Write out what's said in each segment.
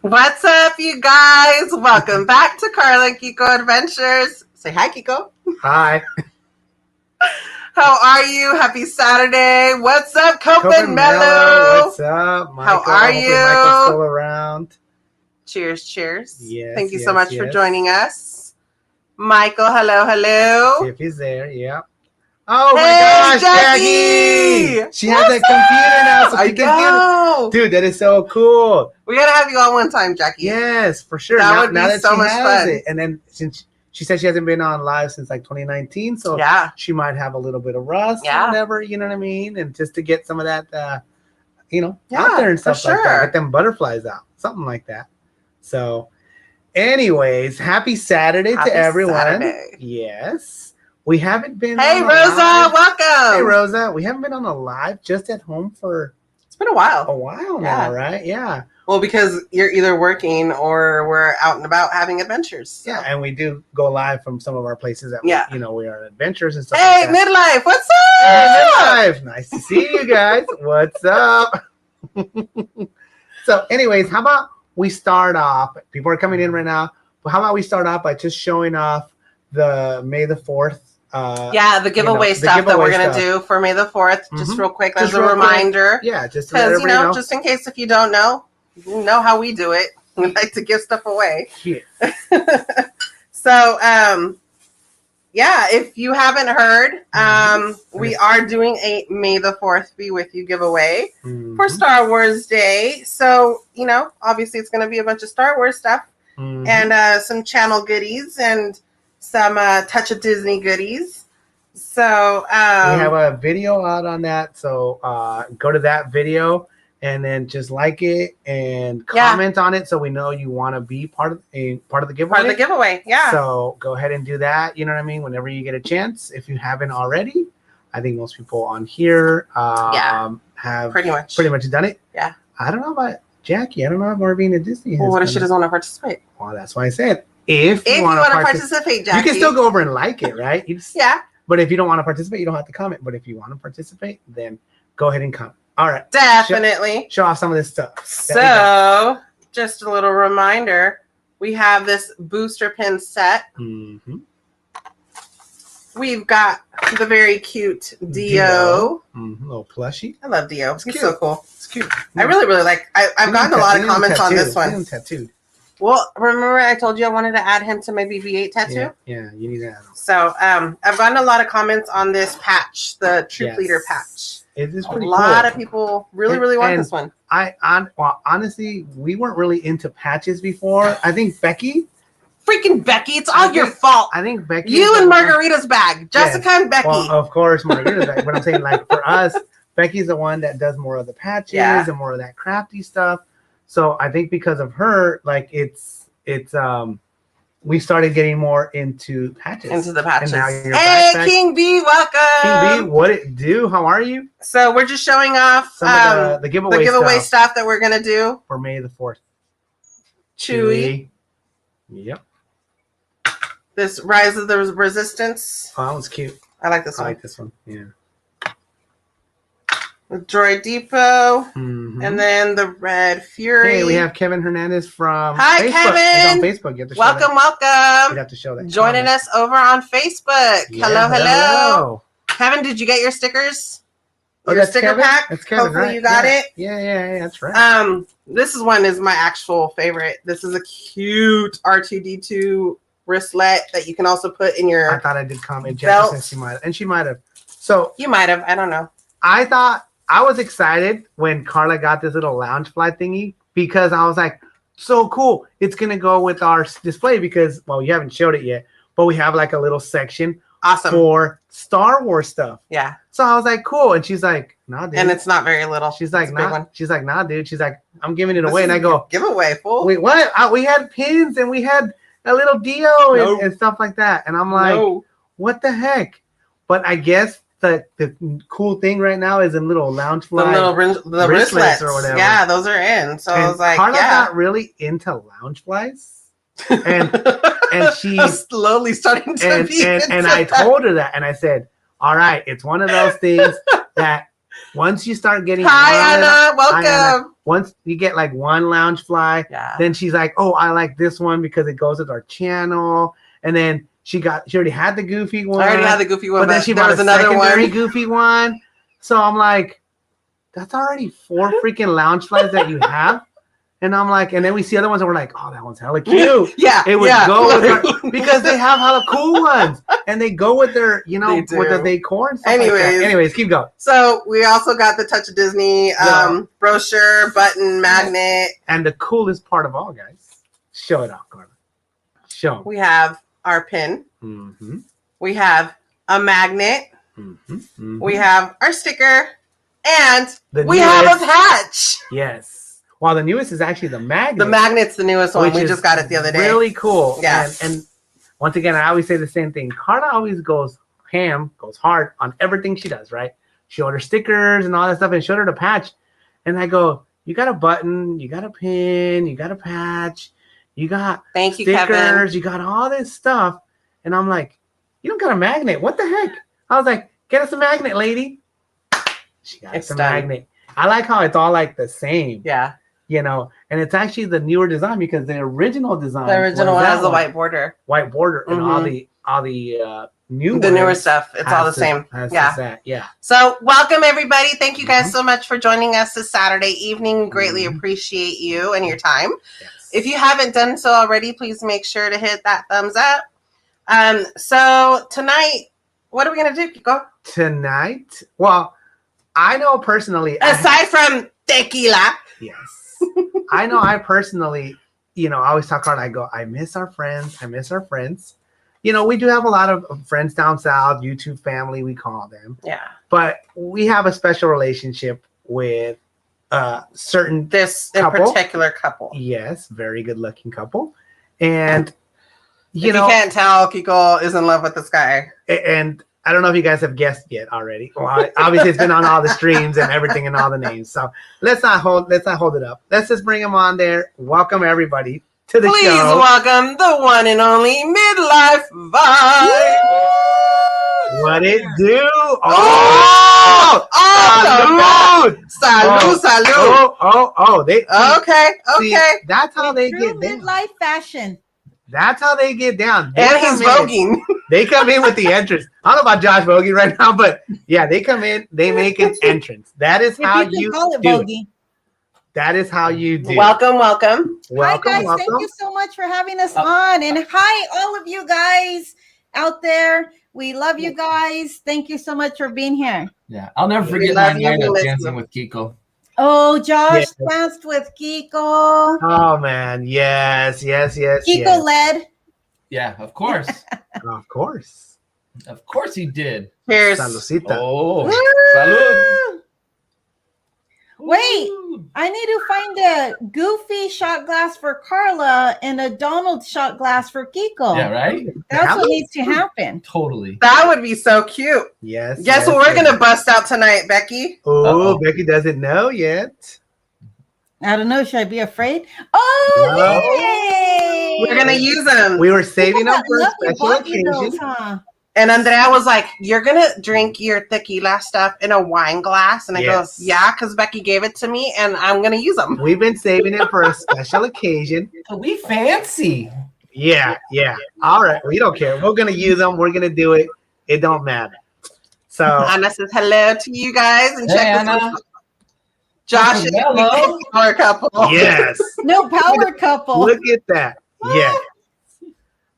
What's up, you guys? Welcome back to Karla Kiko Adventures. Say hi, Kiko. Hi. How are you? Happy Saturday. What's up, Copen Mello? What's up, Michael? How are Hopefully you? Michael's still around. Cheers, cheers. Yes. Thank you so much for joining us. Michael, hello. See if he's there. Yeah. Oh my Hey, gosh, Jackie! She has a computer now, so she can get it. Dude, that is so cool. We gotta have you on one time, Jackie. Yes, for sure. That would be so much fun. It. And then since she said she hasn't been on live since like 2019, so she might have a little bit of rust or whatever, you know what I mean? And just to get some of that, out there and stuff like that. Get them butterflies out, something like that. So, anyways, happy Saturday to everyone. Saturday. Yes. We haven't been. Hey, Rosa, welcome. Hey, Rosa. We haven't been on a live just at home for. It's been a while. A while now, right? Yeah. Well, because you're either working or we're out and about having adventures. So. Yeah, and we do go live from some of our places that we are adventures and stuff. Hey, like that. Midlife, what's up? Hey, Midlife, nice to see you guys. What's up? So, anyways, how about we start off? People are coming in right now, but how about we start off by just showing off the May the 4th. The giveaway stuff that we're going to do for May the 4th. Just real quick as a reminder. Quick. Yeah, just because, just in case if you don't know, you know how we do it. We like to give stuff away. Yeah. So, if you haven't heard, we are doing a May the 4th Be With You giveaway for Star Wars Day. So, obviously it's going to be a bunch of Star Wars stuff and some channel goodies and some Touch of Disney goodies. So we have a video out on that. So go to that video and then just like it and comment on it so we know you want to be part of the giveaway. Part of the giveaway, yeah. So go ahead and do that. You know what I mean? Whenever you get a chance. If you haven't already, I think most people on here have pretty much done it. Yeah. I don't know about Jackie. I don't know if Marvin at Disney has. Well, what if she doesn't want to participate? Well, that's why I said. If you want to participate, Jackie, you can still go over and like it, right? But if you don't want to participate, you don't have to comment. But if you want to participate, then go ahead and comment. All right. Definitely. Show off some of this stuff. So, just a little reminder. We have this booster pin set. Mm-hmm. We've got the very cute Dio. Little plushie. I love Dio. He's cute. So cool. It's cute. I really like. I've gotten a lot of comments on this one. Tattooed. Well, remember I told you I wanted to add him to my BB-8 tattoo? Yeah, you need to add him. So, I've gotten a lot of comments on this patch, the Troop Leader patch. It is pretty cool. A lot of people really want this one. Honestly, we weren't really into patches before. I think Becky. Freaking Becky, it's all your fault. I think Becky. You and Margarita's bag. Jessica and Becky. Well, of course, Margarita's bag. But I'm saying, like, for us, Becky's the one that does more of the patches and more of that crafty stuff. So I think because of her, like it's we started getting more into patches. Into the patches. And now hey, King B, welcome. King B, what it do? How are you? So we're just showing off some of the giveaway stuff that we're gonna do for May the 4th. Chewy. Yep. This Rise of the Resistance. Oh, that one's cute. I like this one. I like this one. Yeah. With Droid Depot, and then the Red Fury. Hey, we have Kevin Hernandez from Hi, Facebook. Kevin. He's on Facebook. You have to welcome. You have to show that. Joining us over on Facebook. Yeah, hello. Kevin, did you get your stickers? Your sticker Kevin? pack? That's Kevin, hopefully right? You got it. Yeah, that's right. This one is my actual favorite. This is a cute R2D2 wristlet that you can also put in your. I thought I did comment. Jessica said she might have. So you might have. I don't know. I thought. I was excited when Karla got this little lounge fly thingy because I was like, so cool. It's going to go with our display because, well, you haven't showed it yet, but we have like a little section for Star Wars stuff. Yeah. So I was like, cool. And she's like, nah, dude. And it's not very little. She's like, nah. She's like, nah, dude. She's like, I'm giving it away. And I go, giveaway, fool. Wait, what? We had pins and we had a little Dio and stuff like that. And I'm like, what the heck? But I guess the cool thing right now is in little lounge fly, the wristlets or whatever. Yeah, those are in. So I was like, Karla got really into lounge flies, and she's slowly starting to be. And I told her that, and I said, "All right, it's one of those things that Once you start getting Hi, Anna. Welcome. Hi, Anna. Once you get like one lounge fly, then she's like, oh, I like this one because it goes with our channel. And then she already had the goofy one. I already had the goofy one, but then she bought a another secondary one. goofy one. So I'm like, that's already 4 freaking lounge flies that you have. And I'm like, and then we see other ones and we're like, oh, that one's hella cute. It would go with our, because they have hella cool ones and they go with their, you know, with the decor and stuff. Anyways, keep going. So we also got the Touch of Disney brochure, button, magnet. And the coolest part of all, guys, show it off, Karla. Show them. We have our pin. Mm-hmm. We have a magnet. Mm-hmm. Mm-hmm. We have our sticker. And we have a patch. Yes. Well, the newest is actually the magnet. The magnet's the newest one. We just got it the other day. Really cool. Yeah. And once again, I always say the same thing. Karla always goes hard on everything she does, right? She ordered stickers and all that stuff and showed her the patch. And I go, you got a button, you got a pin, you got a patch, you got stickers, Kevin. You got all this stuff. And I'm like, you don't got a magnet. What the heck? I was like, get us a magnet, lady. She got us a magnet. I like how it's all like the same. Yeah. You know, and it's actually the newer design because the original design. The original one has the white border. White border, and all the newer stuff. It's all the same. Yeah. So welcome everybody. Thank you guys so much for joining us this Saturday evening. We greatly appreciate you and your time. Yes. If you haven't done so already, please make sure to hit that thumbs up. So tonight, what are we gonna do, Kiko? Tonight, well, I know personally. Aside from tequila. Yes. I know I personally, you know, I always talk hard. I go, I miss our friends. I miss our friends. You know, we do have a lot of friends down south, YouTube family, we call them. Yeah. But we have a special relationship with certain particular couple. Yes, very good looking couple. And you can't tell, Kiko is in love with this guy. And I don't know if you guys have guessed yet already. Well, obviously it's been on all the streams and everything and all the names. So let's not hold it up. Let's just bring them on there. Welcome everybody to the show. Please welcome the one and only Midlife Vibe. What it do? Salud. Okay. See, that's how they get down. Midlife fashion. That's how they get down. And he's voguing. They come in with the entrance. I don't know about Josh voguing right now, but yeah, they come in. They make an entrance. That is how you do it. That is how you do. Welcome. Hi guys, thank you so much for having us on, and hi all of you guys out there. We love you guys. Thank you so much for being here. Yeah, I'll never forget my night of dancing with Kiko. Oh, Josh danced with Kiko. Oh man, yes. Kiko led. Yeah, of course. Of course he did. Cheers. Saludcita. Oh, salud. Wait, I need to find a Goofy shot glass for Karla and a Donald shot glass for Kiko. Yeah, right? That's what needs to happen. Totally. That would be so cute. Yes. Guess what we're going to bust out tonight, Becky? Oh, Becky doesn't know yet. I don't know. Should I be afraid? Oh, yay! We're going to use them. We were saving them for a special occasion. And Andrea was like, you're going to drink your tequila stuff in a wine glass. And I go, yeah, because Becky gave it to me and I'm going to use them. We've been saving it for a special occasion. We fancy. Yeah. All right. We don't care. We're going to use them. We're going to do it. It don't matter. So Anna says hello to you guys. And check this out. Josh is a power couple. Yes. No power couple. Look at that. Yeah.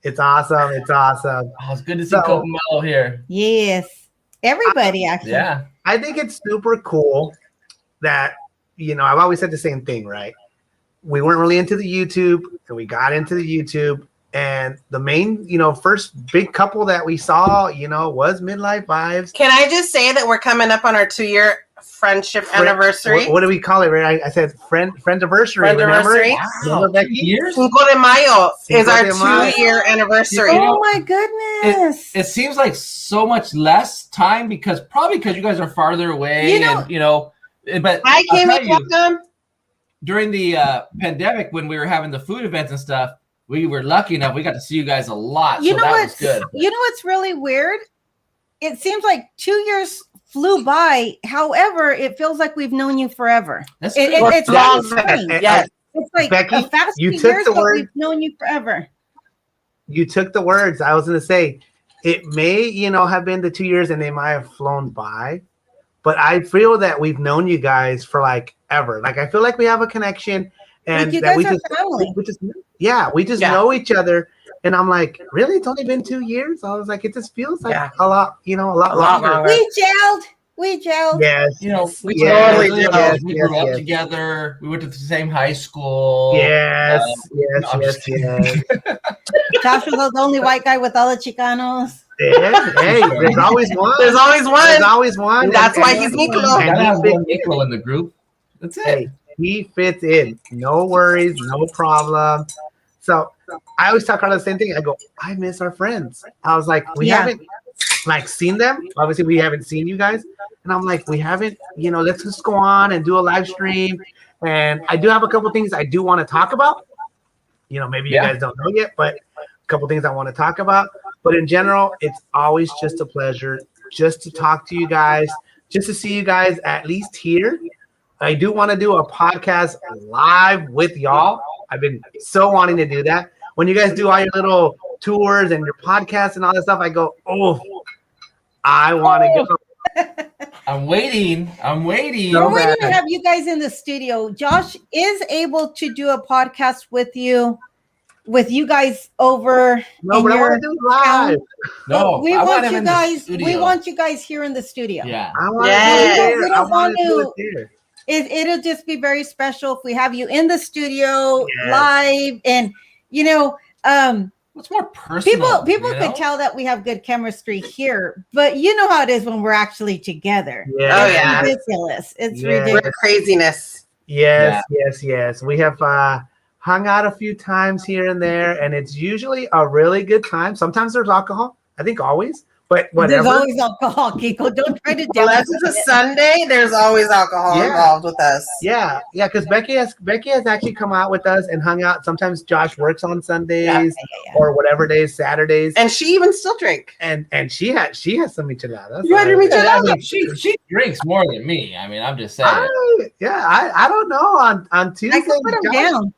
It's awesome. Oh, it's good to see Coco Mello here. Yes. Everybody, actually. Yeah. I think it's super cool that, you know, I've always said the same thing, right? We weren't really into the YouTube, and we got into the YouTube. And the main, you know, first big couple that we saw, you know, was Midlife Vibes. Can I just say that we're coming up on our 2-year friendship anniversary? What do we call it? Right? I said friend-iversary. Friend-iversary. Wow. Years? Cinco de Mayo is our 2-year anniversary. Oh my goodness! It seems like so much less time because you guys are farther away, But I came and welcome during the pandemic when we were having the food events and stuff. We were lucky enough; we got to see you guys a lot. You so know that what's was good. You know what's really weird it seems like 2 years flew by. However, it feels like we've known you forever. That's it's long. Yes. It's like Becky, a fast you 2 took years, the but word. we've known you forever. You took the words. I was going to say, it may, have been the 2 years and they might have flown by, but I feel that we've known you guys for like ever. Like, I feel like we have a connection and Like you that guys are family. we just know each other. And I'm like, really? It's only been 2 years? I was like, it just feels like a lot, a lot longer. We gelled. Yes. We totally did. We grew up together. We went to the same high school. Yes. Josh was the only white guy with all the Chicanos. Hey, there's always one. There's always one. There's always one. That's why he's Nicolo. And gotta have one Nicolo in the group. That's it. Hey, he fits in. No worries, no problem. So I always tell Karla the same thing. I go, I miss our friends. I was like, we haven't seen them. Obviously, we haven't seen you guys. And I'm like, we haven't, let's just go on and do a live stream. And I do have a couple things I do want to talk about. Maybe you guys don't know yet, but a couple things I want to talk about. But in general, it's always just a pleasure just to talk to you guys, just to see you guys at least here. I do want to do a podcast live with y'all. I've been so wanting to do that. When you guys do all your little tours and your podcasts and all that stuff, I go, I want to go. I'm waiting. We're waiting to have you guys in the studio. Josh is able to do a podcast with you guys over. No, but I want to do it live. No, we want you guys. We want you guys here in the studio. Yeah. I want to do it. I want to do it here. It'll just be very special if we have you in the studio live, and it's more personal. People could tell that we have good chemistry here, but you know how it is when we're actually together. Yeah. It's ridiculous. It's ridiculous. We're craziness. Yes. We have hung out a few times here and there, and it's usually a really good time. Sometimes there's alcohol. I think always. But whatever. There's always alcohol, Kiko. Don't try to do Unless it's a Sunday, there's always alcohol involved with us. Yeah, because Becky has actually come out with us and hung out. Sometimes Josh works on Sundays or whatever days, Saturdays. And she even still drink. And she has some micheladas. You had your micheladas. She drinks more than me. I mean, I'm just saying. I don't know. On Tuesday, I can put him down.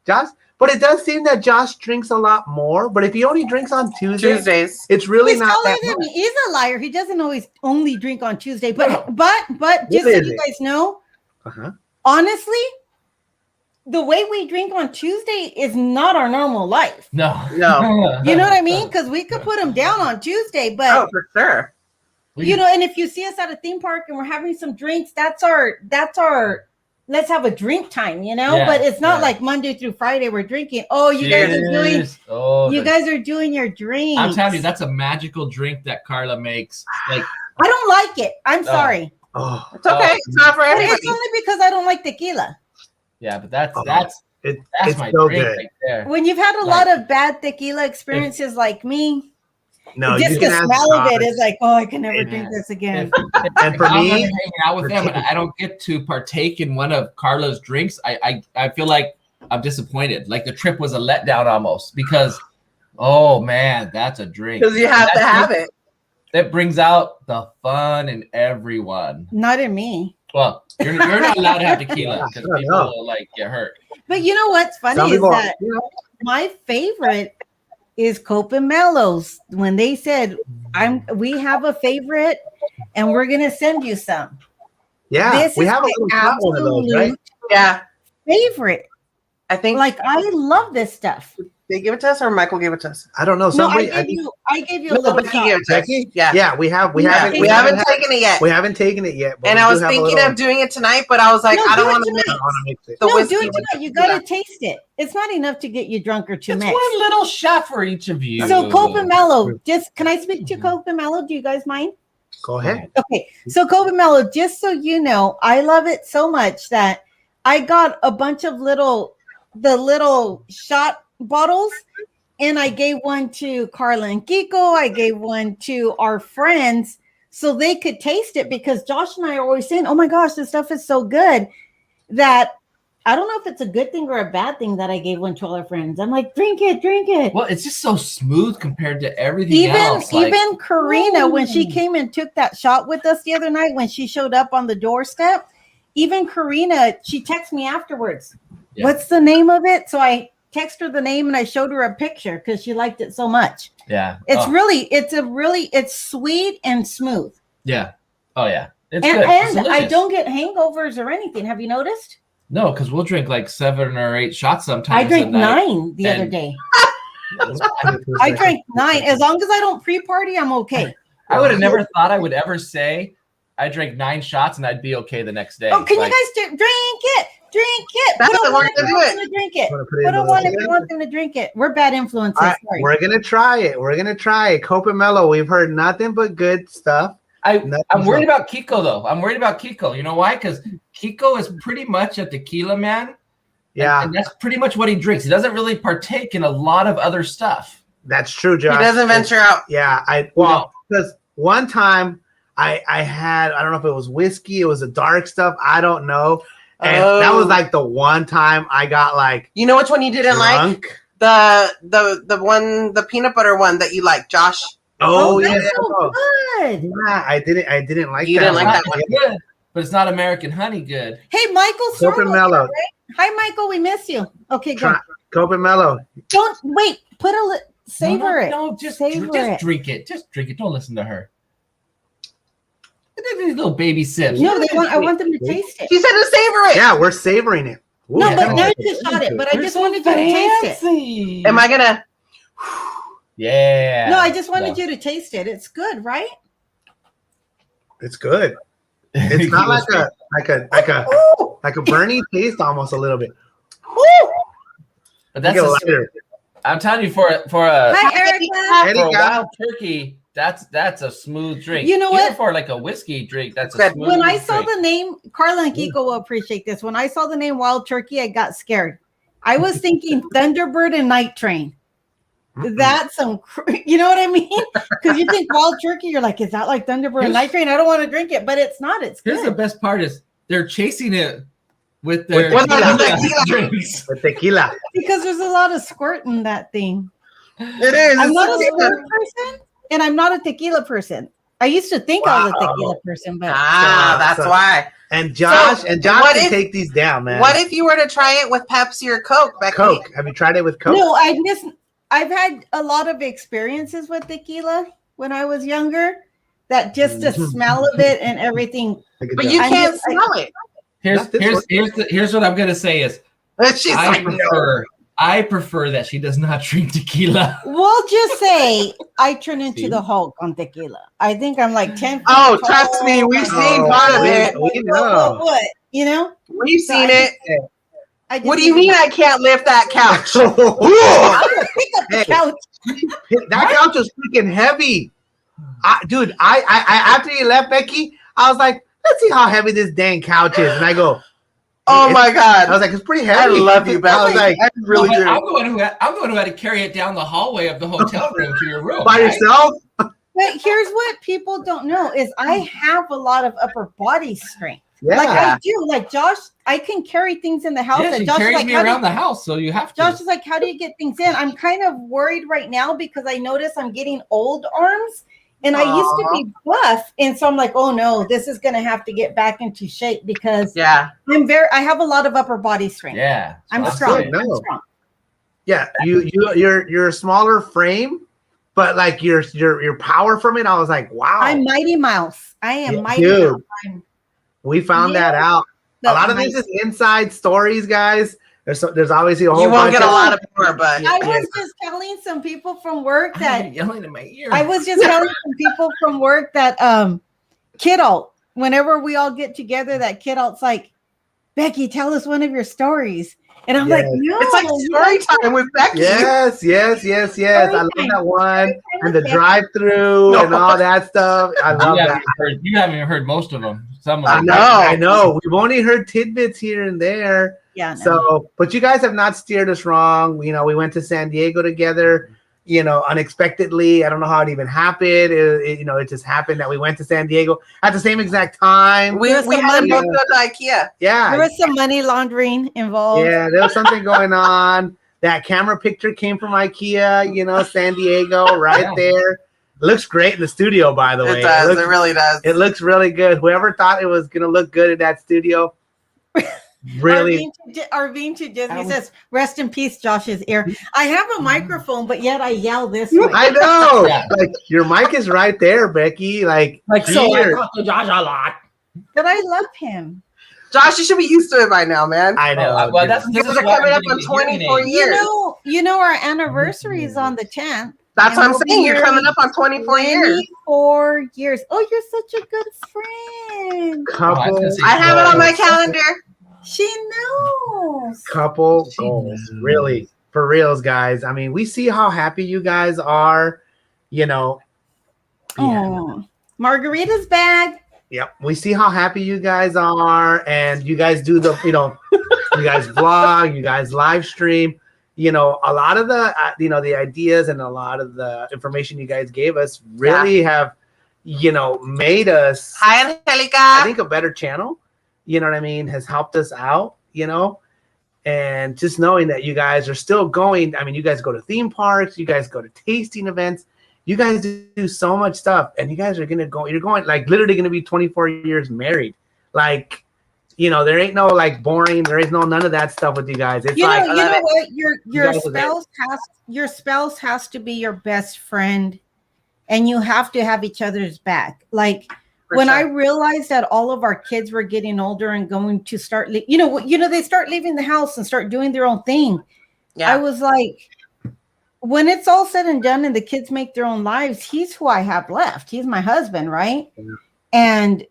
Josh. But it does seem that Josh drinks a lot more. But if he only drinks on Tuesdays, it's really not that much. He's a liar. He doesn't always only drink on Tuesday. But just so you guys know, honestly, the way we drink on Tuesday is not our normal life. No. You know what I mean? Because we could put him down on Tuesday, but for sure. And if you see us at a theme park and we're having some drinks, that's our let's have a drink time, but it's not like Monday through Friday we're drinking. You guys are doing your drink. I'm telling you, that's a magical drink that Karla makes. Like, I don't like it. I'm sorry. It's okay. It's not for everybody. It's only because I don't like tequila. Yeah, but that's it's my so drink good. right there. When you've had a lot of bad tequila experiences like me, just the smell of it is like, I can never drink this again. And for me, hanging out with them, and I don't get to partake in one of Karla's drinks, I feel like I'm disappointed. Like the trip was a letdown almost because, man, that's a drink. Because you have to have it. That brings out the fun in everyone. Not in me. Well, you're not allowed to have tequila because people will get hurt. But you know what's funny is that my favorite is Cope and Mellows. When they said we have a favorite and we're gonna send you some. Yeah, this we is have the one of those, right? Yeah. Favorite. I think I love this stuff. They give it to us or Michael gave it to us? I don't know. I gave you a little shot. Becky? Yeah, we haven't taken it yet. We haven't taken it yet. And I was thinking of doing it tonight, but I was like, I don't want to mix it. Do it tonight. You gotta taste it. It's not enough to get you drunk or too much. One little shot for each of you. So Cope and Mellow, can I speak to Cope and Mellow? Do you guys mind? Go ahead. Okay. So Cope and Mellow, just so you know, I love it so much that I got a bunch of little shot bottles. And I gave one to Karla and Kiko. I gave one to our friends so they could taste it because Josh and I are always saying, oh my gosh, this stuff is so good that I don't know if it's a good thing or a bad thing that I gave one to all our friends. I'm like, drink it. Well, it's just so smooth compared to everything else. Even Karina, when she came and took that shot with us the other night, when she showed up on the doorstep, even Karina, she texted me afterwards. Yeah. What's the name of it? So I texted her the name and I showed her a picture because she liked it so much. Yeah. It's sweet and smooth. Yeah. Oh yeah. It's good. It's and I don't get hangovers or anything. Have you noticed? No, because we'll drink like 7 or 8 shots sometimes. I drank 9 the other day. I drank 9. As long as I don't pre-party, I'm okay. I would have never thought I would ever say I drank 9 shots and I'd be okay the next day. Oh, can you guys drink it? Drink it. That's the one to do it. Drink it. Put on one if you want them to drink it. We're bad influences. Right, we're gonna try it. Cope and Mellow. We've heard nothing but good stuff. I'm worried about Kiko though. I'm worried about Kiko. You know why? Because Kiko is pretty much a tequila man. Yeah. And that's pretty much what he drinks. He doesn't really partake in a lot of other stuff. That's true, Josh. He doesn't venture out. Yeah. Because one time I had, I don't know if it was whiskey, it was a dark stuff. I don't know. And that was like the one time I got like, you know which one you didn't like? The one, the peanut butter one that you like, Josh. Oh yeah, so good. Yeah, I didn't like that. You didn't like that one. Good, but it's not American honey good. Hey, Michael, Cope and Mellow. Right? Hi, Michael, we miss you. Okay, go. Cope and Mellow. Don't wait. Savor it. No, just savor drink it. Just drink it. Don't listen to her. These little baby sips. No, I want them to taste it. She said to savor it. Yeah, we're savoring it. Ooh, no, but now you just shot it. But I just wanted you to taste it. Am I gonna? Yeah. No, I just wanted you to taste it. It's good, right? It's good. It's not like a Bernie taste, almost a little bit. But that's I'm telling you, for a wild turkey, that's a smooth drink. You know what? For like a whiskey drink, that's a smooth When I saw the name, Karla and Kiko will appreciate this. When I saw the name Wild Turkey, I got scared. I was thinking Thunderbird and Night Train. That's you know what I mean? Because you think Wild Turkey, you're like, is that like Thunderbird and Night Train? I don't want to drink it, but it's not. It's good. Here's the best part is they're chasing it with their drinks. With tequila. Because there's a lot of squirt in that thing. It is. I'm not a squirt person, and I'm not a tequila person. I used to think I was a tequila person, but that's why. And Josh can take these down, man. What if you were to try it with Pepsi or Coke? Becky? Coke. Have you tried it with Coke? No, I've had a lot of experiences with tequila when I was younger. That just the smell of it and everything. But you can't smell it. Here's what I'm gonna say is I prefer that she does not drink tequila. We'll just say I turn into the Hulk on tequila. I think I'm like 10. Oh, trust me, we've seen part of it. We know. What? You know? We've seen it. What do you mean I can't lift that couch? I'm gonna pick up the couch. That couch was freaking heavy. Dude, I after you left, Becky, I was like, let's see how heavy this dang couch is. And I go, oh my God. I was like, it's pretty heavy. I love you, Becky. I was like, I really do. I'm the one who had to carry it down the hallway of the hotel room to your room. By yourself? But here's what people don't know is I have a lot of upper body strength. Yeah. Like I do. Like Josh, I can carry things in the house. Yeah, she Josh carries is like, me around the house, so you have to. Josh is like, how do you get things in? I'm kind of worried right now because I notice I'm getting old arms. And I used to be buff, and so I'm like, oh no, this is gonna have to get back into shape because I have a lot of upper body strength. Yeah, I'm strong. I'm strong. Yeah, you're a smaller frame, but like your power from it, I was like, wow. I'm Mighty Mouse. I am Mighty Mouse. We found that out. A lot of this is inside stories, guys. There's obviously a whole. You won't get a lot of more, but I was just telling some people from work that yelling in my ear. I was just telling some people from work that Kidult, whenever we all get together, that Kidult's like, Becky, tell us one of your stories. And I'm like, no, it's like story time with Becky. Yes. I love that one. And the drive-through and all that stuff. I love that. You haven't even heard most of them. Some of them. I know. We've only heard tidbits here and there. Yeah. No. So, but you guys have not steered us wrong. You know, we went to San Diego together. unexpectedly. I don't know how it even happened. It just happened that we went to San Diego at the same exact time. We had to go to IKEA. Yeah. There was some money laundering involved. Yeah, there was something going on. That camera picture came from IKEA, San Diego, right there. Looks great in the studio, by the way. It does. It really does. It looks really good. Whoever thought it was going to look good in that studio, really. Arvin to Disney says, rest in peace, Josh's ear. I have a microphone, but yet I yell this way. I know. Like, your mic is right there, Becky. Like so I talk to Josh a lot. But I love him. Josh, you should be used to it by now, man. I know. Well, this is coming up on 24 years. You know, our anniversary is on the 10th. That's what I'm saying. You're coming up on 24 years. 24 years. Oh, you're such a good friend. I have it on my calendar. She knows. Couple goals. Really. For reals, guys. I mean, we see how happy you guys are. Oh, Margarita's bag. Yep, we see how happy you guys are, and you guys do the, you guys vlog, you guys live stream. A lot of the, the ideas and a lot of the information you guys gave us really have, made us. Hi, Angelica. I think a better channel. You know what I mean? Has helped us out. And just knowing that you guys are still going. I mean, you guys go to theme parks, you guys go to tasting events. You guys do so much stuff, and you guys are gonna go. You're going like literally gonna be 24 years married. Like, there ain't no like boring. There is none of that stuff with you guys. It's what? Your spouse has to be your best friend, and you have to have each other's back. Like I realized that all of our kids were getting older and going to start, they start leaving the house and start doing their own thing. Yeah, I was like. When it's all said and done and the kids make their own lives, he's who I have left. He's my husband, right? Yeah. And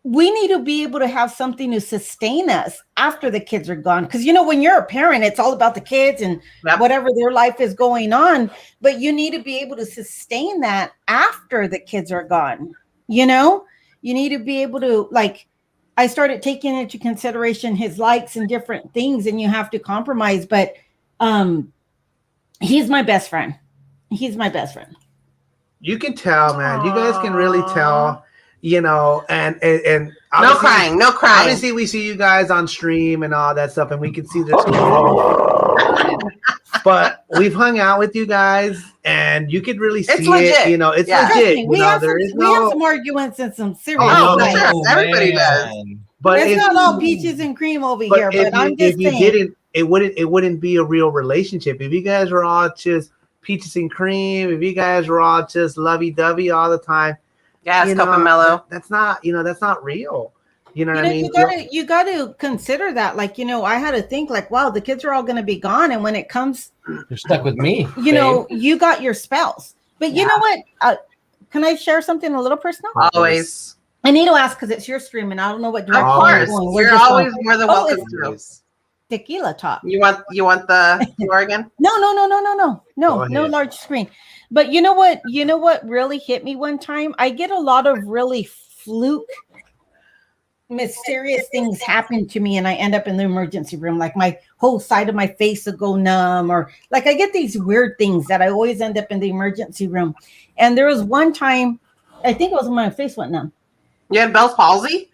we need to be able to have something to sustain us after the kids are gone. Because, when you're a parent, it's all about the kids and whatever their life is going on. But you need to be able to sustain that after the kids are gone. You need to be able to, I started taking into consideration his likes and different things, and you have to compromise. But he's my best friend. He's my best friend. You can tell, man. Aww. You guys can really tell, and no crying. Obviously, we see you guys on stream and all that stuff, and we can see this. But we've hung out with you guys, and you could really see legit. it. It's legit. We have some arguments and some serious. Everybody does. But it's not all peaches and cream over here. But I'm just saying. It wouldn't be a real relationship if you guys were all just peaches and cream. If you guys were all just lovey-dovey all the time, cup and mellow. That's not real. You know what I mean? You got to consider that. I had to think wow, the kids are all going to be gone, and when it comes, you're stuck with me. You got your spouse. But you know what? Can I share something a little personal? Always. I need to ask because it's your stream, and I don't know what direction. Of course, you're always more than welcome to. Tequila Talk. You want the Oregon? No large screen. But you know what really hit me one time? I get a lot of really fluke, mysterious things happen to me, and I end up in the emergency room. Like my whole side of my face will go numb, or I get these weird things that I always end up in the emergency room. And there was one time, I think it was when my face went numb. You had Bell's palsy?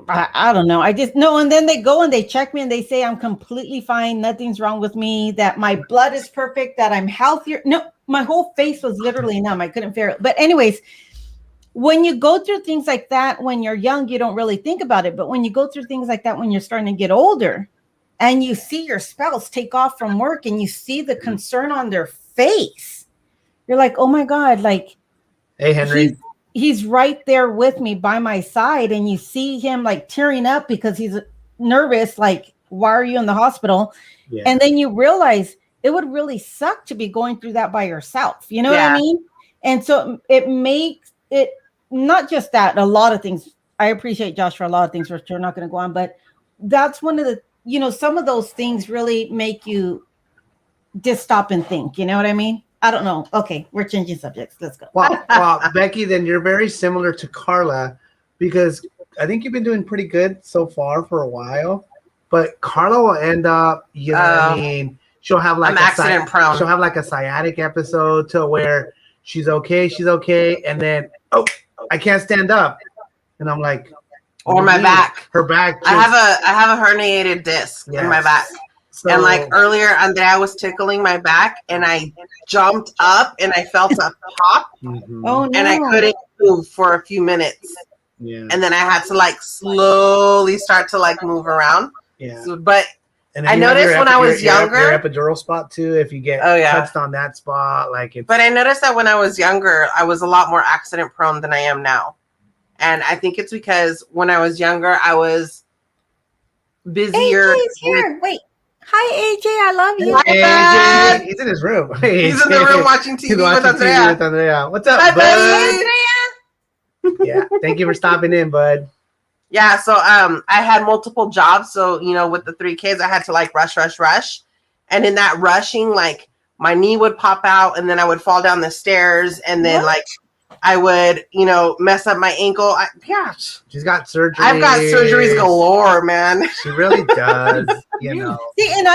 I don't know. I just know. And then they go and they check me and they say I'm completely fine. Nothing's wrong with me, that my blood is perfect, that I'm healthier. No, my whole face was literally numb. I couldn't feel it. But anyways, when you go through things like that, when you're young, you don't really think about it. But when you go through things like that, when you're starting to get older and you see your spouse take off from work and you see the concern on their face, you're like, oh my God, hey, Henry. He's right there with me by my side, and you see him tearing up because he's nervous. Why are you in the hospital? Yeah. And then you realize it would really suck to be going through that by yourself. You know what I mean? And so it makes it not just that, a lot of things. I appreciate Josh for a lot of things, which we're not going to go on, but that's one of the, some of those things really make you just stop and think. You know what I mean? I don't know. Okay, we're changing subjects. Let's go. Well, Becky, then you're very similar to Karla, because I think you've been doing pretty good so far for a while. But Karla will end up, what I mean, she'll have like I'm accident prone. She'll have like a sciatic episode to where she's okay, and then I can't stand up, and I'm like, or my back. Her back. I have a herniated disc in my back. So, and like earlier on there, I was tickling my back, and I jumped up, and I felt a pop, oh no, and I couldn't move for a few minutes. Yeah. And then I had to like slowly start to like move around. Yeah. So, but I noticed when I was younger, your epidural spot too. If you get touched on that spot, like it's. But I noticed that when I was younger, I was a lot more accident prone than I am now, and I think it's because when I was younger, I was busier. AJ's here. Wait. Hi, AJ. I love you. Hi, AJ. He's in his room. He's in the room watching TV with Andrea. What's up, bud? Andrea. Yeah. Thank you for stopping in, bud. Yeah. So I had multiple jobs. So, you know, with the 3 kids, I had to like rush. And in that rushing, like my knee would pop out and then I would fall down the stairs and then like I would, you know, mess up my ankle. She's got surgery. I've got surgeries galore, man. She really does, you know. See, and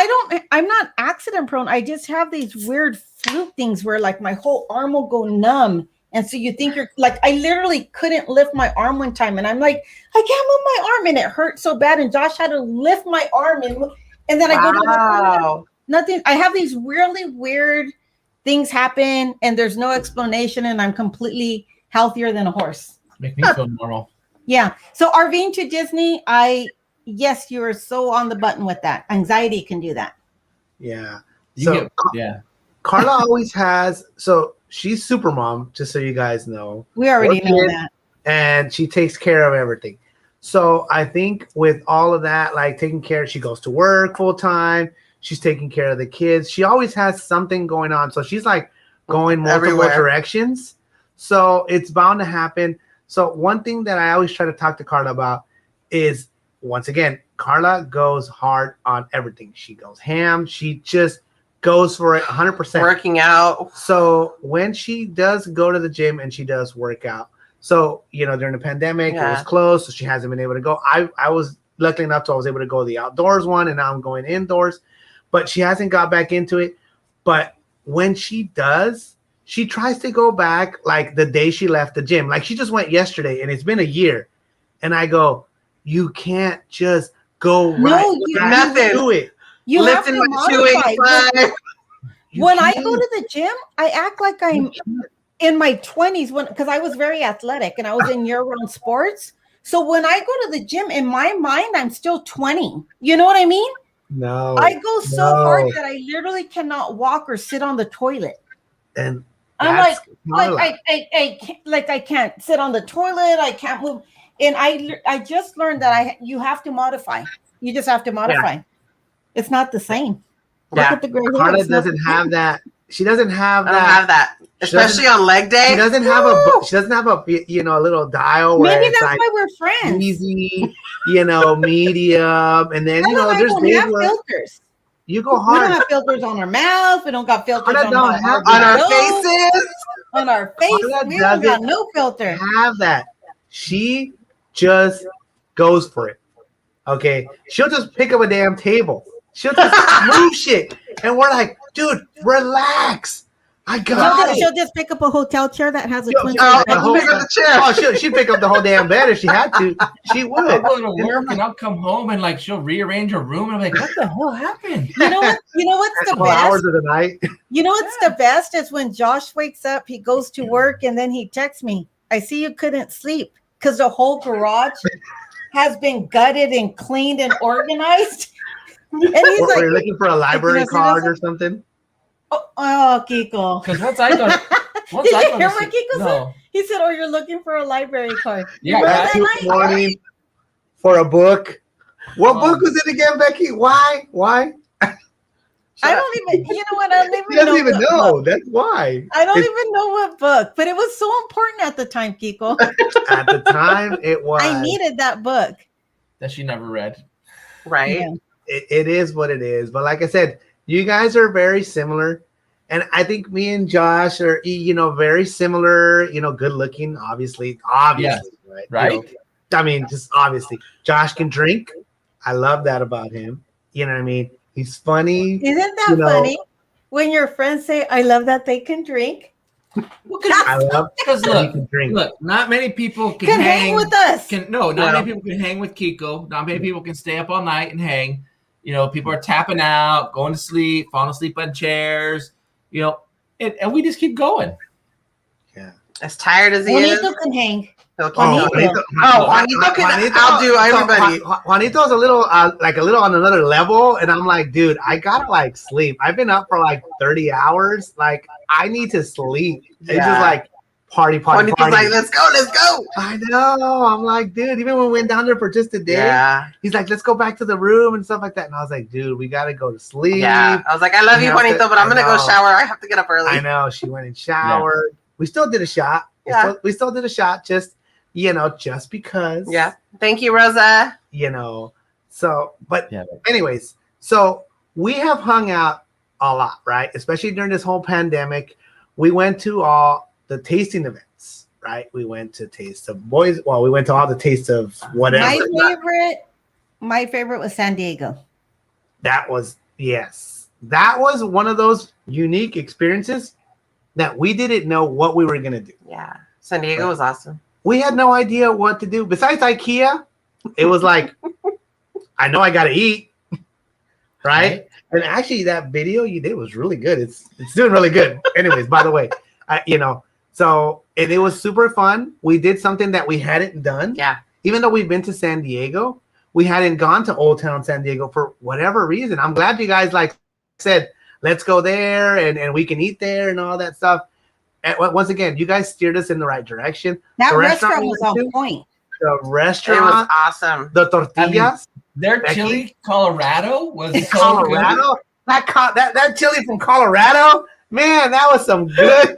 I'm not accident prone. I just have these weird fluke things where like my whole arm will go numb. And so you think you're like, I literally couldn't lift my arm one time. And I'm like, I can't move my arm. And it hurt so bad. And Josh had to lift my arm. And then I go to the nothing. I have these really weird things happen and there's no explanation. And I'm completely healthier than a horse. Make me feel normal. Yeah. So RVing to Disney, yes, you are so on the button with that. Anxiety can do that. Yeah. Karla always has, so she's super mom, just so you guys know. We already know that. And she takes care of everything. So I think with all of that, like taking care, she goes to work full time. She's taking care of the kids. She always has something going on. So she's like going multiple directions. So it's bound to happen. So one thing that I always try to talk to Karla about is, once again, Karla goes hard on everything. She goes ham. She just goes for it 100%. Working out. So when she does go to the gym and she does work out, so, you know, during the pandemic, it was closed, so she hasn't been able to go. I was lucky enough to I was able to go to the outdoors one, and now I'm going indoors. But she hasn't got back into it. But when she does, she tries to go back like the day she left the gym. Like she just went yesterday, and it's been a year. And I go, you can't just go nothing. Do it. You have to modify. When I go to the gym, I act like I'm in my 20s because I was very athletic and I was in year-round sports. So when I go to the gym, in my mind, I'm still 20. You know what I mean? No. I go so hard that I literally cannot walk or sit on the toilet. And I'm like I can't sit on the toilet. I can't move. And I just learned that you have to modify. You just have to modify. Yeah. It's not the same. Look at the gray hair. Karla doesn't have that. She doesn't have that. I don't have that. Especially on leg day. She doesn't have a you know, a little dial where maybe that's like why we're friends. Easy, you know, medium, and then you know there's days where filters. You go hard. We don't have filters on our mouth. We don't got filters on our faces. On our face. We don't got no filter. Have that. She just goes for it. Okay. She'll just pick up a damn table. She'll just move shit. And we're like, dude, relax. I got it. She'll just pick up a hotel chair that has a twin pick up the chair. Oh, she'd pick up the whole damn bed if she had to. She would. I'll go to work and I'll come home and like she'll rearrange her room and I'm like, what the hell happened? You know what's the best? Hours of the night. You know what's the best is when Josh wakes up, he goes to work and then he texts me, I see you couldn't sleep because the whole garage has been gutted and cleaned and organized. And he's like, you're looking for a library card or something? Oh, Kiko. Because once I go, did you hear what Kiko said? He said, "Oh, you're looking for a library card." Yeah, that morning for a book. What book was it again, Becky? Why? I don't even. You know what? I don't even. He doesn't even know. That's why. I don't even know what book, but it was so important at the time, Kiko. At the time, it was. I needed that book that she never read. Right. Yeah. It is what it is. But like I said, you guys are very similar. And I think me and Josh are, you know, very similar, you know, good looking, obviously, yes. Right. You know, I mean, just obviously. Josh can drink. I love that about him. You know what I mean? He's funny. Isn't that funny? When your friends say, "I love that they can drink." I love because look, not many people can hang with us. Not many people can hang with Kiko. Not many people can stay up all night and hang. You know, people are tapping out, going to sleep, falling asleep on chairs. You know, and we just keep going. Yeah, as tired as he is, Juanito can hang. Juanito can outdo everybody. Juanito's a little on another level, and I'm like, dude, I gotta like sleep. I've been up for like 30 hours. Like, I need to sleep. It's just like party. Juanito's like, let's go. I know. I'm like, dude, even when we went down there for just a day, he's like, let's go back to the room and stuff like that. And I was like, dude, we gotta go to sleep. Yeah, I was like, I love you, Juanito, but I'm gonna go shower. I have to get up early. I know. She went and showered. We still did a shot. We still did a shot. Just because. Yeah. Thank you, Rosa. So, but anyways, so we have hung out a lot, right? Especially during this whole pandemic. We went to all the tasting events, right? We went to Taste of Boys. Well, we went to all the Taste of whatever. My favorite was San Diego. That was one of those unique experiences that we didn't know what we were going to do. Yeah. San Diego was awesome. We had no idea what to do. Besides IKEA, it was like, I know I got to eat, right? And actually, that video you did was really good. It's doing really good. Anyways, by the way, so it was super fun. We did something that we hadn't done. Yeah. Even though we've been to San Diego, we hadn't gone to Old Town San Diego for whatever reason. I'm glad you guys said, let's go there and we can eat there and all that stuff. And once again, you guys steered us in the right direction. That restaurant was on point. The restaurant, it was awesome. The tortillas, their chili, Colorado was so Colorado. Good. That chili from Colorado, man, that was some good.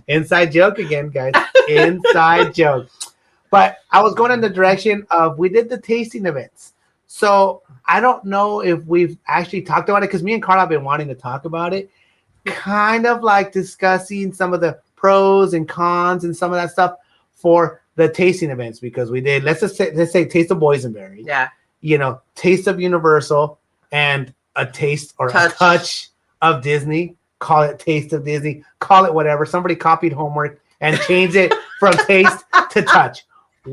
Inside joke again, guys. Inside joke. But I was going in the direction of we did the tasting events. So I don't know if we've actually talked about it because me and Karla have been wanting to talk about it. Kind of like discussing some of the pros and cons and some of that stuff for the tasting events because we did. Let's say Taste of Boysenberry. Yeah. Taste of Universal and a taste or a touch of Disney. Call it Taste of Disney. Call it whatever. Somebody copied homework and changed it from taste to touch.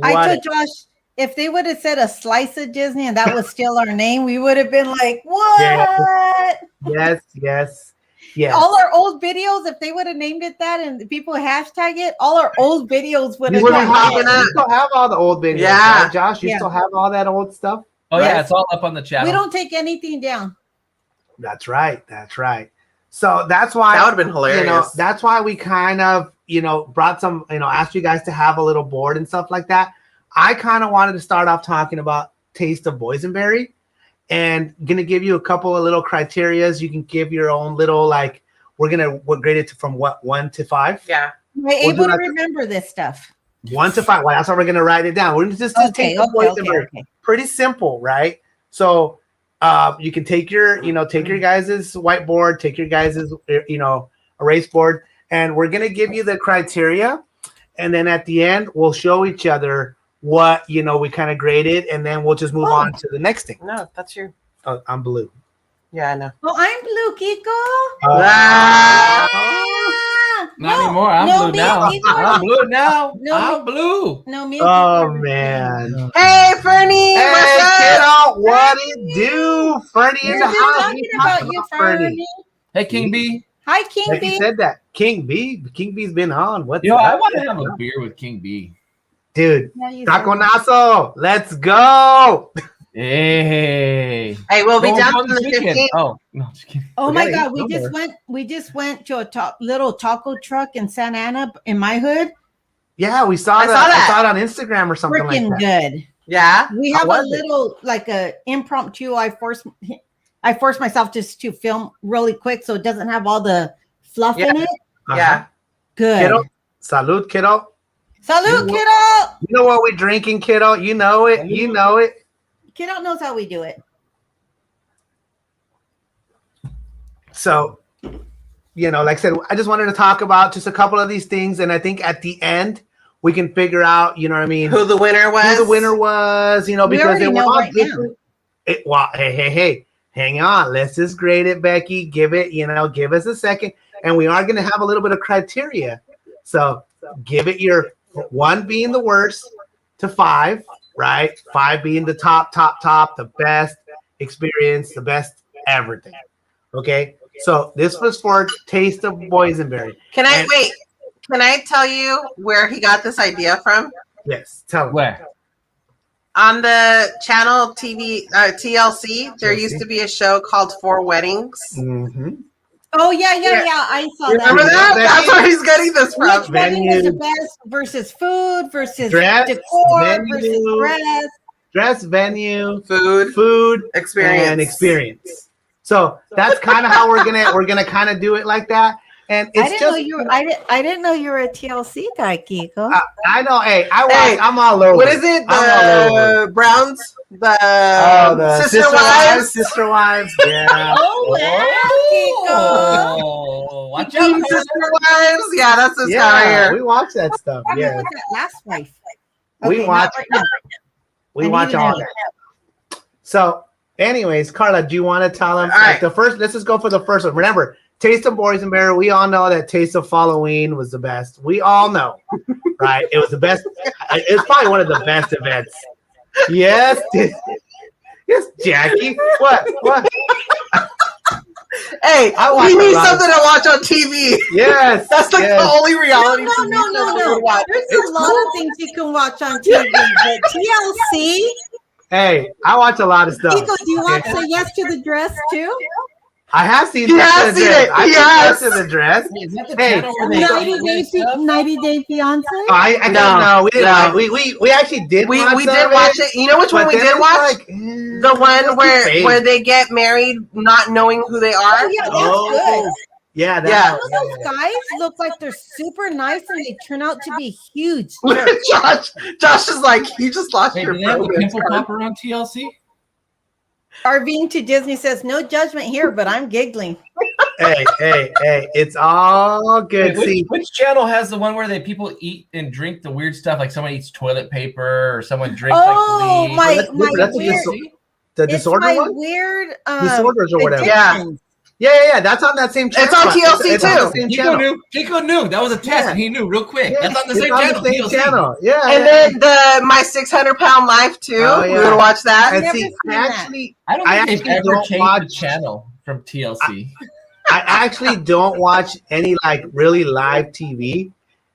I told Josh, if they would have said a slice of Disney and that was still our name, we would have been like, what? Yes. All our old videos, if they would have named it that and people hashtag it, all our old videos would have been popping up. You still have all the old videos. Yeah. Right, Josh, you still have all that old stuff? Oh, yeah, it's all up on the channel. We don't take anything down. That's right. So that's why that would have been hilarious. That's why we kind of, brought some, asked you guys to have a little board and stuff like that. I kind of wanted to start off talking about Taste of Boysenberry and gonna give you a couple of little criterias. You can give your own little we're grade it from 1 to 5. Yeah. We're able to remember this stuff. 1 to 5. Well, that's how we're gonna write it down. We're just Taste of Boysenberry. Okay. Pretty simple, right? So you can take your guys' whiteboard, take your guys' erase board, and we're gonna give you the criteria, and then at the end we'll show each other what we kind of graded, and then we'll just move on to the next thing. No, that's you. Oh, I'm blue. Yeah, I know. Oh, I'm blue, Kiko. Not anymore. I'm blue now. I'm blue now. I'm blue. No, me. Oh man. Hey, Fernie. Hey, kiddo. What it do? Fernie in the house. Talking about you, Fernie. Hey, King B. Hi, King B. You said that. King B. King B's been on. What's up? I want to have a beer with King B. Dude, taconazo. Let's go. Hey, we'll be down on the 15th. Oh, no, just kidding. Oh my God, we just went to a little taco truck in Santa Ana in my hood. Yeah, we saw that. I saw it on Instagram or something like that. Freaking good. Yeah. We have a little a impromptu. I forced myself just to film really quick so it doesn't have all the fluff in it. Yeah. Good. Kiddo. Salud, kiddo. Salud, kiddo. You know what we're drinking, kiddo. You know it. You know it. Kiddo knows how we do it. So, like I said, I just wanted to talk about just a couple of these things. And I think at the end, we can figure out, who the winner was. Because they were all different. Well, hey, hang on. Let's just grade it, Becky. Give us a second. And we are going to have a little bit of criteria. So give it your 1 being the worst to 5, right? 5 being the top, the best experience, the best everything. Okay. So this was for Taste of Boysenberry. Can I tell you where he got this idea from? Yes. Tell him. Where? On the channel TLC, there used to be a show called 4 Weddings. Mm-hmm. Oh yeah. I saw that. Remember that? That's where he's getting this from. Which wedding was the best versus food versus decor versus dress, venue, food, experience. So that's kind of how we're gonna kind of do it like that. And it's I didn't know you were a TLC guy, Kiko. I know. Hey, I'm all over. What is it? The Browns? The Sister Wives? Yeah. Oh, wow, Kiko. Watch out, Sister Wives. Yeah, that's this guy here. We watch that stuff. Yeah. That last wife. We watch all that. So, anyways, Karla, do you want to tell them the first? Let's just go for the first one. Remember, Taste of Boysenberry. We all know that Taste of Halloween was the best. We all know, right? It was the best. It was probably one of the best events. Yes, yes, Jackie. What? Hey, we need something to watch on TV. Yes, that's like the only reality. No. There's a lot of things you can watch on TV, but TLC. Hey, I watch a lot of stuff. Kiko, do you watch Say Yes to the Dress too? I have seen it. Yes, to the dress. Hey, 90 Day Fiance. I don't know. We didn't. We actually did. We did watch it. You know which one we did watch? The one where they get married, not knowing who they are. Oh yeah, that's good. Yeah. Those guys look like they're super nice, and they turn out to be huge. Josh is like, you just lost your pimple popper on TLC. Arvine to Disney says, no judgment here, but I'm giggling. Hey, it's all good. Which channel has the one where people eat and drink the weird stuff, like someone eats toilet paper or someone drinks my weird, the disorder one? Weird disorders or whatever. Yeah, that's on that same channel. It's on TLC too. Kiko knew. That was a test, and he knew real quick. That's on the same channel. Yeah. And then the My 600-Pound Life too. We're gonna watch that. And see, I don't think they've ever changed the channel from TLC. I actually don't watch any like really live TV.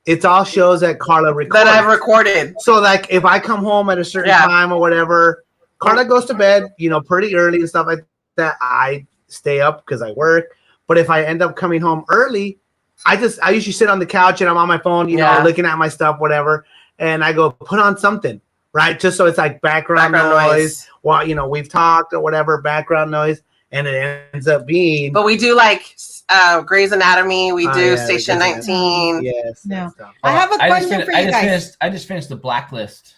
It's all shows that Karla records. That I've recorded. So like if I come home at a certain time or whatever, Karla goes to bed, pretty early and stuff like that. I stay up because I work. But if I end up coming home early, I usually sit on the couch and I'm on my phone, looking at my stuff, whatever. And I go put on something, right? Just so it's like background noise. While we've talked or whatever, background noise, and it ends up being. But we do like Grey's Anatomy. We do Station 19. Yes. No. I have a question for you guys. I just finished the Blacklist.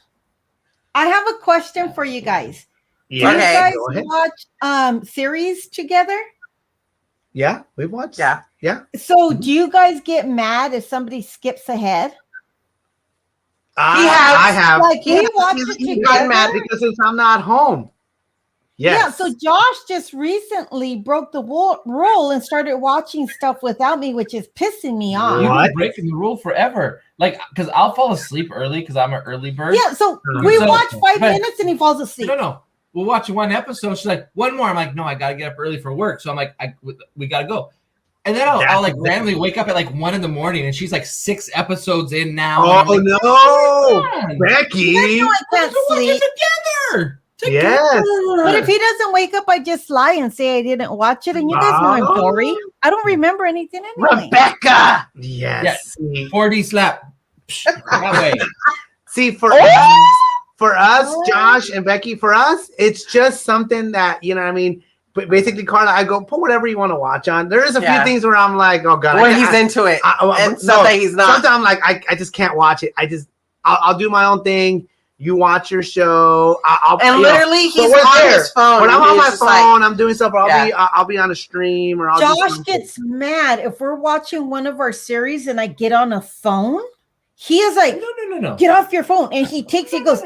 I have a question for you guys. Yeah. Do you guys watch series together? Yeah, we've watched. Yeah. So do you guys get mad if somebody skips ahead? I have. Like we watch it together mad because I'm not home. Yes. Yeah. So Josh just recently broke the rule and started watching stuff without me, which is pissing me off. You've been breaking the rule forever. Like, because I'll fall asleep early because I'm an early bird. Yeah. So we watch 5 minutes and he falls asleep. No. We'll watch one episode. She's like, one more. I'm like, no, I got to get up early for work. So I'm like, we got to go. And then I'll like randomly wake up at like 1 a.m. and she's like 6 episodes in now. Oh, no. Becky. You know I can't sleep. Together. Yes. But if he doesn't wake up, I just lie and say I didn't watch it. And you guys know I'm Dory. I don't remember anything anyway. Rebecca. Yes. 4D slap. That way. See, for us, Josh and Becky, for us, it's just something that, but basically, Karla, I go, put whatever you want to watch on. There is a few things where I'm like, oh, God. When he's into it. And something he's not. Sometimes I'm like, I just can't watch it. I'll do my own thing. You watch your show. Literally, he's on his phone. When I'm on my phone, I'm doing stuff. I'll be on a stream or Josh gets mad if we're watching one of our series and I get on a phone. He is like, no. Get off your phone. And he goes,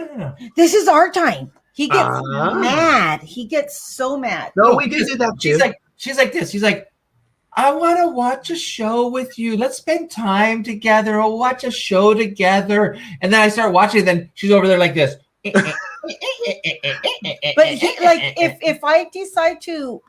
this is our time. He gets mad. He gets so mad. No, we did do that too. She's like this. She's like, I want to watch a show with you. Let's spend time together. We'll watch a show together. And then I start watching. Then she's over there like this. But if I decide to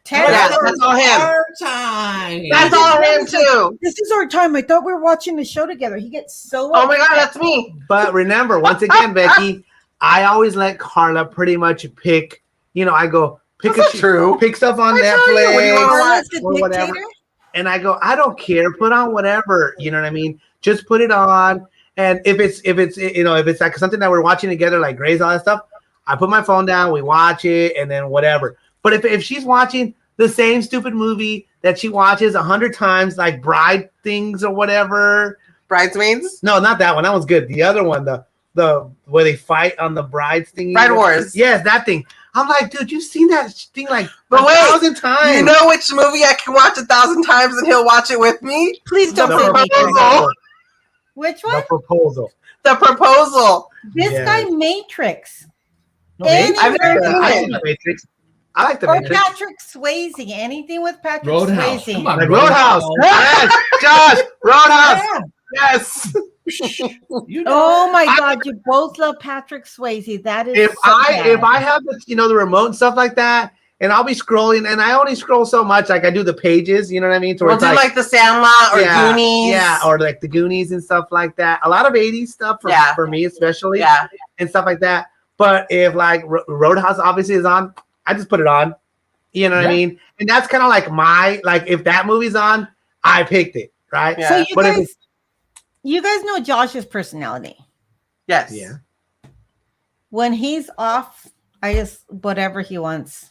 that's all him. Our time. That's all him too. This is our time. I thought we were watching the show together. He gets so oh my God, that's me. But remember, once again, Becky, I always let Karla pretty much pick. I go pick pick stuff on Netflix or whatever. And I go, I don't care. Put on whatever. You know what I mean? Just put it on. And if it's like something that we're watching together, like Grey's, all that stuff, I put my phone down, we watch it, and then whatever. But if she's watching the same stupid movie that she watches 100 times, like Bride things or whatever. Bridesmaids? No, not that one. That one's good. The other one, the where they fight on the brides thing. Bride Wars. Yes, that thing. I'm like, dude, you've seen that thing like but 1,000 times. You know which movie I can watch 1,000 times and he'll watch it with me? Please don't The say Proposal. Which one? The Proposal. The Proposal. This guy Matrix. No, I've never seen the Matrix. I like the Matrix. Patrick Swayze. Anything with Patrick Roadhouse. Swayze. Come on, Like Roadhouse. Yes, Josh. Roadhouse. Yeah. Yes. Oh my God, you both love Patrick Swayze. That is if I have the the remote and stuff like that, and I'll be scrolling, and I only scroll so much, like I do the pages, you know what I mean? We'll do like the Sandlot or Goonies. Yeah, or like the Goonies and stuff like that. A lot of 80s stuff for me especially. Yeah. And stuff like that. But if like Roadhouse obviously is on, I just put it on. You know what I mean? And that's kind of like if that movie's on, I picked it, right? Yeah. So you guys know Josh's personality. Yes. Yeah. When he's off, I just whatever he wants.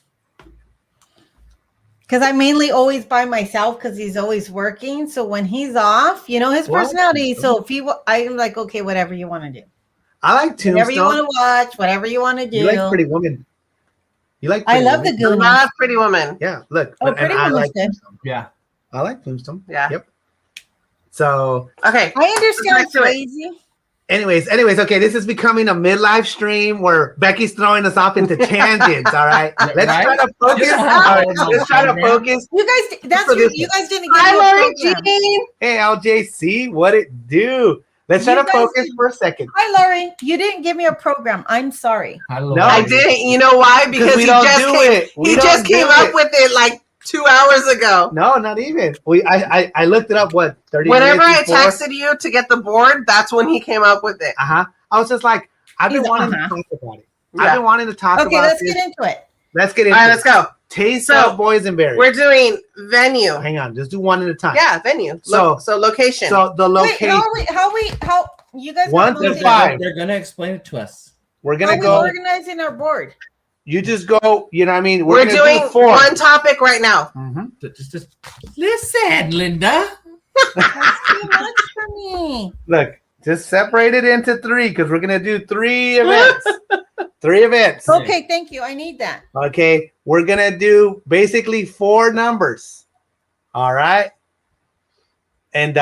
Because I'm mainly always by myself because he's always working. So when he's off, his personality. So I'm like, okay, whatever you want to do. I like Tombstone. Whatever you want to watch, whatever you want to do. You like Pretty Woman. You like I love the Goonies. I love Pretty Woman. Yeah, look. Oh, Pretty Woman's like good. Yeah. I like Tombstone. Yeah. Yep. So okay. I understand Swayze. Anyways, okay, this is becoming a midlife stream where Becky's throwing us off into tangents. All right, let's try to focus. Let's try to focus. You guys, you guys didn't get Hi, Lori Jean. Hey, LJC, what it do? Let's try to focus for a second. Hi, Lori. You didn't give me a program. I'm sorry. No, I didn't. You know why? Because he just came up with it like 2 hours ago. No, not even. I looked it up. What 30 Whenever minutes before? I texted you to get the board, that's when he came up with it. I was just like, I've been wanting to talk about it. Yeah. I've been wanting to talk about it. Okay, let's get into it. Let's get into it. All right, it. let's go. Taste of Boysenberry. We're doing venue. Hang on, just do one at a time. Yeah, venue. So location. So the location. Wait, how you guys 1 to 5. They're gonna explain it to us. We're gonna go organizing our board. You just go. You know what I mean? We're doing one topic right now. Mm-hmm. Just listen, Linda. That's too much for me. Look, just separate it into 3 because we're gonna do 3 events. 3 events. Okay, thank you. I need that. Okay, we're gonna do basically 4 numbers. All right, and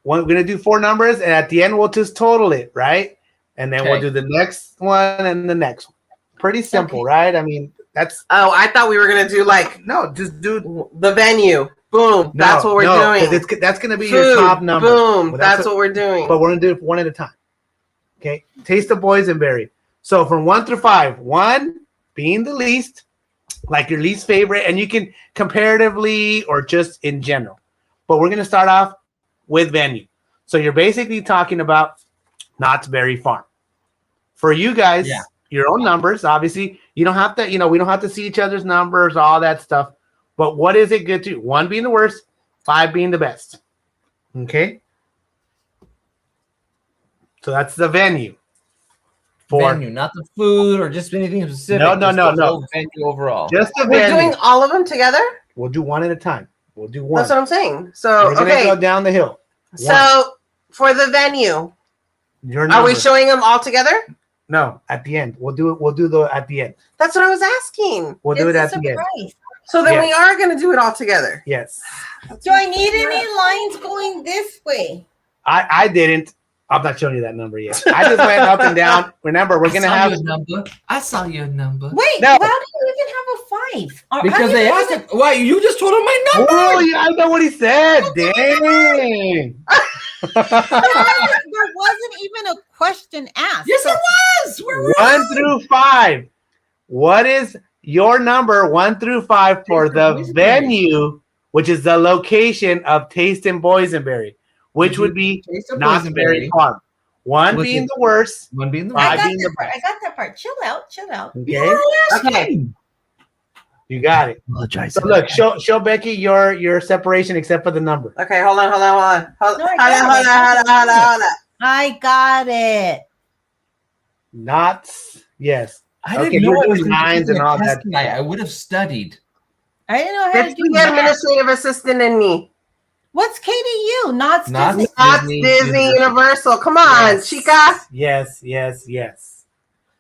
we're gonna do 4 numbers, and at the end we'll just total it, right? And then we'll do the next one and the next one. Pretty simple, right? I mean, that's. Oh, I thought we were gonna do just do the venue. Boom. That's what we're doing. That's gonna be your top number. Boom. Well, that's what we're doing. But we're gonna do it one at a time. Okay. Taste of Boysenberry. So from 1 through 5, 1 being the least, like your least favorite, and you can comparatively or just in general. But we're gonna start off with venue. So you're basically talking about Knott's Berry Farm. For you guys, your own numbers, obviously. You don't have to, we don't have to see each other's numbers, all that stuff. But what is it good to? 1 being the worst, 5 being the best. Okay? So that's the venue. Venue, not the food or just anything specific. No. Venue overall. Just the venue. We're doing all of them together? We'll do one at a time. We'll do one. That's what I'm saying. So, we're gonna go down the hill. So, for the venue, are we showing them all together? No, at the end. We'll do the at the end. That's what I was asking. We'll do it at the end. So then we are going to do it all together. Yes. Do I need any lines going this way? I didn't. I'm not showing you that number yet. I just went up and down. Remember, we're gonna have your number. I saw your number. Wait, No. how do you even have a 5? Or how Because do they you asked even- it. Why you just told them my number? Oh, yeah, I know what he said. Dang. There wasn't even a question asked. Yes, So- it was. Where were 1 through 5. What is your number 1 through 5 for the venue, which is the location of Taste in Boysenberry, which would be Knott's Berry Farm? 1 being the worst, One being the 5 I being the got best. that part. Chill out. Okay, Okay. you got it. Apologize. So look, show Becky your separation except for the number. Okay, hold on. No, I got it. I got it. Knott's, yes. I Okay, didn't know you're I was doing going to lines take and a all test that. tonight. I would have studied. I didn't know how It's to do the that. administrative assistant in me. What's KDU? Not Not Disney. Not Disney Disney Universal. Universal. Come on, Yes. Chica. Yes.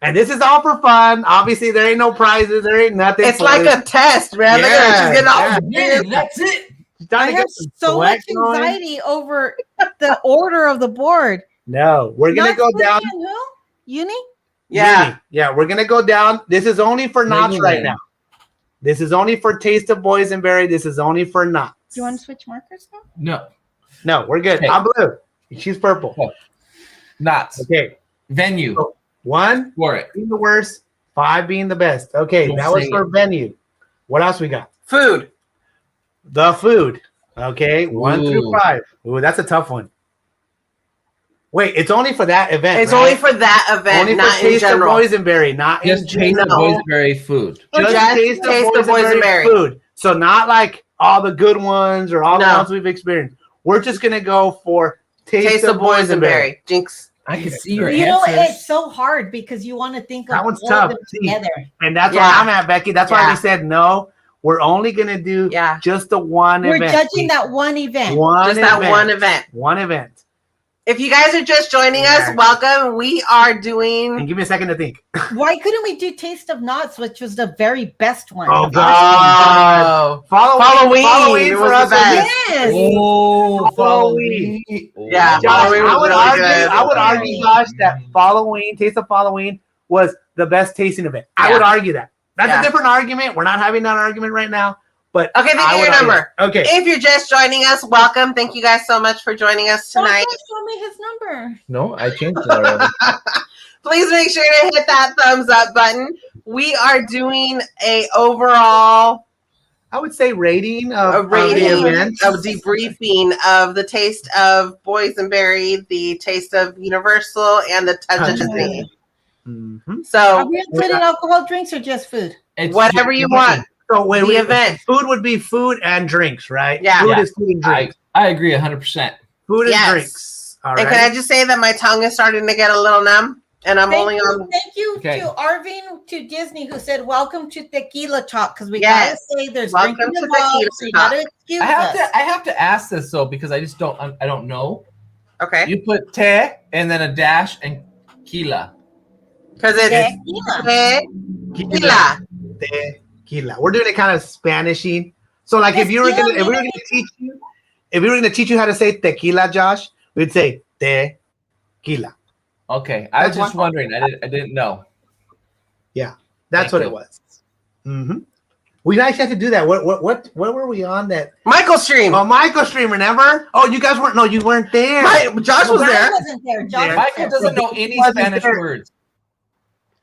And this is all for fun. Obviously, there ain't no prizes. There ain't nothing. It's for like this. a test, man. Look at her. She's getting all Yeah. That's it. She's trying I to have get some so much sweat going. anxiety over the order of the board. No, we're gonna Not go Disney down. and who? Uni? Yeah. Yeah, we're gonna go down. This is only for Knott's Legoland. right now. This is only for Taste of Boysenberry. This is only for Knott's. Do you want to switch markers now? No, No, we're good. Okay. I'm blue. She's purple. not Okay, venue 1 for it. being the worst, 5 being the best. Okay, Don't that was say for it. venue. What else we got? Food. The food. Okay, 1 through Ooh. 5. Ooh, that's a tough one. Wait, it's only for that event. It's right? only for that event, only for not in Taste of general. Boysenberry, not Just in taste the general. boysenberry food. Just Just Taste of Taste of Boysenberry Boysenberry. food. So not like all the good ones or all the No. ones we've experienced. We're just gonna go for Taste of Boysenberry. Jinx. I can see your You know, answers. it's so hard because you want to think That of one's all tough. of them See, together. And that's Yeah. where I'm at, Becky. That's why Yeah. we said no. We're only gonna do Yeah. just the one We're event. judging that one event. One Just that event. one event. One event. If you guys are just joining us, Yeah. welcome. We are And doing. give me a second to think. Why couldn't we do Taste of Knots, which was the very best one? Oh, The God. Halloween Halloween for was us the was best. Yes. Oh, Halloween. Yeah, Josh, Halloween was I would really argue, good. I would argue, Josh, that Halloween, Taste of Halloween was the best tasting event. I would argue that. That's Yeah. a different argument. We're not having that argument right now. But Okay, then I get would your argue number. that. Okay. If you're just joining us, welcome. Thank you guys so much for joining us tonight. Don't show me his number. No, I changed it already. Please make sure to hit that thumbs up button. We are doing a overall I would say rating of a the rating, event. a debriefing of the Taste of Boysenberry, the Taste of Universal, and the Touch of Disney. Mhm. Are So we including alcohol drinks or just food? It's whatever you want. So wait, The event. Food would be food and drinks, right? Yeah. Food Yeah. is food and drinks. I agree 100%. Food and Yes. drinks. All And right. can I just say that my tongue is starting to get a little numb, and I'm only on. Thank you Okay. to Arvin to Disney who said welcome to Tequila Talk because we Yes. gotta say there's Welcome drinking to involved, Tequila so you Talk. gotta excuse I have us. to. I have to ask this though because I just don't. I don't know. Okay, You put te and then a dash and kila. because it's tequila. Tequila. We're doing it kind of Spanishy. So like if we were gonna teach you how to say tequila, Josh, we'd say tequila. Okay, I was That's just wondering. I didn't know. That's Thank what you. it was. Mm-hmm. We actually had to do that. What were we on that? Michael Stream. Oh, Michael stream, remember? Oh, you guys weren't. No, you weren't there. Josh was Brian there. wasn't there. Josh was Michael there. doesn't know any Wasn't Spanish there. words.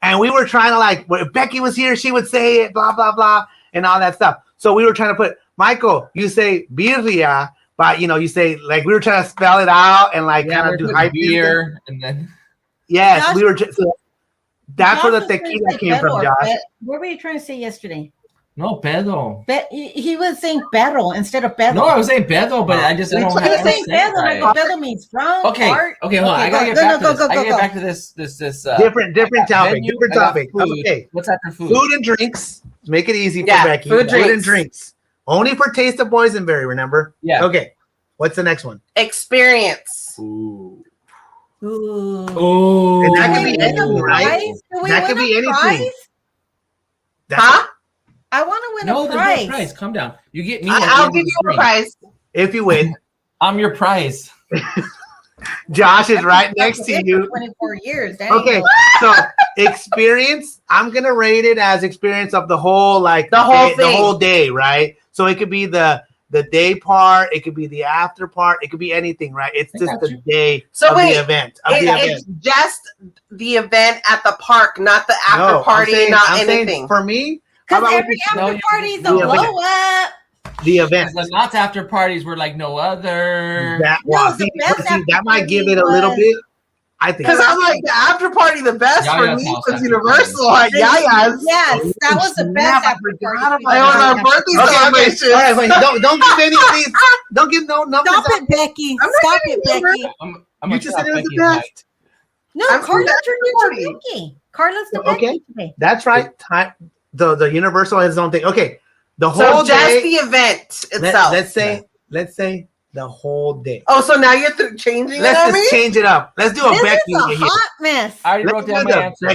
And we were trying to like, when Becky was here, she would say it, blah blah blah, and all that stuff. So we were trying to put Michael. You say birria, but you say like we were trying to spell it out and like Yeah, kind of we're do putting hype beer and then Yes, Josh- we were. So that's Josh where the was trying to tequila say came from, perro, Josh. but what were you trying to say yesterday? no pedo. He was saying perro instead of pedo. No, I was saying pedo, but I just I We don't tried He have was to to saying say it pedo. right. Like pedo means front. Okay, part. okay, hold on. I gotta get go, back to go, this. go, I gotta go. get back to this. Different I got topic. venue, Different I got topic. food. Okay, What's after food? food and drinks. Make it easy for Yeah, Becky. food, and drinks. drinks. Only for Taste of Boysenberry. Remember? Yeah. Okay. What's the next one? Experience. Ooh. Ooh. Oh, And that Do could we be win a anything, right? prize? Do we That win could be a anything. prize? Huh? I want to win no, a there's prize. no prize. Calm down. You get me. at the I'll end give of the you a stream. prize. If you win. I'm your prize. Josh is right next to you. 24 years. Okay, so experience. I'm gonna rate it as experience of the whole, like The whole the thing. whole day, right? So it could be the day part, it could be the after part, it could be anything, right? It's just the day of the event. It's just the event at the park, not the after party, not anything. For me, because every after party is a blow up. The event. The not after parties were like no other. That might give it a little bit. I think because I'm like the after party. The best for me was Universal at Yaya's. Yes, that was the best after party. I was our birthday celebration. All right, wait, don't give any of these. Don't give no numbers. Stop it, Becky. Stop it, Becky. You just said it was the best. No, Carla turned into Becky. Carla's the Becky today. That's right. The Universal has its own thing. Okay, the whole day. Just the event itself. Let's say the whole day. Oh, so now you're changing it. Let's just change it up. Let's do a Becky. This is a hot mess. I already wrote down my answer.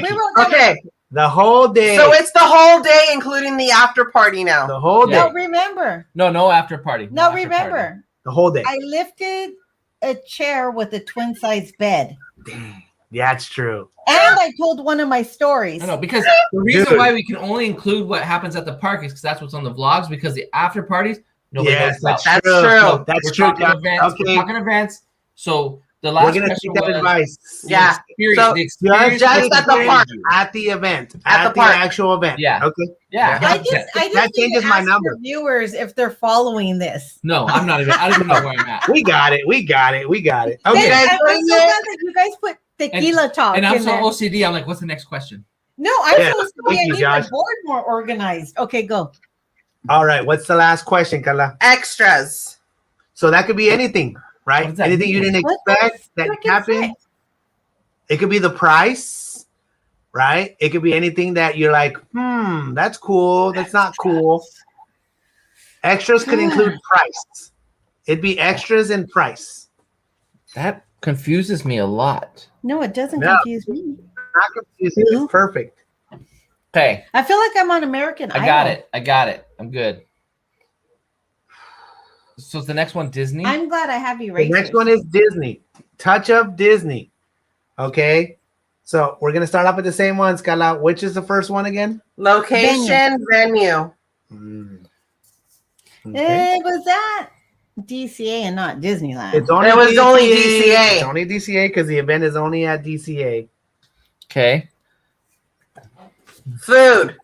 Okay. The whole day. So it's the whole day, including the after party now. The whole day. No, remember. No after party. No, remember. The whole day. I lifted a chair with a twin size bed. Dang. Yeah, it's true. And I told one of my stories. I know, because the reason why we can only include what happens at the park is because that's what's on the vlogs, because the after parties, nobody knows about. That's true. So that's true. We're talking events. So the last we're gonna take that advice. Yeah. So the experience just at the park. At the event. At the actual event. Yeah. Okay. Yeah. I just that changes my number. Viewers, if they're following this. No, I'm not even. I don't even know where I'm at. We got it. Okay. I'm so glad that you guys put tequila talk. And I'm so OCD. I'm like, what's the next question? No, I'm supposed to be. I need my board more organized. Okay, go. All right. What's the last question, Karla? Extras. So that could be anything, right? Anything you didn't expect that happened. It could be the price, right? It could be anything that you're like, that's cool. That's not cool. Extras could include price. It'd be extras and price. That confuses me a lot. No, it doesn't confuse me. Not confusing. It's perfect. Okay. I feel like I'm on American Idol. I got it. I'm good. So is the next one Disney? I'm glad I have you right. The next one is Disney. Touch of Disney. Okay. So we're going to start off with the same ones, Karla. Which is the first one again? Location, venue. Okay. It was that DCA and not Disneyland. It was only DCA. It's only DCA because the event is only at DCA. Okay. Food.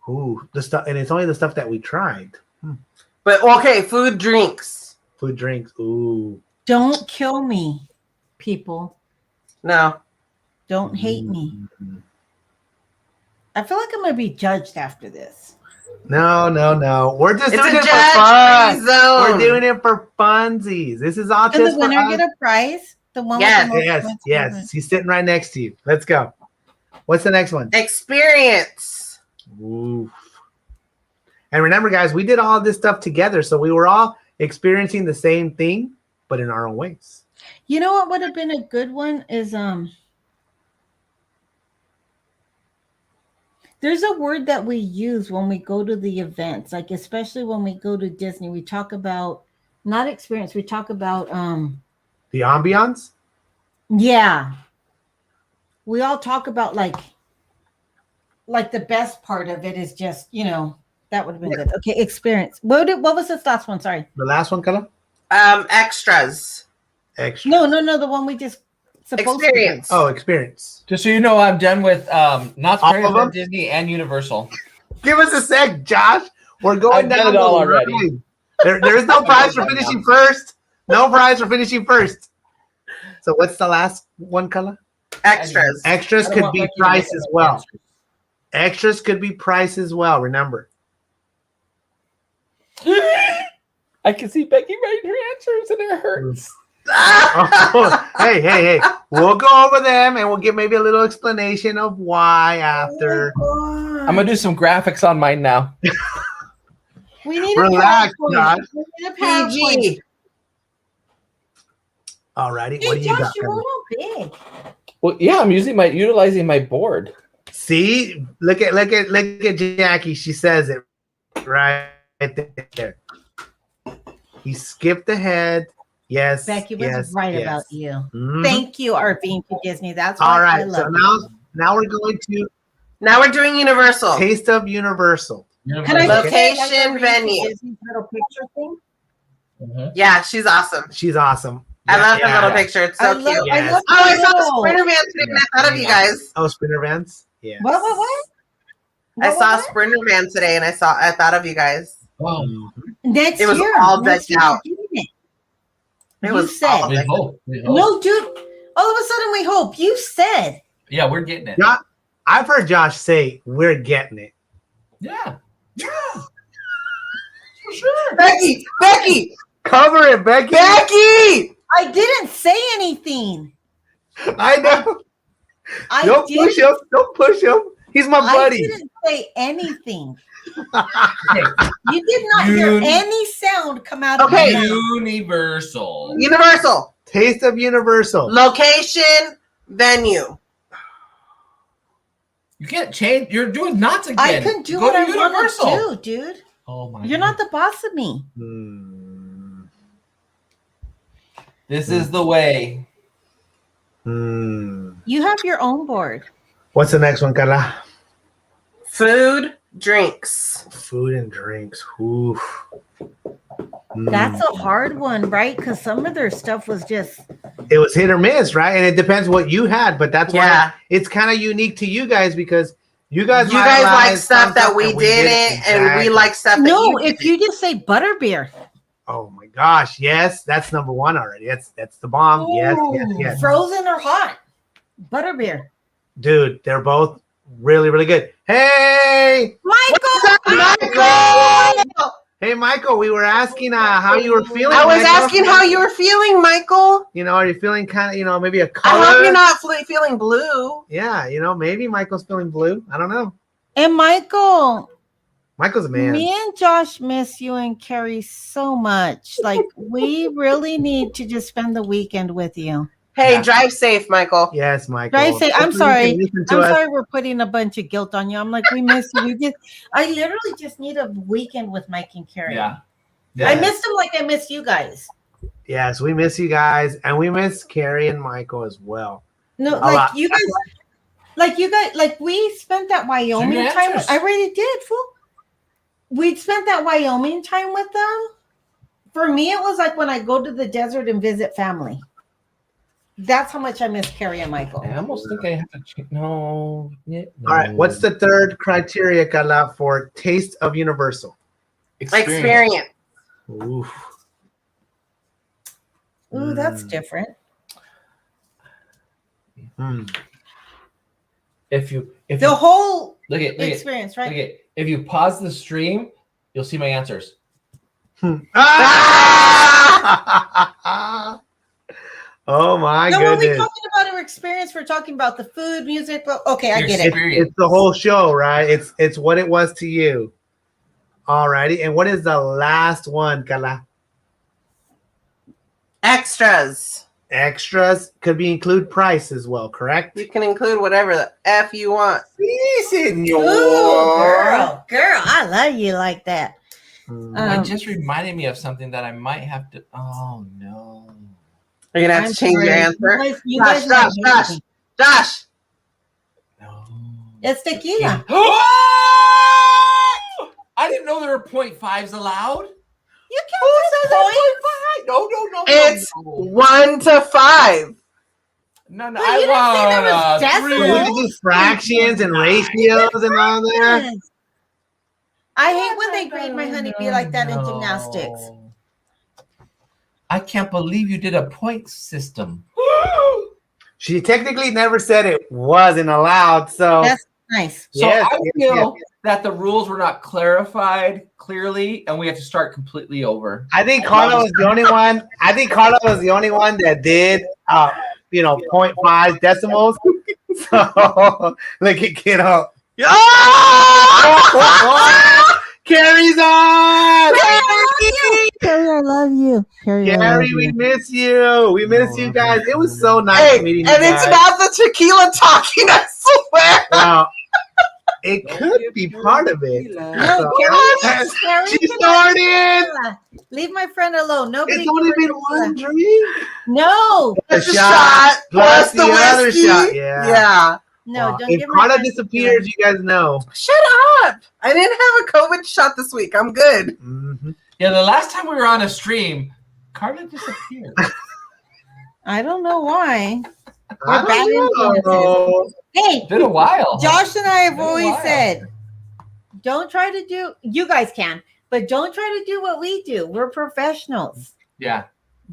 Ooh, the stuff, and it's only the stuff that we tried. But okay, food, drinks. Ooh. Don't kill me, people. No. Don't hate me. I feel like I'm gonna be judged after this. No. We're just doing it for fun. We're doing it for funsies. This is all just for the winner get a prize? The one yes. He's sitting right next to you. Let's go. What's the next one? Experience. Ooh. And remember, guys, we did all this stuff together, so we were all experiencing the same thing, but in our own ways. You know what would have been a good one is there's a word that we use when we go to the events, like especially when we go to Disney, we talk about not experience, we talk about the ambiance. Yeah. We all talk about like the best part of it is just, that would have been good. Okay, experience. What was this last one? Sorry. The last one, Karla? Extras. No, the one we just supposed experience. To oh, experience. Just so you know, I'm done with not Paris, Disney and Universal. Give us a sec, Josh. We're going down it all already. There is no prize for finishing first. No prize for finishing first. So what's the last one, Karla? Extras. Extras could be price as well. Extras could be price as well. Remember. I can see Becky writing her answers and it hurts. Hey. We'll go over them and we'll give maybe a little explanation of why after. I'm going to do some graphics on mine now. We need relax, Josh. PG. Alrighty, hey, what do you Josh, got? You're a little big. Well, yeah, I'm utilizing my board. See, look at Jackie. She says it right there. He skipped ahead Yes. Becky was right about you. Mm-hmm. Thank you, our being to Disney. That's all why right. I love So now we're going to doing Universal. Taste of Universal. Can I location, venue. Disney's little picture thing? Mm-hmm. Yeah, she's awesome. She's awesome. I love her little picture. It's so cute. Yes. I saw the Sprinter Van today and I thought of you guys. Oh, Sprinter Vans? Yeah. What? I saw Sprinter Van today and I thought of you guys. Wow. Next year. It was all decked out. It was said. We hope. No, dude. All of a sudden we hope. You said. Yeah, we're getting it. Yeah, I've heard Josh say we're getting it. Yeah. For sure. Becky! Cover it, Becky! Becky! I didn't say anything. I know. Don't push him. He's my buddy. I didn't say anything. You did not hear any sound come out of my mouth. Universal. Taste of Universal. Location, venue. You can't change. You're doing knots again. I can do what I want to do, dude. Oh my! You're not the boss of me. This is the way. You have your own board. What's the next one, Karla? Food, drinks. Food and drinks. Oof. That's a hard one, right? Because some of their stuff was just... It was hit or miss, right? And it depends what you had, but that's why it's kind of unique to you guys because you guys like stuff that we didn't, and we like stuff that No, if you just say butterbeer. Oh my gosh, yes, that's number one already. That's the bomb. Ooh, yes. Frozen or hot? Butterbeer. Dude, they're both really, really good. Hey! Michael! Hey, Michael, we were asking how you were feeling. I was asking how you were feeling, Michael. You know, are you feeling kind of, maybe a color? I hope you're not feeling blue. Yeah, maybe Michael's feeling blue. I don't know. And Michael's a man. Me and Josh miss you and Carrie so much. Like, we really need to just spend the weekend with you. Hey, drive safe, Michael. Yes, Michael. Drive safe. I'm sorry. Sorry we're putting a bunch of guilt on you. I'm like, we miss you. I literally just need a weekend with Mike and Carrie. Yeah. I missed them like I missed you guys. Yes, we miss you guys, and we miss Carrie and Michael as well. No, you guys, we spent that Wyoming time. I already did, fool. We spent that Wyoming time with them. For me, it was like when I go to the desert and visit family. That's how much I miss Carrie and Michael. I almost think I have to check. No. All right. What's the third criteria, Karla, for taste of Universal? Experience. Ooh, that's different. If the whole experience, right? Look at, if you pause the stream, you'll see my answers. Oh my goodness. When we're talking about our experience, we're talking about the food, music, but okay, I get it. It's the whole show, right? It's what it was to you. All righty. And what is the last one, Karla? Extras. Extras could include price as well, correct? You can include whatever the F you want. Sí, señor. Ooh, girl, I love you like that. It just reminded me of something that I might have to. Oh no. You're gonna have to change your answer. Josh. No. It's tequila. I didn't know there were 0.5s allowed. You can't say 0.5. No. It's 1 to 5. No. But you didn't say there was decimals. We do fractions and ratios and all that. I hate when they grade my honeybee like that in gymnastics. I can't believe you did a point system. She technically never said it wasn't allowed, so that's nice. So I feel that the rules were not clarified clearly, and we have to start completely over. I think Karla was the only one. I think Karla was the only one that did, 0.5 decimals. So look at kiddo. Carrie's on. Carrie, I love you. Carrie, we miss you. We miss you guys. It was so nice meeting you and guys. It's not the tequila talking, I swear. Well, It could be part of it. No, She started. Leave my friend alone. Nobody. It's only been one drink. No. A shot plus the other whiskey. shot. Yeah. Yeah. No, don't if give my Karla friend disappears, you guys know. Shut up. I didn't have a COVID shot this week. I'm good. Mm-hmm. Yeah, the last time we were on a stream, Karla disappeared. I don't know why. I don't know. Hey, It's been a while. Josh and I have Been a always while. said, don't try to do, you guys can, but don't try to do what we do. We're professionals. Yeah.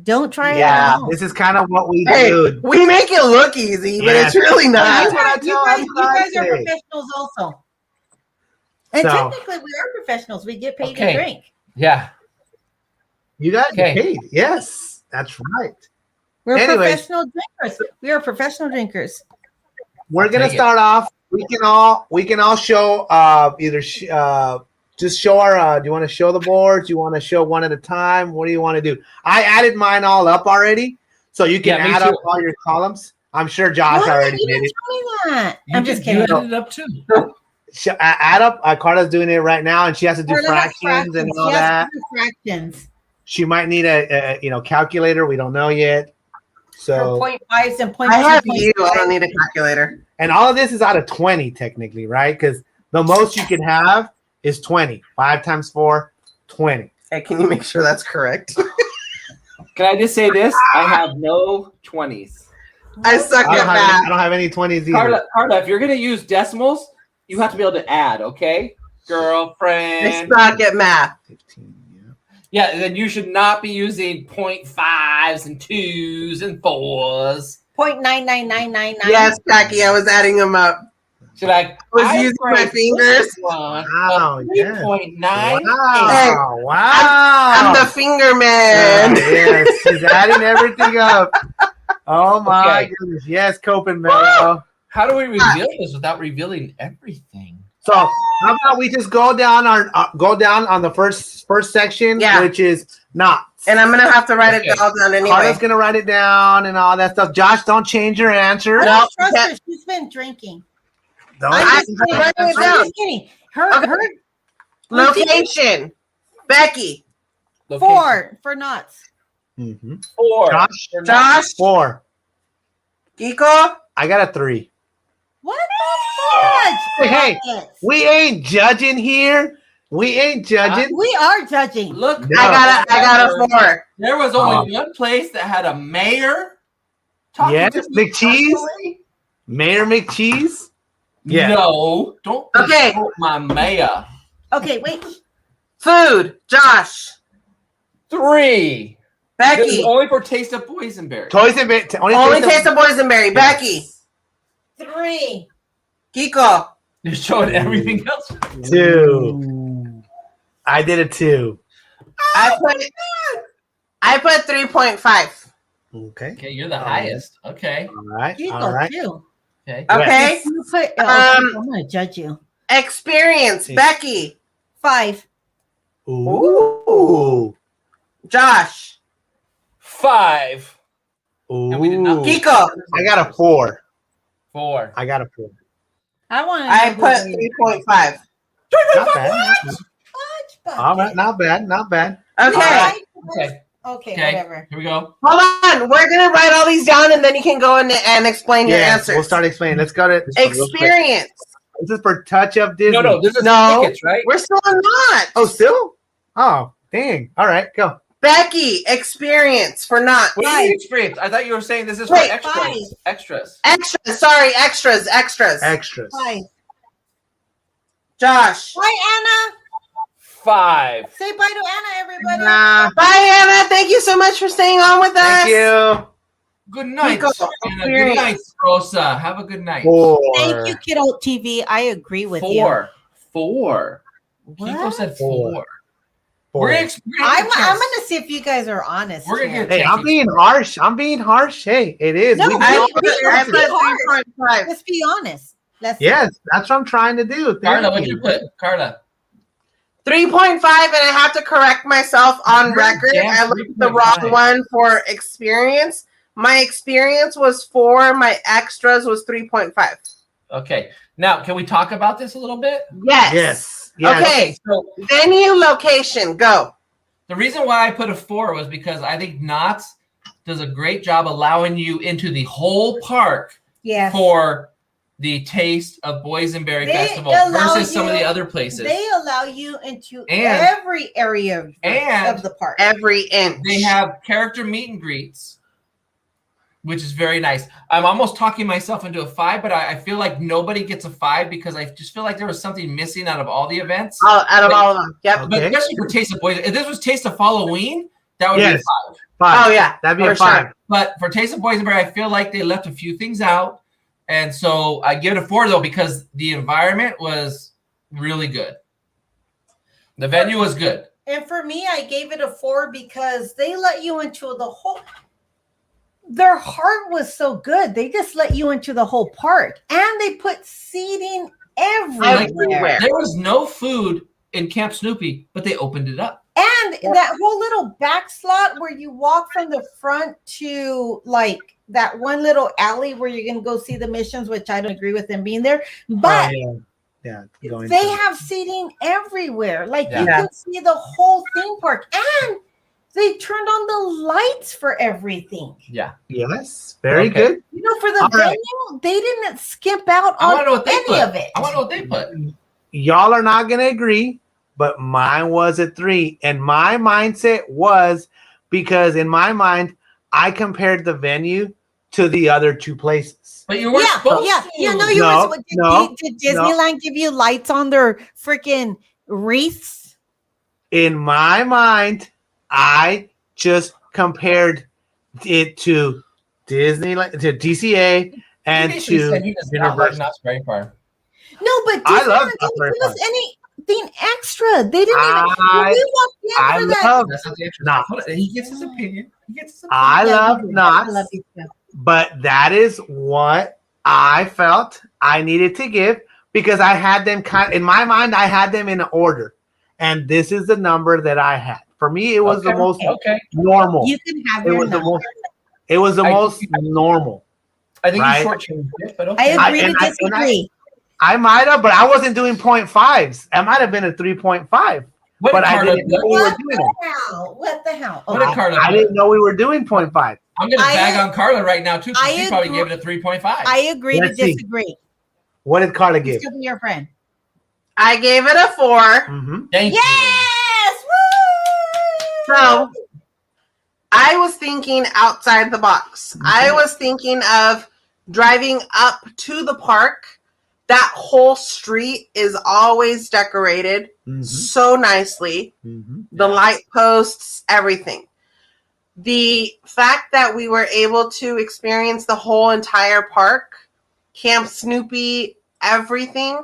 Don't try it Yeah. at home. This is kind of what we Hey, do. we make it look easy, but Yeah. it's really You not. That's what I guys, tell you guys are everybody. professionals also. And So- technically, we are professionals. We get paid Okay. to drink. Yeah. You guys Okay. get paid. Yes, that's right. We're Anyways. professional drinkers. We are professional drinkers. We're gonna Take it. start off. We can all show just show our. Do you want to show the boards? Do you want to show one at a time? What do you want to do? I added mine all up already, so you can Yeah, me add up too. all your columns. I'm sure Josh What? already You did didn't it. tell me that. You I'm just did- you kidding. added it up too. Add up. Carla's doing it right now, and she has to do Carla has fractions and all She has that. to do fractions. She might need a calculator. We don't know yet. For So 0.5s and 0.2. I have you. I don't need a calculator. and all of this is out of 20 technically, right? Because the most you can have is 20. 5 times 4, 20. Hey, can you make sure that's correct? Can I just say this? I have no 20s. I suck I at don't, have math. any, I don't have any 20s either. Carla, if you're going to use decimals, you have to be able to add, okay? I Girlfriend. suck at math. 15, yeah. Yeah, then you should not be using 0.5s and 2s and 4s. 0.99999. Yes, Jackie, I was adding them up. Should I Was using my fingers. Wow, yeah. 3.9. Wow, wow. I'm the finger man. Yes, she's adding everything up. Oh my Okay. goodness. Yes, Copenhagen. How do we reveal this without revealing everything? So how about we just go down on the first section, Yeah. which is knots. And I'm gonna have to write Okay. it all down anyway. Carla's gonna write it down and all that stuff. Josh, don't change your answer. I No, don't trust can't- her. She's been drinking. Don't I'm just change kidding. your writing it answer. down. I'm just kidding. Her Location. Becky. Location. 4 for knots. Mhm. 4. Josh, Josh. 4. Kiko. I got a 3. What the fuck? Hey, we ain't judging here. We ain't judging. We are judging. Look, No. I got a 4. there was only one place that had a mayor. talking Yes, to me McCheese? personally. Mayor McCheese. Yeah. No, don't Okay. insult my mayor. Okay, wait. Food. Josh. 3. This is Becky. only for Taste of Boysenberry. Toys and Bit. Only taste of boysenberry. Becky. 3. Kiko. You're showing everything else. 2. I did a 2. I put 3.5. Okay. Okay, you're the highest. Okay. All right. You All go right. too. Okay. Okay. You put, I'm gonna judge you. Experience. Becky. 5. Ooh. Josh. 5. Ooh. And we did not- Kiko. I got a 4. 4. I got a 4. I want to. I put 3.5. Not bad. All right. Not bad. Not bad. Okay. Okay. Okay. Okay. Okay. Whatever. Here we go. Hold on. We're going to write all these down and then you can go in and explain your Yeah. answers. We'll start explaining. Let's go to Experience. This is for Touch of Disney. No, this is No. tickets, right? We're still not. Oh, still? Oh, dang. All right. Go. Becky. Experience for not. What do you mean experience? I thought you were saying this is for Wait, extras. 5. Extras. Extras. Sorry. Extras. Extras. 5. Josh. Bye, Anna. 5. Say bye to Anna, everybody. Nah. Bye, Anna. Thank you so much for staying on with us. Thank you. Good night. Kiko, Anna. Good night, Rosa. Have a good night. 4. Thank you, Kiddo TV. I agree with you. 4. 4. Kiko What? said 4. 4. 4. We're gonna I'm gonna see if you guys are honest. We're gonna here. get- Hey, I'm being harsh. Hey, it is. No, We- I Be put 3.5. Let's be honest. yes, that's what I'm trying to do. Thank Carla, what you. you put? Carla. 3.5, and I have to correct myself on record. Yeah, I looked at the 3.5. wrong one for experience. My experience was 4. My extras was 3.5. Okay. Now, can we talk about this a little bit? Yes. Okay. So venue, location, go. The reason why I put a 4 was because I think Knott's does a great job allowing you into the whole park for the taste of Boysenberry Festival versus some of the other places. They allow you into every area of the park. Every inch. They have character meet and greets, which is very nice. I'm almost talking myself into a 5, but I feel like nobody gets a 5 because I just feel like there was something missing out of all the events. Out of all of them. Yep. But especially for Taste of Boys. If this was Taste of Halloween, that would be a 5. Oh, yeah. That'd be a 5. Sure. But for Taste of Boysenberry, I feel like they left a few things out. And so I give it a 4, though, because the environment was really good. The venue was good. And for me, I gave it a 4 because they let you into the whole... Their heart was so good. They just let you into the whole park. And they put seating everywhere. There was no food in Camp Snoopy, but they opened it up. And that whole little back slot where you walk from the front to like that one little alley where you're going to go see the missions, which I don't agree with them being there. But they have seating everywhere. Like you can see the whole theme park. And they turned on the lights for everything. Yeah. Yes. Very good. You know, for the venue, they didn't skimp out on any of it. I want to know what they put. Y'all are not going to agree, but mine was a 3. And my mindset was because in my mind, I compared the venue to the other 2 places. But you weren't supposed to. Yeah, no, you were supposed to. Did Disneyland give you lights on their freaking wreaths? In my mind, I just compared it to to DCA and to Universal. No, but Disneyland didn't give us anything extra. They didn't even. We walked in for that. He gets his opinion. I love Knott's, but that is what I felt I needed to give because I had them in my mind. I had them in order, and this is the number that I had. For me, it was the most normal. You can have your number. It was the most normal. I think you shortchanged it, but okay. I agree to disagree. I might have, but I wasn't doing 0.5s. I might have been a 3.5. But I didn't know we were doing it. What the hell? What did Karla I didn't know we were doing 0.5. I'm going to bag on Karla right now, too, because she probably gave it a 3.5. I agree to disagree. What did Karla give? Give me your friend. I gave it a 4. Mm-hmm. Thank you. Yes! Woo! So I was thinking outside the box. Mm-hmm. I was thinking of driving up to the park. That whole street is always decorated so nicely. Mm-hmm. The light posts, everything. The fact that we were able to experience the whole entire park, Camp Snoopy, everything,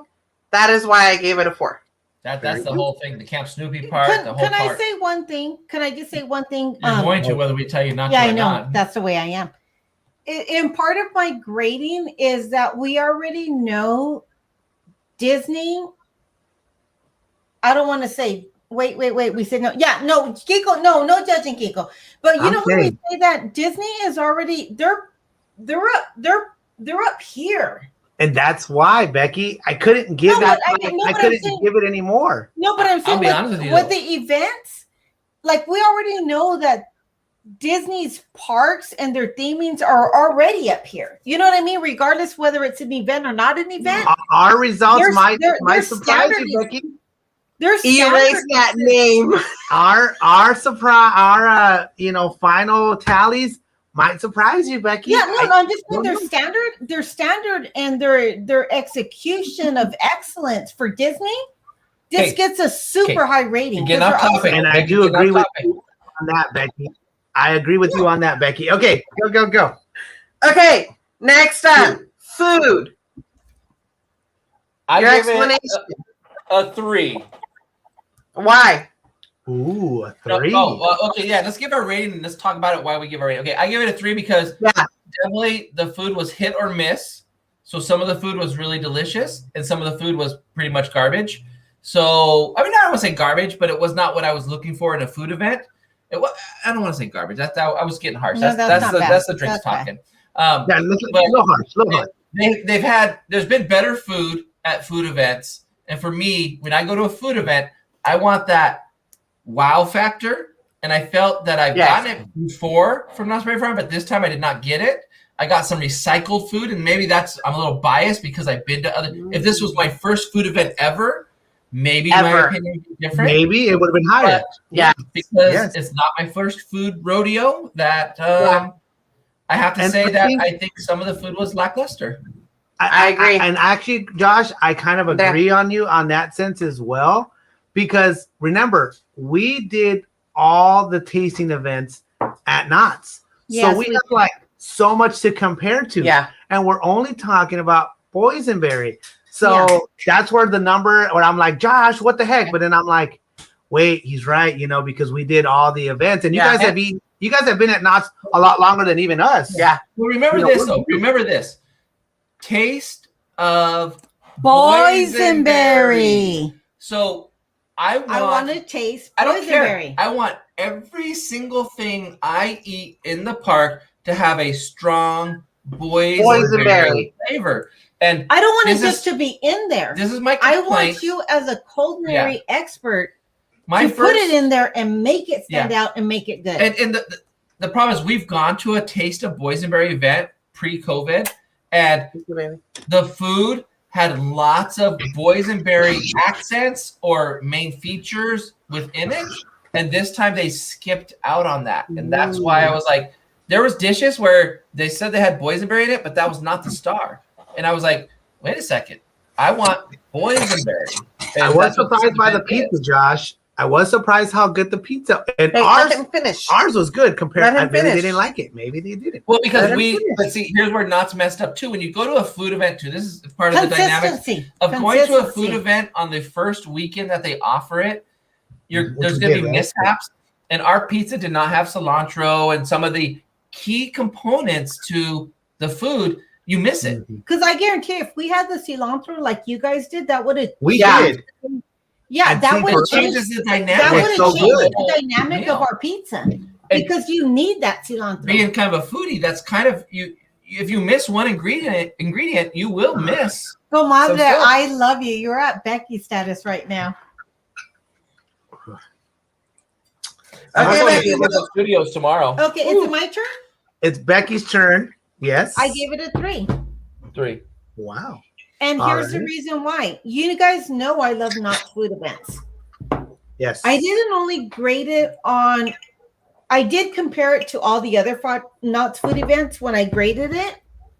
that is why I gave it a 4. That's the whole thing. The Camp Snoopy part, the whole park. Can I say one thing? Can I just say one thing? You're going to, whether we tell you not to or not. Yeah, I know. That's the way I am. And part of my grading is that we already know Disney. I don't want to say, wait. We said no. Yeah, no, Kiko, no judging Kiko. But you know when we say that Disney is already, they're up here. And that's why, Becky, I couldn't give I couldn't give it anymore. No, but I'm saying I'll be honest with you, with the events, like we already know that Disney's parks and their themings are already up here. You know what I mean? Regardless whether it's an event or not an event. Our results might surprise you, Becky. Erase that name. Our surprise, our final tallies might surprise you, Becky. Yeah, no, I'm just saying their standard and their execution of excellence for Disney. This gets a super high rating. And I do agree with you on that, Becky. I agree with you on that, Becky. Okay, go. Okay, next up, food. I give it a 3. Why? Ooh, a 3. Okay, yeah. Let's give a rating and let's talk about it. Why we give a rating? Okay, I give it a 3 because definitely the food was hit or miss. So some of the food was really delicious, and some of the food was pretty much garbage. So I mean, I don't want to say garbage, but it was not what I was looking for in a food event. I don't want to say garbage. I was getting harsh. That's the drinks talking. A little harsh. there's been better food at food events. And for me, when I go to a food event, I want that wow factor. And I felt that I've gotten it before from Knott's Berry Farm, but this time I did not get it. I got some recycled food, and maybe I'm a little biased because I've been to other. If this was my first food event ever, maybe my opinion would be different. Maybe it would have been higher. Because it's not my first food rodeo. That I have to say that I think some of the food was lackluster. I agree. And actually, Josh, I kind of agree on you on that sense as well, because remember, we did all the tasting events at Knott's. So we have like so much to compare to. Yeah. And we're only talking about boysenberry. So that's where the number, where I'm like, Josh, what the heck? But then I'm like, wait, he's right, because we did all the events. And you guys have been at Knott's a lot longer than even us. Yeah. Well, remember this though. Remember this. Taste of boysenberry. So I want to taste boysenberry. I don't care. I want every single thing I eat in the park to have a strong boysenberry flavor. And I don't want it just to be in there. This is my complaint. I want you as a culinary expert to put it in there and make it stand out and make it good. And the problem is we've gone to a Taste of Boysenberry event pre-COVID, and the food had lots of boysenberry accents or main features within it. And this time they skipped out on that. And that's why I was like, there was dishes where they said they had boysenberry in it, but that was not the star. And I was like, wait a second. I want boysenberry. I was surprised by the pizza, Josh. I was surprised how good the pizza. And ours was good compared to maybe they didn't like it. Maybe they didn't. Well, because let's see, here's where Knott's messed up too. When you go to a food event too, this is part of the dynamics of going to a food event on the first weekend that they offer it. There's going to be mishaps. And our pizza did not have cilantro and some of the key components to the food. You miss it. Because I guarantee if we had the cilantro like you guys did, that would have did. Yeah, that would have changed the dynamic. That would have changed the dynamic of our pizza because you need that cilantro. Being kind of a foodie, that's kind of you. If you miss one ingredient, you will miss. Comadre, I love you. You're at Becky status right now. I'm going to the studios tomorrow. Okay, is it my turn? It's Becky's turn. Yes. I gave it a 3. 3. Wow. And here's the reason why. You guys know I love Knott's food events. Yes. I didn't only grade it on, I did compare it to all the other Knott's food events when I graded it,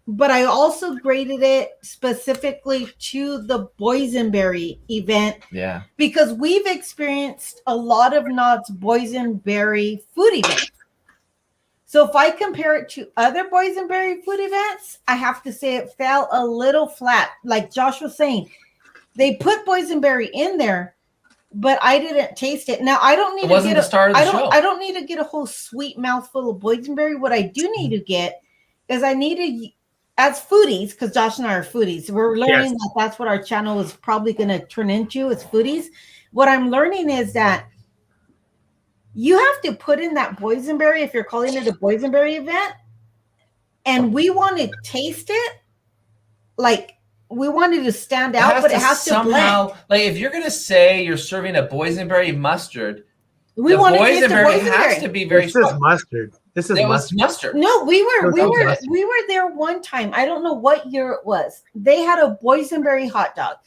but I also graded it specifically to the boysenberry event. Yeah. Because we've experienced a lot of Knott's boysenberry food events. So if I compare it to other boysenberry food events, I have to say it fell a little flat. Like Josh was saying, they put boysenberry in there, but I didn't taste it. Now I don't need to get a star of the show. I don't need to get a whole sweet mouthful of boysenberry. What I do need to get is I need to, as foodies, because Josh and I are foodies, we're learning that that's what our channel is probably going to turn into as foodies. What I'm learning is that you have to put in that boysenberry if you're calling it a boysenberry event, and we want to taste it like we want it to stand out, but it has to somehow blend. Like if you're gonna say you're serving a boysenberry mustard, we want to taste the boysenberry. Has to be very. This is mustard. This is mustard. No, we were there one time. I don't know what year it was. They had a boysenberry hot dog.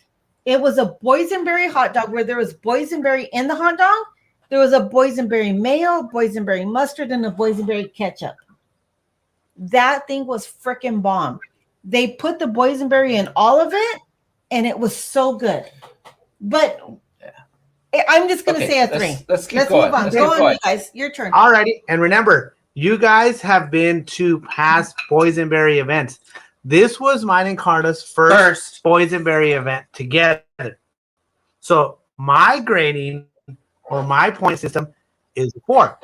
It was a boysenberry hot dog where there was boysenberry in the hot dog. There was a boysenberry mayo, boysenberry mustard, and a boysenberry ketchup. That thing was freaking bomb. They put the boysenberry in all of it, and it was so good. But I'm just going to say a 3. Let's keep going. Move on. Go on, you guys. Your turn. Alrighty. And remember, you guys have been to past boysenberry events. This was mine and Karla's first boysenberry event together. So my grading or my point system is 4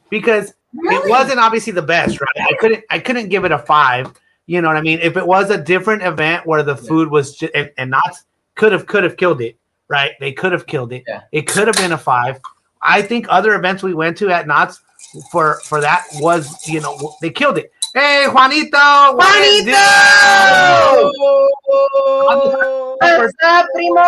because it wasn't obviously the best, right? I couldn't give it a 5. You know what I mean? If it was a different event where the food was just, and Knott's could have killed it, right? They could have killed it. Yeah. It could have been a 5. I think other events we went to at Knott's for that was, they killed it. Hey, Juanito! What's up, primo?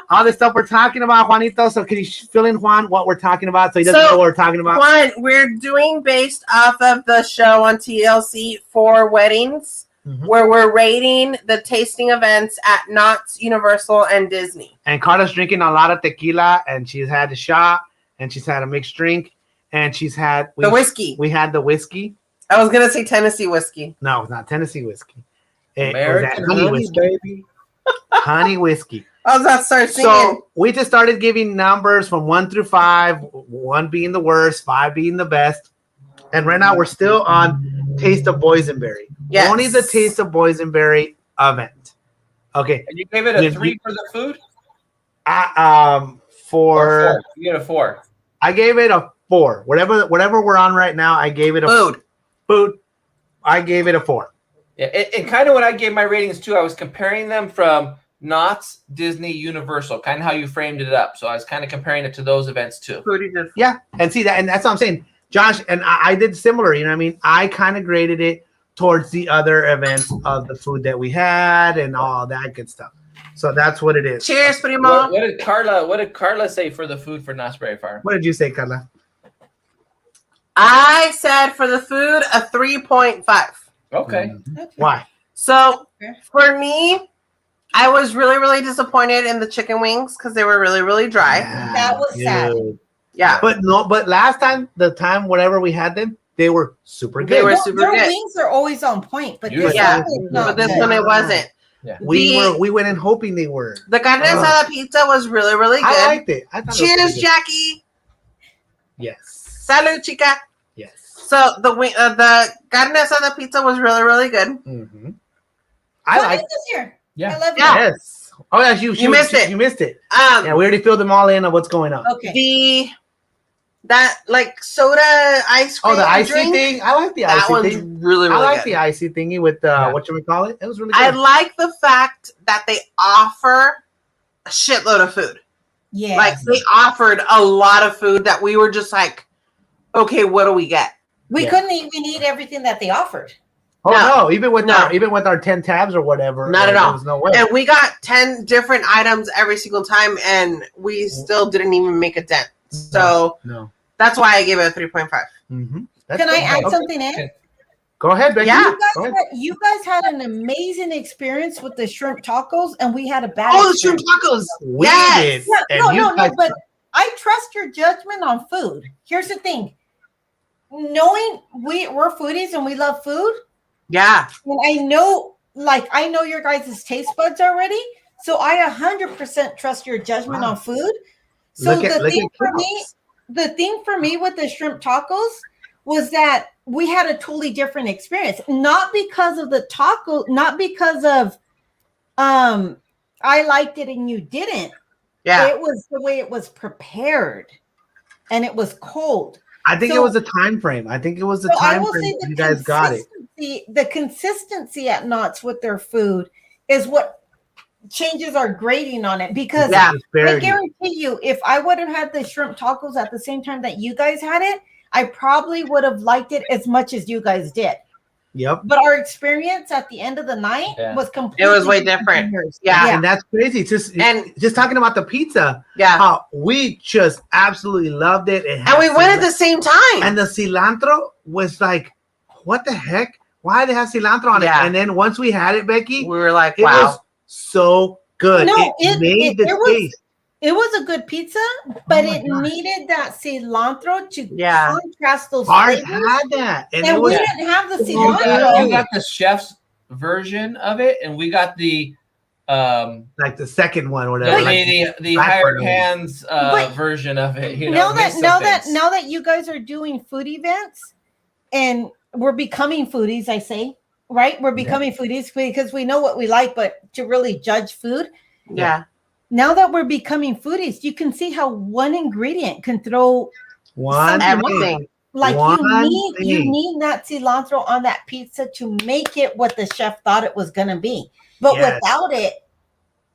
All this stuff we're talking about, Juanito. So can you fill in Juan what we're talking about so he doesn't know what we're talking about? Juan, we're doing based off of the show on TLC for weddings, where we're rating the tasting events at Knott's, Universal, and Disney. And Karla's drinking a lot of tequila, and she's had a shot, and she's had a mixed drink, and she's had the whiskey. We had the whiskey. I was gonna say Tennessee whiskey. No, it's not Tennessee whiskey. American honey whiskey, baby. Honey whiskey. I was about to start singing. So we just started giving numbers from 1 through 5, 1 being the worst, 5 being the best. And right now we're still on Taste of Boysenberry. Yes. Only the Taste of Boysenberry event. Okay. And you gave it a 3 for the food? For you get a 4. I gave it a 4. Whatever we're on right now, I gave it a food. I gave it a 4. Yeah, and kind of when I gave my ratings too, I was comparing them from Knott's, Disney, Universal, kind of how you framed it up. So I was kind of comparing it to those events too. Yeah, and see that, and that's what I'm saying, Josh. And I did similar. You know what I mean? I kind of graded it towards the other events of the food that we had and all that good stuff. So that's what it is. Cheers, primo. What did Karla say for the food for Knott's Berry Farm? What did you say, Karla? I said for the food a 3.5. Okay. Why? So for me, I was really, really disappointed in the chicken wings because they were really, really dry. Yeah, That was sad. Yeah. But last time, whatever we had them, they were super good. They were super Their good. wings are always on point, but Yeah. this Yeah. one is not But this good. one it wasn't. Yeah. We went in hoping they were. The carne asada pizza was really, really good. I liked it. I thought it was Cheers, pretty good. Jackie. Yes. Salud, chica. Yes. So the carne asada pizza was really, really good. Mm-hmm. I What like is this year? Yeah. I love you. Yeah. Yes. Oh, yes, you missed it. You missed it. Yeah, we already filled them all in on what's going on. Okay. That like soda ice cream. Oh, the icy drink, thing. I like the That icy one's thing. really, really I like good. the icy thingy with whatchamacallit. It was really good. I like the fact that they offer a shitload of food. Yeah. Like they offered a lot of food that we were just like, okay, what do we get? We Yeah. couldn't even eat everything that they offered. Oh no! Even with No. our 10 tabs or whatever, Not at there all. was no way. And we got 10 different items every single time, and we still didn't even make a dent. So no. that's why I gave it a 3.5. Mm-hmm. Can I add something in? Okay. Go ahead, Becky. Yeah. Go ahead. You guys had an amazing experience with the shrimp tacos, and we had a bad Oh, the shrimp experience. tacos. We Yes. did. Yeah, and you no, guys- but I trust your judgment on food. Here's the thing. Knowing we're foodies and we love food, Yeah. and I know your guys' taste buds already, so I 100% trust your judgment Wow. on food. So Look at the thing Klaus. for me with the shrimp tacos was that we had a totally different experience. Not because of the taco, not because of I liked it and you didn't. Yeah. It was the way it was prepared, and it was cold. I think it was a time frame. I think it was the So I time will frame say you guys got it. the consistency at Knott's with their food is what changes our grading on it, because Yeah. I guarantee you, if I would have had the shrimp tacos at the same time that you guys had it, I probably would have liked it as much as you guys did. Yep. But our experience at the end of the night was completely It was way different. from yours. Yeah. And that's crazy. Just talking about the pizza. Yeah. How we just absolutely loved it. It had And we went at cilantro. the same time. And the cilantro was like, what the heck? Why do they have cilantro on Yeah. it? And then once we had it, Becky, we were like, it wow. was so good. No, it made the taste. It was a good pizza, but my it gosh. needed that cilantro to Yeah. contrast those Ours flavors. had that. And And it was we didn't have the You cilantro. got the chef's version of it, and we got the like the second one, the, whatever. like the back hired burner. hands But version of it. You know, now that you guys are doing food events and we're becoming foodies, I say, right? We're becoming foodies because we know what we like, but to really judge food. Yeah. Now that we're becoming foodies, you can see how one ingredient can throw one Everything. like One you thing. need that cilantro on that pizza to make it what the chef thought it was gonna be. But Yes. without it,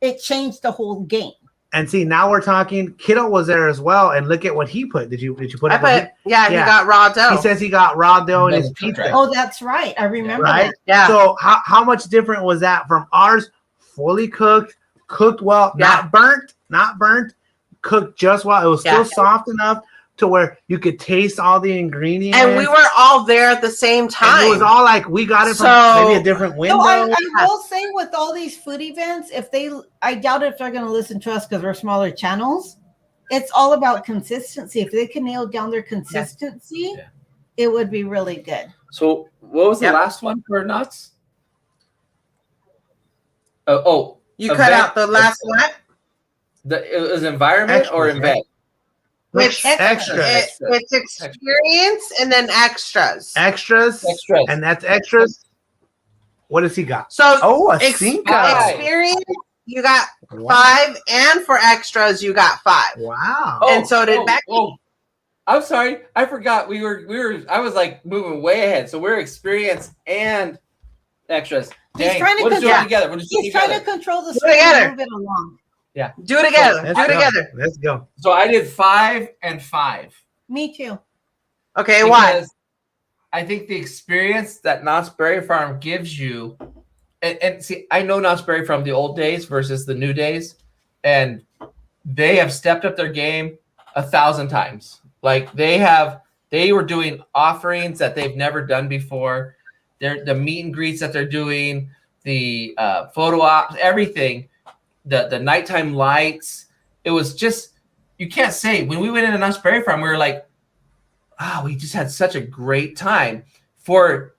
it changed the whole game. And see, now we're talking. Kiddo was there as well, and look at what he put. Did you put? He got raw dough. He says he got raw dough in his pizza. Oh, that's right. I remember that. Yeah. So how much different was that from ours? Fully cooked well, not burnt, cooked just well. It was still soft enough to where you could taste all the ingredients. And we were all there at the same time. And it was all like we got it from maybe a different window. So I will say with all these food events, I doubt if they're going to listen to us because we're smaller channels. It's all about consistency. If they can nail down their consistency, it would be really good. So what was the last one for nuts? You cut out the last one? It was environment or event? It's experience and then extras. Extras. And that's extras. What does he got? So a Cinco. Experience, you got 5, and for extras, you got 5. Wow. And so did Becky. I'm sorry, I forgot. I was like moving way ahead. So we're experience and extras. He's trying to together. He's trying to control the story and move it along. Yeah. Do it together. Let's go. So I did 5 and 5. Me too. Okay, why? I think the experience that Knott's Berry Farm gives you, and see, I know Knott's Berry from the old days versus the new days, and they have stepped up their game 1,000 times. Like they were doing offerings that they've never done before. The meet and greets that they're doing, the photo ops, everything. The nighttime lights, it was just, you can't say. When we went into Knott's Berry Farm, we were like, we just had such a great time. For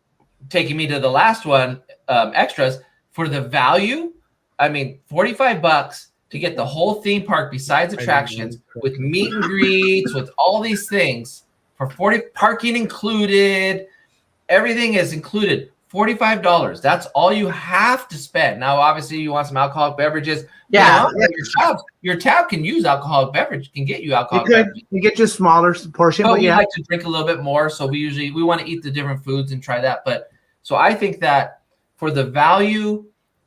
taking me to the last one, extras, for the value, I mean, $45 to get the whole theme park besides attractions with meet and greets, with all these things for parking included, everything is included. $45. That's all you have to spend. Now, obviously, you want some alcoholic beverages. Yeah. Your tab can use alcoholic beverage. Can get you alcoholic beverage. You get your smaller portion, but we like to drink a little bit more. So we want to eat the different foods and try that. But so I think that for the value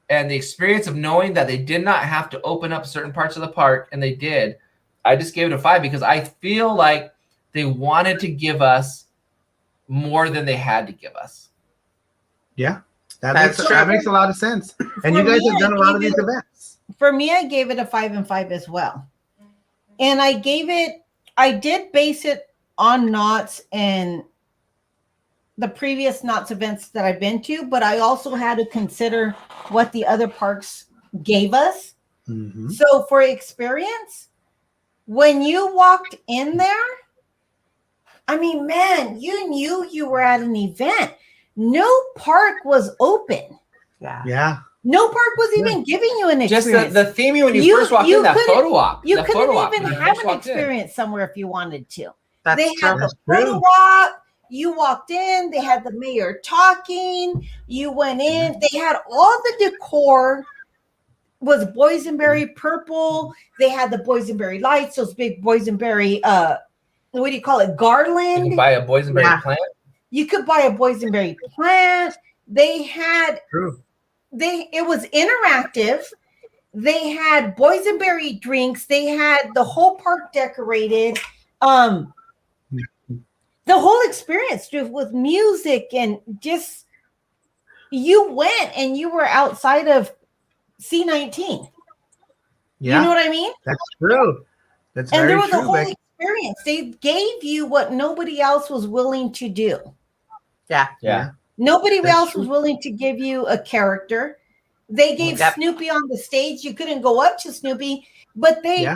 and the experience of knowing that they did not have to open up certain parts of the park, and they did, I just gave it a 5 because I feel like they wanted to give us more than they had to give us. Yeah, that makes a lot of sense. And you guys have done a lot of these events. For me, I gave it a 5 and 5 as well. And I did base it on Knott's and the previous Knott's events that I've been to, but I also had to consider what the other parks gave us. Mm-hmm. So for experience, when you walked in there, I mean, man, you knew you were at an event. No park was open. Yeah. No park was even giving you an experience. Just the theming when you first walked in, that photo op. You couldn't even have an experience somewhere if you wanted to. They had the true. photo op. You walked in. They had the mayor talking. You went in. They had all the decor. Was boysenberry purple. They had the boysenberry lights. Those big boysenberry. What do you call it? Garland. You can buy a boysenberry plant. You could buy a boysenberry plant. They had. True. It was interactive. They had boysenberry drinks. They had the whole park decorated. The whole experience with music and just you went and you were outside of C19. Yeah. You know what I mean? That's true. That's and very there was true, a whole Becky. experience. They gave you what nobody else was willing to do. Yeah. Nobody else was willing to give you a character. They gave Snoopy on the stage. You couldn't go up to Snoopy, but they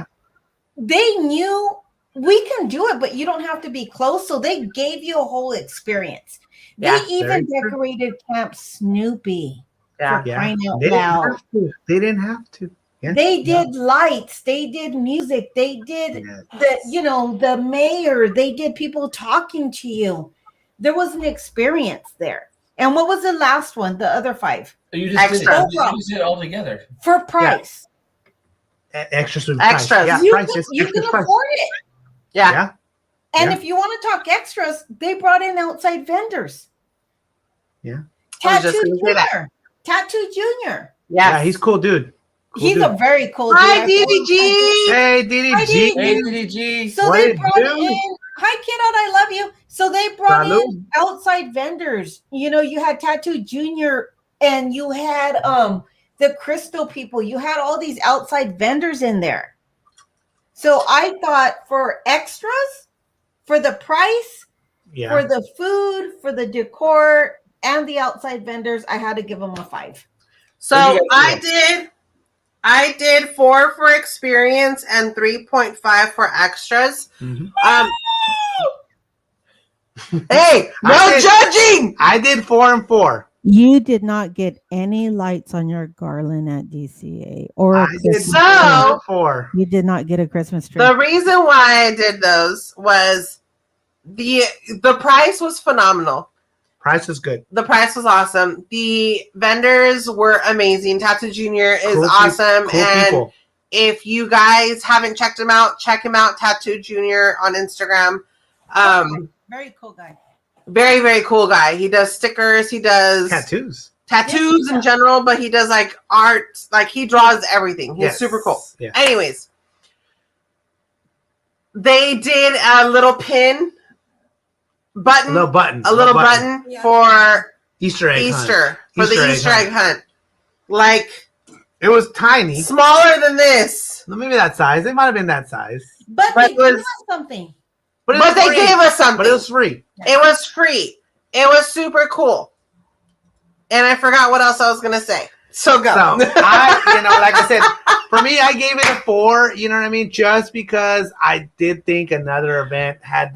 knew we can do it, but you don't have to be close. So they gave you a whole experience. They even decorated Camp Snoopy. For crying out loud. They didn't have to. Yeah. They did lights. They did music. They did the mayor. They did people talking to you. There was an experience there. And what was the last one? The other 5? You just did it all together. For price. Extras. Extras. Yeah, you can afford it. Yeah. And if you want to talk extras, they brought in outside vendors. Yeah. Tattoo Junior. Yeah, he's cool, dude. He's a very cool dude. Hi, DDG. Hey, DDG. Hey, DDG. So they brought in. Hi, kiddo. I love you. So they brought in outside vendors. You know, you had Tattoo Junior, and you had the Crystal people. You had all these outside vendors in there. So I thought for extras, for the price, for the food, for the decor, and the outside vendors, I had to give them a 5. So I did 4 for experience and 3.5 for extras. Hey, no judging. I did 4 and 4. You did not get any lights on your garland at DCA or a Christmas tree. 4. You did not get a Christmas tree. The reason why I did those was the price was phenomenal. Price was good. The price was awesome. The vendors were amazing. Tattoo Junior is awesome. And if you guys haven't checked him out, check him out. Tattoo Junior on Instagram. Very cool guy. Very, very cool guy. He does stickers. He does tattoos in general, but he does like art. Like he draws everything. He's super cool. Yeah. Anyways, they did a little pin button. A little button for Easter egg hunt. For the Easter egg hunt. Like it was tiny. Smaller than this. Maybe that size. It might have been that size. But they gave us something. But they gave us something. But it was free. It was free. It was super cool. And I forgot what else I was gonna say. So go. So like I said, for me, I gave it a 4. You know what I mean? Just because I did think another event had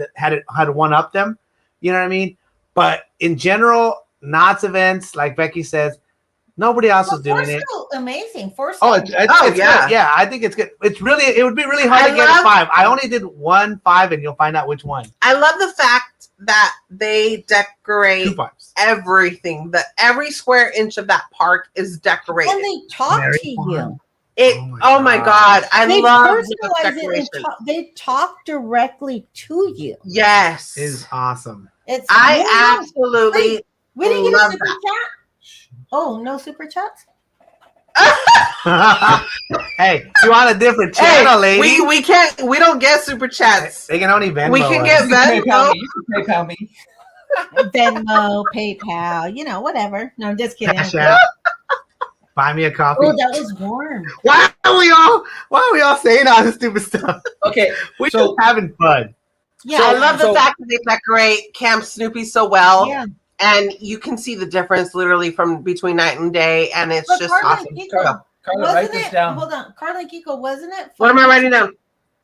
one up them. You know what I mean? But in general, Knott's events, like Becky says, nobody else was doing it. Amazing. Yeah, I think it's good. It would be really hard to get a 5. I only did 1 5, and you'll find out which one. I love the fact that they decorate everything. Every square inch of that park is decorated. And they talk to you. Oh my God. I love the decoration. They talk directly to you. Yes. It is awesome. I absolutely we didn't get a super chat. Oh, no super chats? Hey, you on a different channel, lady? We don't get super chats. They can only Venmo. We can get Venmo. You can PayPal me. Venmo, PayPal, whatever. No, I'm just kidding. Buy me a coffee. Oh, that was warm. Why are we all saying all this stupid stuff? Okay, we're just having fun. Yeah, I love the fact that they decorate Camp Snoopy so well. Yeah. And you can see the difference literally from between night and day, and it's just awesome. Karla, write this down. Hold on. Karla Kiko, wasn't it funny? What am I writing down?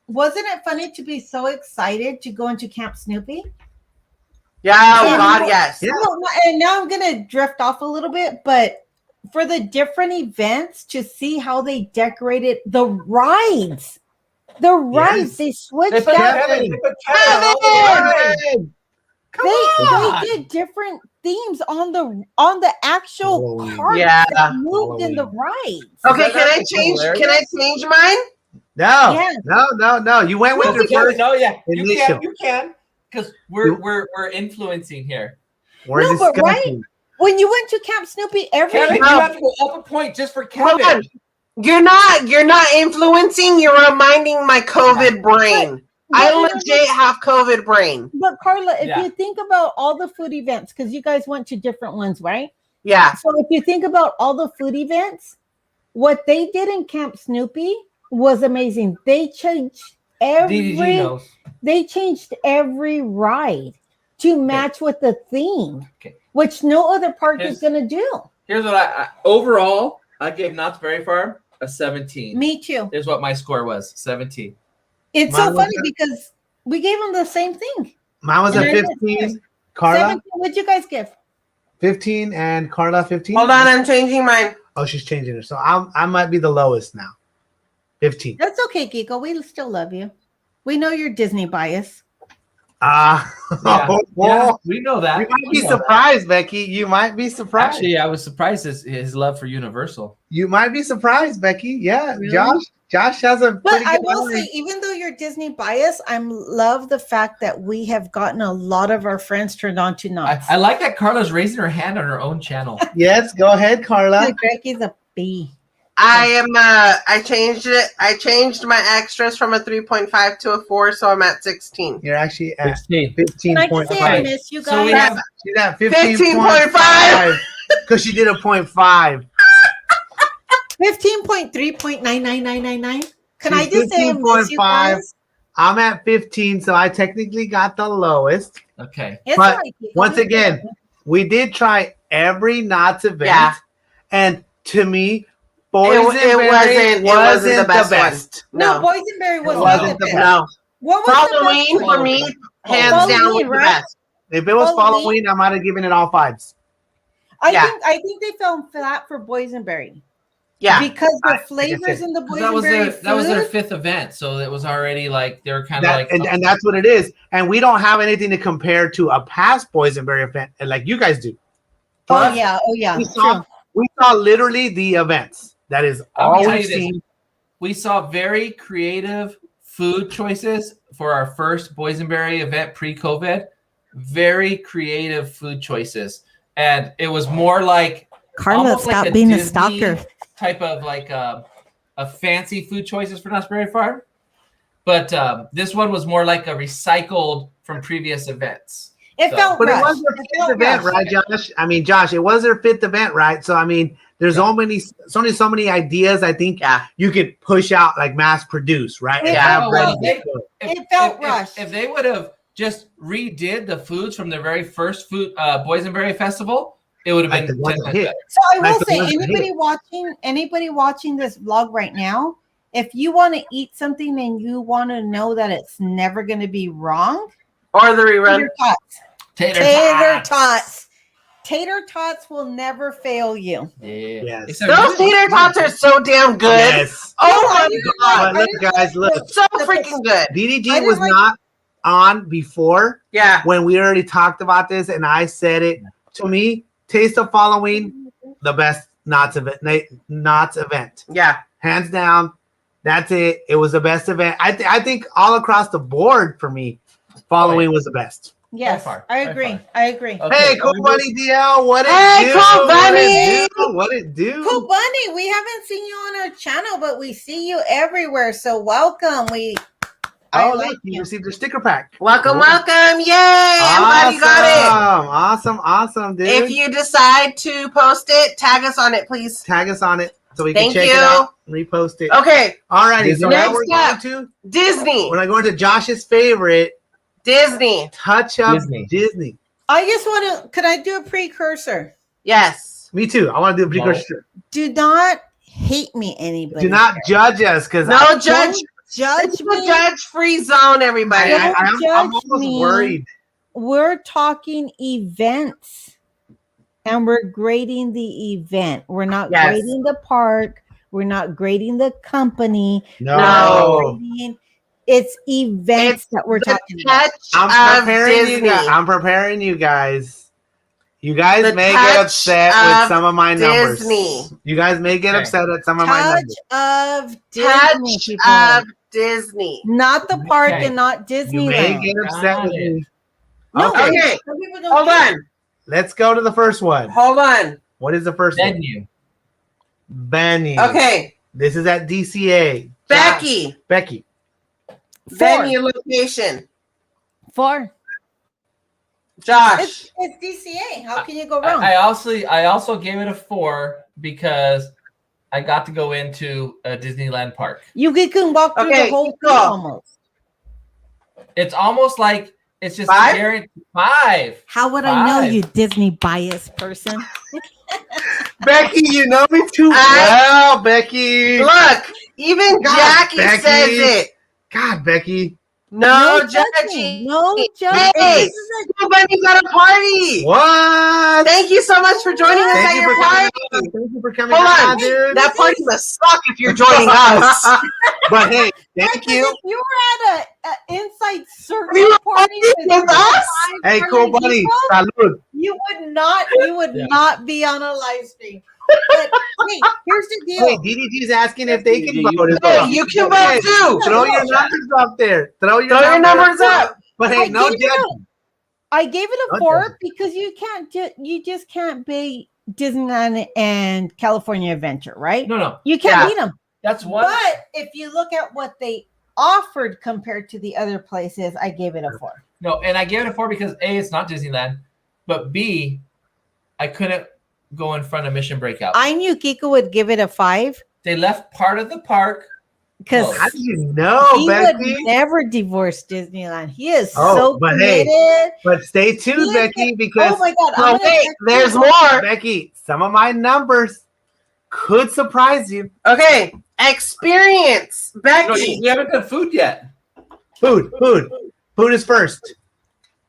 Wasn't it funny to be so excited to go into Camp Snoopy? Yeah, God, yes. Yeah. And now I'm going to drift off a little bit, but for the different events, to see how they decorated the rides. They switched out. They did different themes on the actual cars that moved in the rides. Okay, can I change mine? No. Yes. No. You went with your first. No, yeah. You can. Because we're influencing here. We're discussing. But right? When you went to Camp Snoopy, Kevin, you have to go up a point just for Kevin. You're not influencing. You're reminding my COVID brain. I legit have COVID brain. But Karla, if you think about all the food events, because you guys went to different ones, right? Yeah. So if you think about all the food events, what they did in Camp Snoopy was amazing. They changed every ride to match with the theme, which no other park is going to do. Here's what overall, I gave Knott's Berry Farm a 17. Me too. Here's what my score was, 17. It's so funny because we gave them the same thing. Mine was a 15. Karla? 17. What'd you guys give? 15 and Karla 15. Hold on, I'm changing mine. Oh, she's changing it. So I might be the lowest now. 15. That's okay, Kiko. We still love you. We know your Disney bias. We know that. You might be surprised, Becky. You might be surprised. Actually, I was surprised his love for Universal. You might be surprised, Becky. Yeah, really? Josh has a. But I will say, even though you're Disney bias, I love the fact that we have gotten a lot of our friends turned on to Knott's. I like that Karla's raising her hand on her own channel. Yes, go ahead, Karla. Becky's a B. I changed it. I changed my extras from a 3.5 to a 4, so I'm at 16. You're actually at 15. Can I just say I 15.5. miss you guys? So we have She's at 15.5. 15.5 because she did a 0.5. 15.3.99999. Can I She's just say I miss you 15.5. guys? I'm at 15, so I technically got the lowest. okay. It's But all right, Kiko. once again, we did try every Knott's event, Yeah. and to me, Boysenberry it wasn't the best one. No, No, Boysenberry was It not wasn't the the best. no. What was Halloween the best for me, one? hands down, was Halloween, the right? best. if it was Halloween? Halloween, I might have given it all 5s. I Yeah. think they fell flat for Boysenberry. Yeah. Because the Like I flavors said, in the 'Cause that was Boysenberry their food. 5th event, so it was already like they were kind of like and that's what it is. And we don't have anything to compare to a past Boysenberry event like you guys do. For Oh us, yeah, we true. saw literally the events. That is I'll all tell we've you this. seen. we saw very creative food choices for our first Boysenberry event pre-COVID. Very creative food choices, and it was more like Carla, almost stop like being a Disney stalker. type of like a fancy food choices for Knott's Berry Farm. But this one was more like a recycled from previous events. It felt But it rushed. was their It 5th felt event, rushed. right, Josh? I mean, Josh, it was their 5th event, right? So I mean, there's only so many ideas I think you could push out, like mass produce, right? And Yeah. have ready Well, to go. It felt rushed. If they would have just redid the foods from the very first food Boysenberry Festival, it would have Like been the ones 10 that times hit. better. So I Like will the say, ones that anybody watching this vlog right now, if you want to eat something and you want to know that it's never going to be wrong, Or the rerun. tater tots. Tater tots will never fail you. Yeah. Yes. Except Those tater tots are so damn good. Yes. Oh I my didn't god. But look, guys, look. So freaking good. I DDG didn't was like- not on before Yeah. when we already talked about this, and I said it. To me, Taste of Halloween, the best Knott's event. Yeah. Hands down. That's it. It was the best event. I think all across the board for me, Halloween was the best. Yes, far, I by agree. far. I agree. Okay, Hey, Cool Bunny DL, what it Hey, do? Cool Bunny! What it do? Cool Bunny, we haven't seen you on our channel, but we see you everywhere. So welcome. I Oh, like look, you you. received your sticker pack. Welcome, Cool. welcome. Yay. I'm glad you got Awesome, it. dude. If you decide to post it, tag us on it, please. Tag us on it so we Thank can check you. it out and repost it. Okay. Alrighty, so now Next we're going up. to Disney. Josh's favorite, Disney. Touch Up Disney. Disney. I just want to, could I do a precursor? Yes. Me too. I want to do a precursor. Do not hate me, anybody. Do not judge us because No judge. Judge It's a me. judge-free zone, everybody. Don't I'm judge almost me. worried. We're talking events and we're grading the event. We're not Yes. grading the park. We're not grading the company. No. It's events It's that we're the talking about. touch I'm of preparing you Disney. guys. I'm preparing you guys. You guys The may touch get upset of with some of my numbers. Disney. You guys may get Okay. upset at some of my Touch numbers. of Disney, Touch people. of Disney. Not the park Okay. and not You may Disneyland. get upset Got with it. me. No, Okay. some people don't Hold care. on. Let's go to the first one. Hold on. What is the first one? Venue. Venue. Okay. This is at DCA. Becky. Becky. Venue location. 4. Josh. It's DCA. How can you go wrong? I also gave it a 4 because I got to go into a Disneyland park. You can walk through Okay, the whole go. thing almost. It's almost like it's just 5? guaranteed 5. How would I know 5. you Disney biased person? Becky, you know me too I- well, Becky. Look, even God, Jackie Becky. says it. God, Becky. No judging. judging. No judging. Hey, This is a- somebody's at a party. What? Thank you so much for joining us Thank at you your for party. coming on. Thank you for coming Hold on, on. dude. That party must suck if you're joining us. But hey, thank Because you. if you were at a inside circle You were party with us? Hey, cool buddy. Salud. you would not be on a live stream. But hey, here's the deal. Hey, DDG's asking if they can DDG, vote as Hey, well. you can vote too. Throw your numbers up there. Throw your Throw your numbers up. But I hey, no gave it judging. I gave it a No 4 judging. because you just can't be Disneyland and California Adventure, right? No. You can't beat them. That's one. But if you look at what they offered compared to the other places, I gave it a 4. No, and I gave it a 4 because A, it's not Disneyland, but B, I couldn't go in front of Mission Breakout. I knew Kiko would give it a 5 They left part of the park because How did you know, he Becky? would never divorce Disneyland. He is Oh, so but committed. hey, but stay tuned, Becky, because Oh my God! no, I'm gonna wait, text There's you. more. Becky, some of my numbers could surprise you. Okay. Experience. No, Becky. we haven't done food yet. Food is first.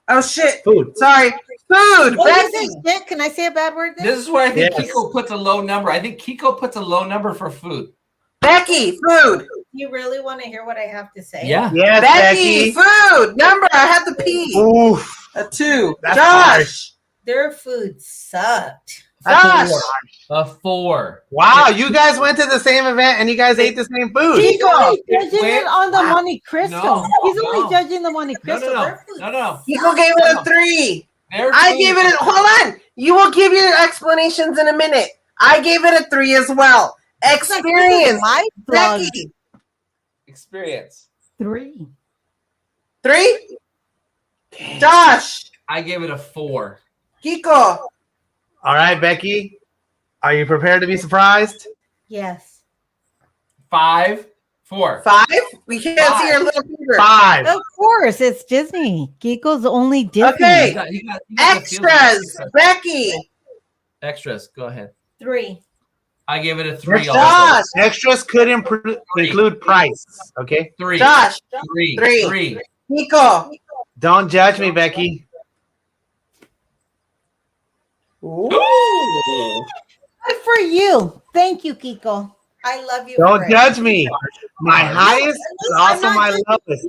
Oh, shit. Food. Sorry. Food. What is Becky. it? Shit? Can I say a bad word? Then? This is where I think Yes. Kiko puts a low number. I think Kiko puts a low number for food. Becky. Food. You really want to hear what I have to say? Yeah. Yes, Becky. Becky. Food. Number. I had to pee. Oof. A 2. That's Josh. harsh. Their food sucked. Josh. A 4. Wow, you guys went to the same event and you guys ate the same food. He's Kiko. only judging Wait. it on the Wow. Monte Cristo. No, He's no. only judging the Monte Cristo. No. Their food Kiko gave it a 3. I gave it a, hold on. You will give your explanations in a minute. I gave it a 3 as well. Experience. My vlog. Becky. Experience. 3. 3. Josh. I gave it a 4. Kiko. All right, Becky. Are you prepared to be surprised? Yes. 5, 4. 5. We can't see your little finger. 5. Of course, it's Disney. Kiko's only Disney. Okay. You got the feeling. Extras. Becky. Extras. Go ahead. 3. I gave it a 3. Josh. Also. Extras could include price. Okay. 3. Josh. 3. 3. 3. Kiko. Don't judge me, Becky. Ooh. Good for you. Thank you, Kiko. I love you. Don't for it. judge me. My highest is I'm also not my judging. lowest.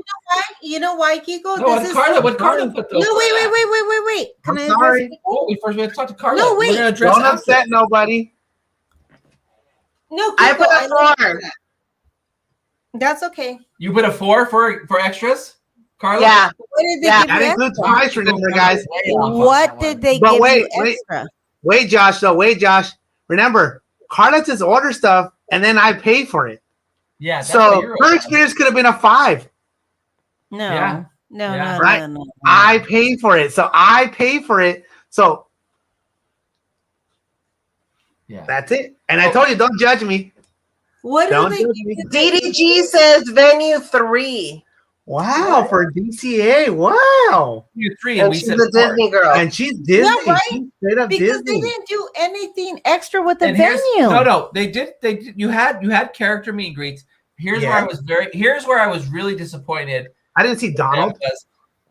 You know why, Kiko? No, what Karla put those. No, wait. Can I'm I sorry. address Kiko? Oh, we have to talk to Karla. No, wait. We're gonna address Don't after. upset nobody. No, Kiko, I put a love 4. that. That's okay. You put a 4 for extras, Karla? Yeah. What did they Yeah, give That you includes extra? price, remember, guys. What did they But give wait, you wait. extra? Wait, Josh. Remember, Carla just order stuff and then I pay for it. Yeah. That's So what you're her okay. experience could have been a 5. No. Yeah. No, Yeah. no, Right. no, no. I pay for it. So Yeah. that's it. And I told you, don't judge me. What do Don't they judge give me. you? DDG says venue 3. Wow, for DCA. Wow. You 3 and And we she's said a 4. Disney girl. And she's Disney. Yeah, right? She's straight up Because Disney. they didn't do anything extra with the And here's- venue. No, they did. You had character meet and greets. Here's where I was really disappointed. I didn't see Donald. Because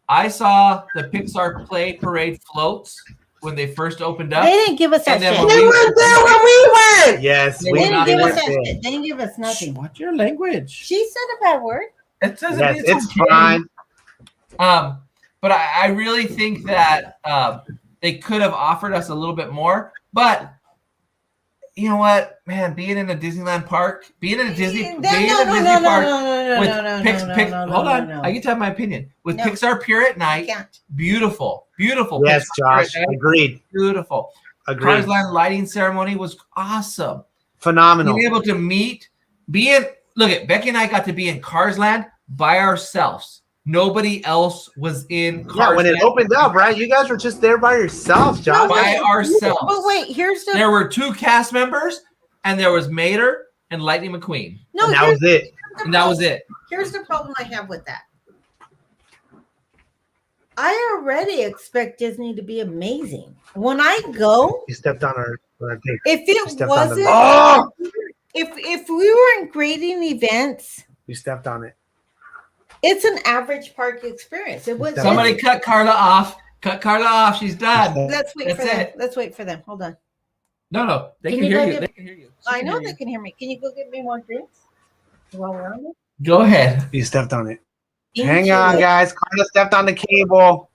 I saw the Pixar Play Parade floats when they first opened up. They didn't give us that And then shit. when They weren't there when we went. Yes, They They were didn't not give us there. that shit. They didn't give us nothing. What's your language? She said a bad word. It says Yes, it's okay. fine. But I really think that they could have offered us a little bit more. But you know what, man? Being in a Disneyland park, being in a Disney park with hold on, I get to have my opinion. With No. Pixar Pier at night, Can't. beautiful. Yes, Pixar Pier Josh. at night, Agreed. beautiful. Agreed. Cars Land lighting ceremony was awesome. Phenomenal. Being able to look at Becky and I got to be in Cars Land by ourselves. Nobody else was in Cars Yeah, when it Land opened up, right? You guys were just there by yourselves, Josh. by ourselves. But wait, here's the There were 2 cast members, and there was Mater and Lightning McQueen, no. and that Here's was it. and that was it. Here's the problem I have with that. I already expect Disney to be amazing. When I go, You stepped on our thing. if You it stepped on the wasn't, Oh, if we weren't grading events, You stepped on it. it's an average park experience. It was. Somebody cut Karla off. Cut Karla off. She's done. Let's wait for That's them. it. Let's wait for them. Hold on. No, they Can can you hear go you. get- They can hear you. I know they can hear me. Can you go get me more drinks while we're on it? Go ahead. You stepped on it. Thank Hang you. on, guys. Carla stepped on the cable.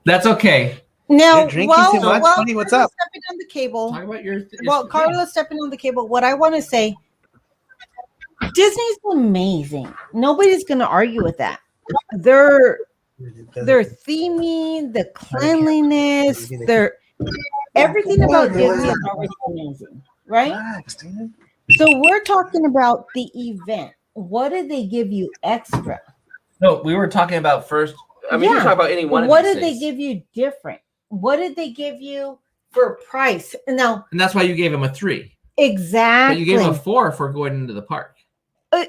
That's okay. Now, You're drinking too much? Honey, what's Carla's up? stepping on the cable. Talk about your. Well, Carla's stepping on the cable. What I want to say, Disney's amazing. Nobody's going to argue with that. Their theming, the cleanliness, everything about Disney is always amazing, right? So we're talking about the event. What did they give you extra? No, we were talking about first. I mean, you talk about any one. What did they give you different? What did they give you for price? Now, and that's why you gave him a 3. Exactly. But you gave him a 4 for going into the park.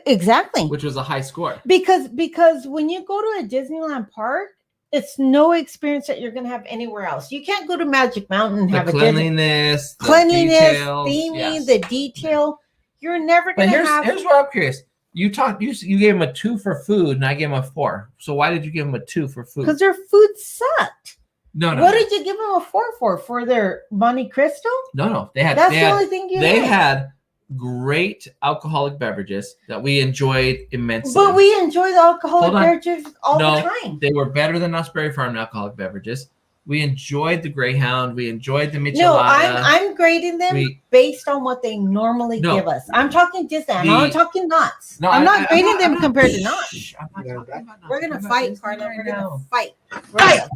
Exactly. Which was a high score. Because when you go to a Disneyland park, it's no experience that you're going to have anywhere else. You can't go to Magic Mountain and have cleanliness, a theming, the detail. You're never going to have. Here's what I'm curious. You gave him a 2 for food, and I gave him a 4. So why did you give him a 2 for food? Because their food sucked. No. What did you give them a 4 for their Monte Cristo? No. That's the only thing you They had great alcoholic beverages that we enjoyed immensely. But we enjoy the alcoholic beverages all the time. They were better than Knott's Berry Farm alcoholic beverages. We enjoyed the Greyhound. We enjoyed the Michelada. No, I'm grading them based on what they normally give us. I'm talking Disney. I'm talking Knott's. No, I'm not grading them compared to Knott's. We're gonna fight, Karla. We're gonna fight. Fight!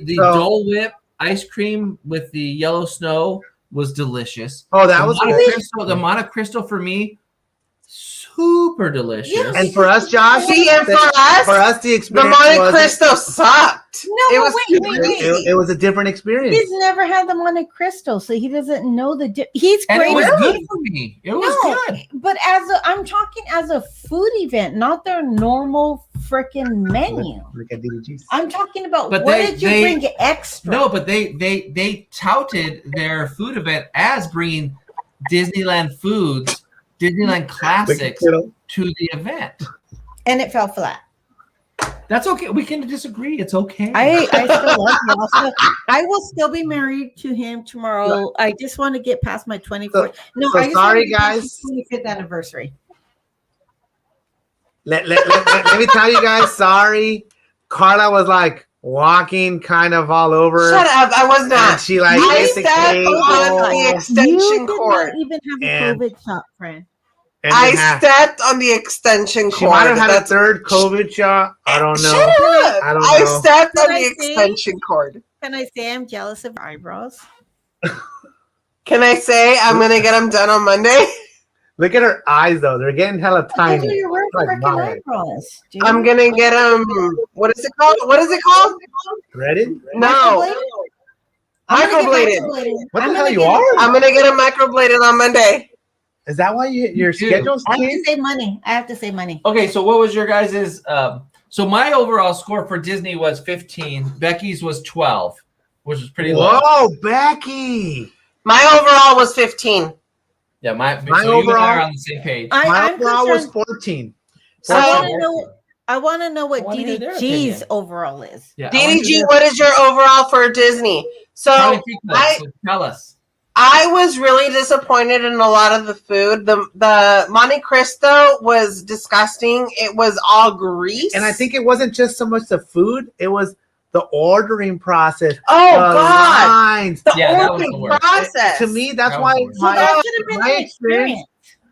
The Dole Whip ice cream with the yellow snow was delicious. Oh, that was the Monte Cristo for me. Super delicious. Yes. And for us, Josh, and for us, the experience, the Monte Cristo sucked. No, it was a different experience. He's never had the Monte Cristo, so he doesn't know the. He's and great. It was good for me. It was good. But I'm talking as a food event, not their normal freaking menu. Look at DDGs. I'm talking about what did you bring extra? No, but they touted their food event as bringing Disneyland foods. Disneyland classics to the event, and it fell flat. That's okay. We can disagree. It's okay. I still love him. Also, I will still be married to him tomorrow. No. I just want to get past my 24th. I just sorry, guys. 25th anniversary. Let me tell you guys. Sorry, Karla was like walking kind of all over. Shut up! I was not. And she like I stepped on the extension cord. You did not even have a COVID shot, friend. I stepped on the extension cord. She might have had a third COVID shot. I don't know. Shut up! I stepped on the extension cord. Can I say I'm jealous of eyebrows? Can I say I'm gonna get them done on Monday? Look at her eyes, though. They're getting hella tiny. Eyebrows, I'm gonna get them. What is it called? Threaded? No. Microbladed. What the hell you are? I'm gonna get them microbladed on Monday. Is that why your schedule's I have to save money. Okay, so what was your guys's? So my overall score for Disney was 15. Becky's was 12, which was pretty low. Whoa, Becky! My overall was 15. Yeah, my overall, you and I are on the same page. My overall was 14. So I want to know what DDG's overall is. Yeah, DDG, what is your overall for Disney? So tell us. I was really disappointed in a lot of the food. The Monte Cristo was disgusting. It was all grease. And I think it wasn't just so much the food, it was the ordering process. Oh, God. Lines. The ordering process. To me, that's why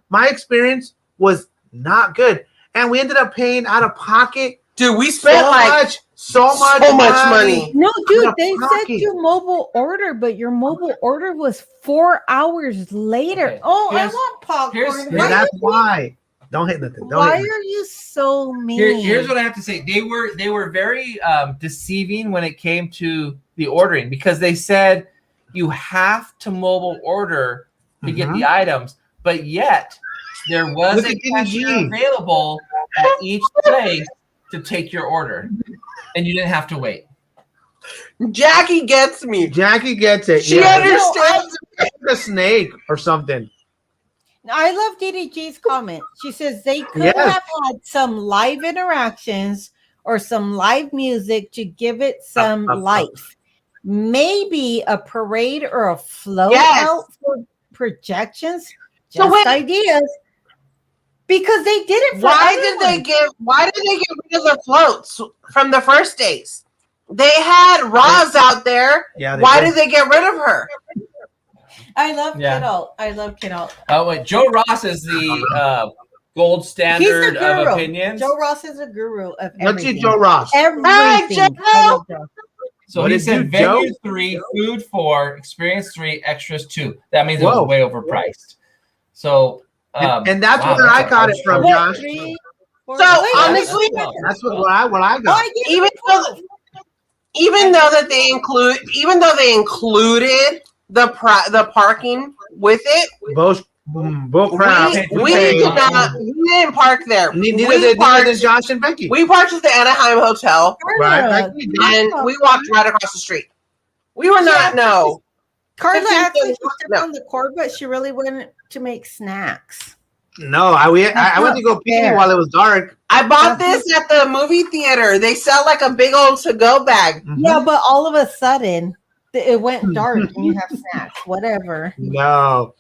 my experience was not good. And we ended up paying out of pocket. Dude, we spent so much money. No, dude, they said your mobile order, but your mobile order was 4 hours later. Okay. Oh, I want popcorn. That's why. Don't hit nothing. Why are you so mean? Here's what I have to say. They were very deceiving when it came to the ordering, because they said you have to mobile order to get the items, but yet there was a cashier available at each place to take your order, and you didn't have to wait. Jackie gets me. Jackie gets it. She understands. A snake or something. I love DDG's comment. She says they could have had some live interactions or some live music to give it some life. Maybe a parade or a float out for projections. Just ideas. Because they did it for Why did they get rid of the floats from the first days? They had Roz out there. Yeah, why did they get rid of her? I love Kiddo. I love Kiddo. Oh wait, Joe Ross is the gold standard of opinions. Joe Ross is a guru of everything. Let's see Joe Ross. Everything. So he said venue 3, food 4, experience 3, extras 2. That means it was way overpriced. So and that's where I got it from, Josh. So honestly, that's what I got. Even though they included the parking with it, both crowds. We didn't park there. Neither did Josh and Becky. We parked at the Anaheim Hotel, right? And we walked right across the street. We were not Carla actually stepped on the cord, but she really went to make snacks. No, I went to go pee while it was dark. I bought this at the movie theater. They sell like a big old to-go bag. Yeah, but all of a sudden it went dark and you have snacks, whatever. No.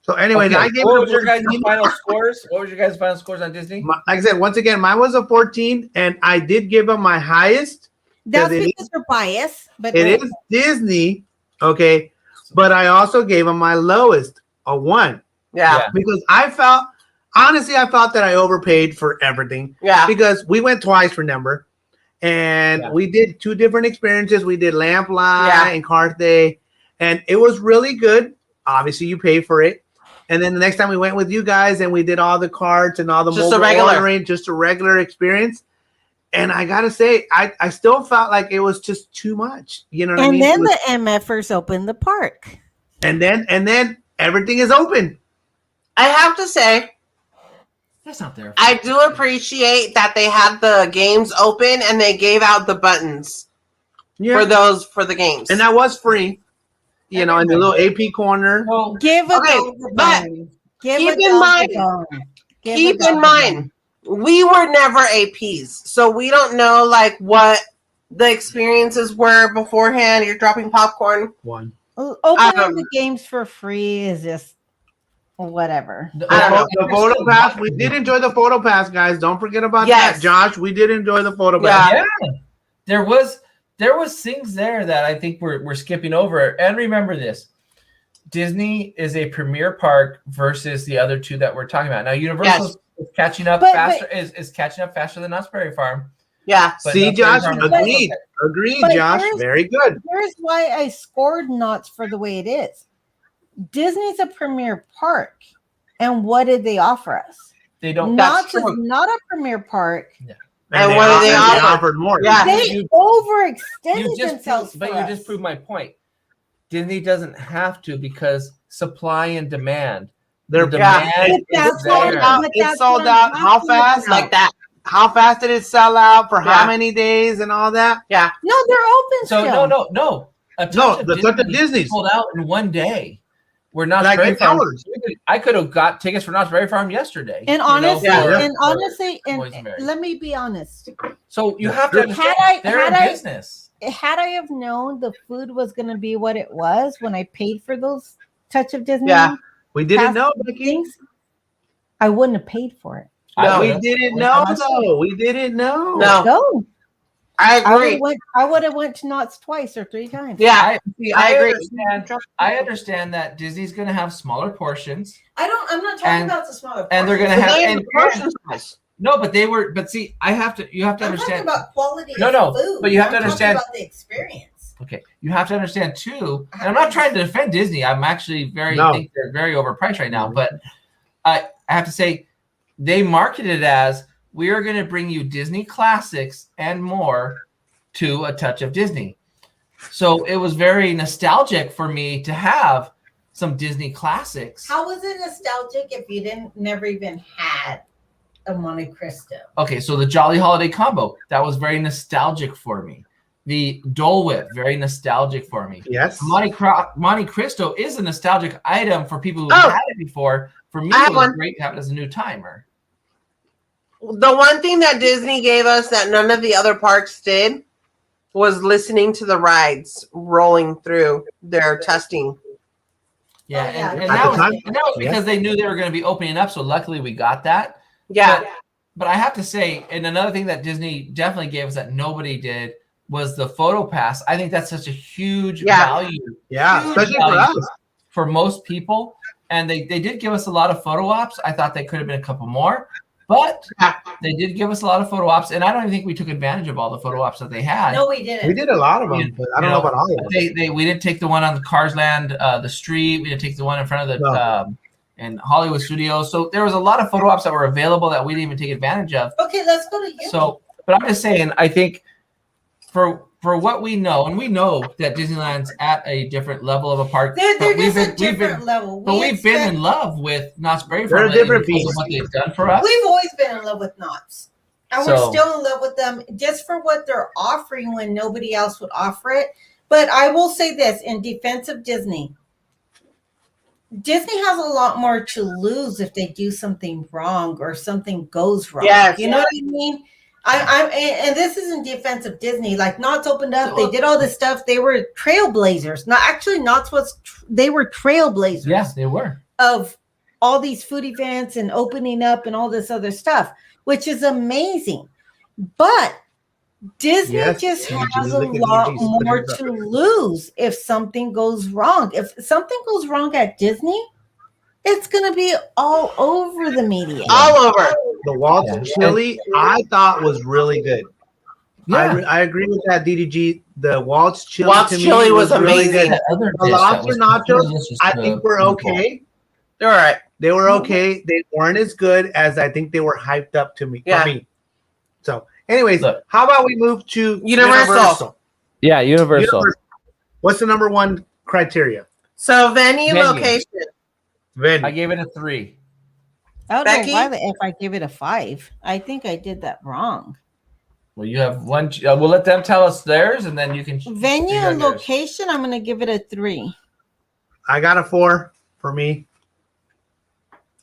So anyway, I gave what was your guys' final scores? What was your guys' final scores on Disney? Like I said, once again, mine was a 14, and I did give them my highest. That's because you're biased, but it is Disney, okay. But I also gave them my lowest, a 1. Yeah. Because I felt that I overpaid for everything. Yeah. Because we went twice, remember? And we did 2 different experiences. We did Lamplight and Carthay, and it was really good. Obviously, you pay for it. And then the next time we went with you guys and we did all the carts and all the mobile ordering, just a regular experience. And I got to say, I still felt like it was just too much. You know what I mean? And then the MFers opened the park. And then everything is open. I have to say, that's not there. I do appreciate that they had the games open and they gave out the buttons for the games. And that was free. You know, in the little AP corner. Keep in mind, we were never APs, so we don't know like what the experiences were beforehand. You're dropping popcorn. Opening the games for free is just whatever. The photo pass. We did enjoy the photo pass, guys. Don't forget about that, Josh. We did enjoy the photo pass. Yeah, there was things there that I think we're skipping over. And remember this. Disney is a premier park versus the other 2 that we're talking about. Now Universal is catching up faster is catching up faster than Knott's Berry Farm. Yeah. See, Josh, agreed, Josh. Very good. Here's why I scored Knott's for the way it is. Disney's a premier park. And what did they offer us? They don't. Knott's is not a premier park. Yeah. And what did they offer? They offered more. Yeah. They overextended themselves. But you just proved my point. Disney doesn't have to because supply and demand. Their demand is there. It sold out. How fast? Like that. How fast did it sell out? For how many days and all that? Yeah. No, they're open still. No. The Touch of Disney sold out in 1 day. We're not like Berry Farm. Hours. I could have got tickets for Knott's Berry Farm yesterday. And honestly, let me be honest. So you have to understand they're in business. Had I have known the food was going to be what it was when I paid for those Touch of Disney, we didn't know things, I wouldn't have paid for it. No, we didn't know though. We didn't know. No. I agree. I would have went to Knott's twice or 3 times. Yeah, I agree. I understand that Disney's going to have smaller portions. I'm not talking about the smaller portions. And they're going to have portion size. No, but they were. But see, you have to understand. I'm talking about quality. No, food. But you have to understand about the experience. Okay, you have to understand too. And I'm not trying to defend Disney. I'm actually think they're very overpriced right now. But I have to say, they marketed it as we are going to bring you Disney classics and more to a Touch of Disney. So it was very nostalgic for me to have some Disney classics. How was it nostalgic if you never even had a Monte Cristo? Okay, so the Jolly Holiday Combo, that was very nostalgic for me. The Dole Whip, very nostalgic for me. Yes. Monte Cristo is a nostalgic item for people who had it before. For me, it was great to have it as a new timer. The one thing that Disney gave us that none of the other parks did was listening to the rides rolling through their testing. Yeah, and that was because they knew they were going to be opening up. So luckily we got that. Yeah. But I have to say, and another thing that Disney definitely gave us that nobody did was the photo pass. I think that's such a huge value. Yeah, especially for us. For most people. And they did give us a lot of photo ops. I thought they could have been a couple more. But they did give us a lot of photo ops, and I don't even think we took advantage of all the photo ops that they had. No, we didn't. We did a lot of them, but I don't know about all of them. We didn't take the one on the Cars Land, the street. We didn't take the one in front of the in Hollywood Studios. So there was a lot of photo ops that were available that we didn't even take advantage of. Okay, let's go to you. So, but I'm just saying, I think for what we know, and we know that Disneyland's at a different level of a park. They're just a different level. But we've been in love with Knott's Berry Farm. They're a different piece. Of what they've done for us. We've always been in love with Knott's. And we're still in love with them just for what they're offering when nobody else would offer it. But I will say this in defense of Disney. Disney has a lot more to lose if they do something wrong or something goes wrong. Yes, you know what I mean? And this is in defense of Disney. Like Knott's opened up, they did all this stuff. They were trailblazers. They were trailblazers. Yes, they were. Of all these food events and opening up and all this other stuff, which is amazing. But Disney just has a lot more to lose if something goes wrong. If something goes wrong at Disney, it's going to be all over the media. All over. The Walt's chili, I thought was really good. Yeah. I agree with that, DDG. The Walt's chili was amazing. Really good. The lobster nachos, I think were okay. They're all right. They were okay. They weren't as good as I think they were hyped up to me. For me. So, anyways, how about we move to Universal? Yeah, Universal. What's the number one criteria? So venue. Location. Venue. I gave it a 3. I don't know why the F I gave it a 5. I think I did that wrong. Well, you have one. We'll let them tell us theirs, and then you can. Venue and location, I'm going to give it a 3. I got a 4 for me.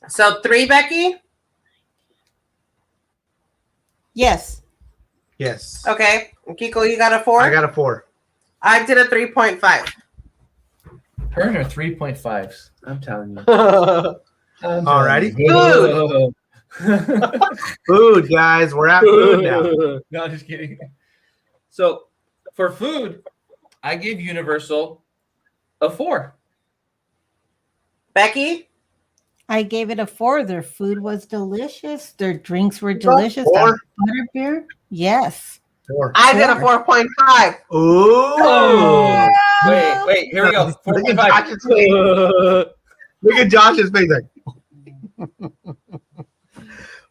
So 3, Becky? Yes. Yes. Okay. Kiko, you got a 4? I got a 4. I did a 3.5. Hers are 3.5s. I'm telling you. Alrighty. Food. Food, guys. We're at food now. No, just kidding. So for food, I gave Universal a 4. Becky? I gave it a 4. Their food was delicious. Their drinks were delicious. 4? Butterbeer? Yes. 4. I did a 4.5. Ooh. Oh. Wait. Here we go. 4.5. Look at Josh's face. Like.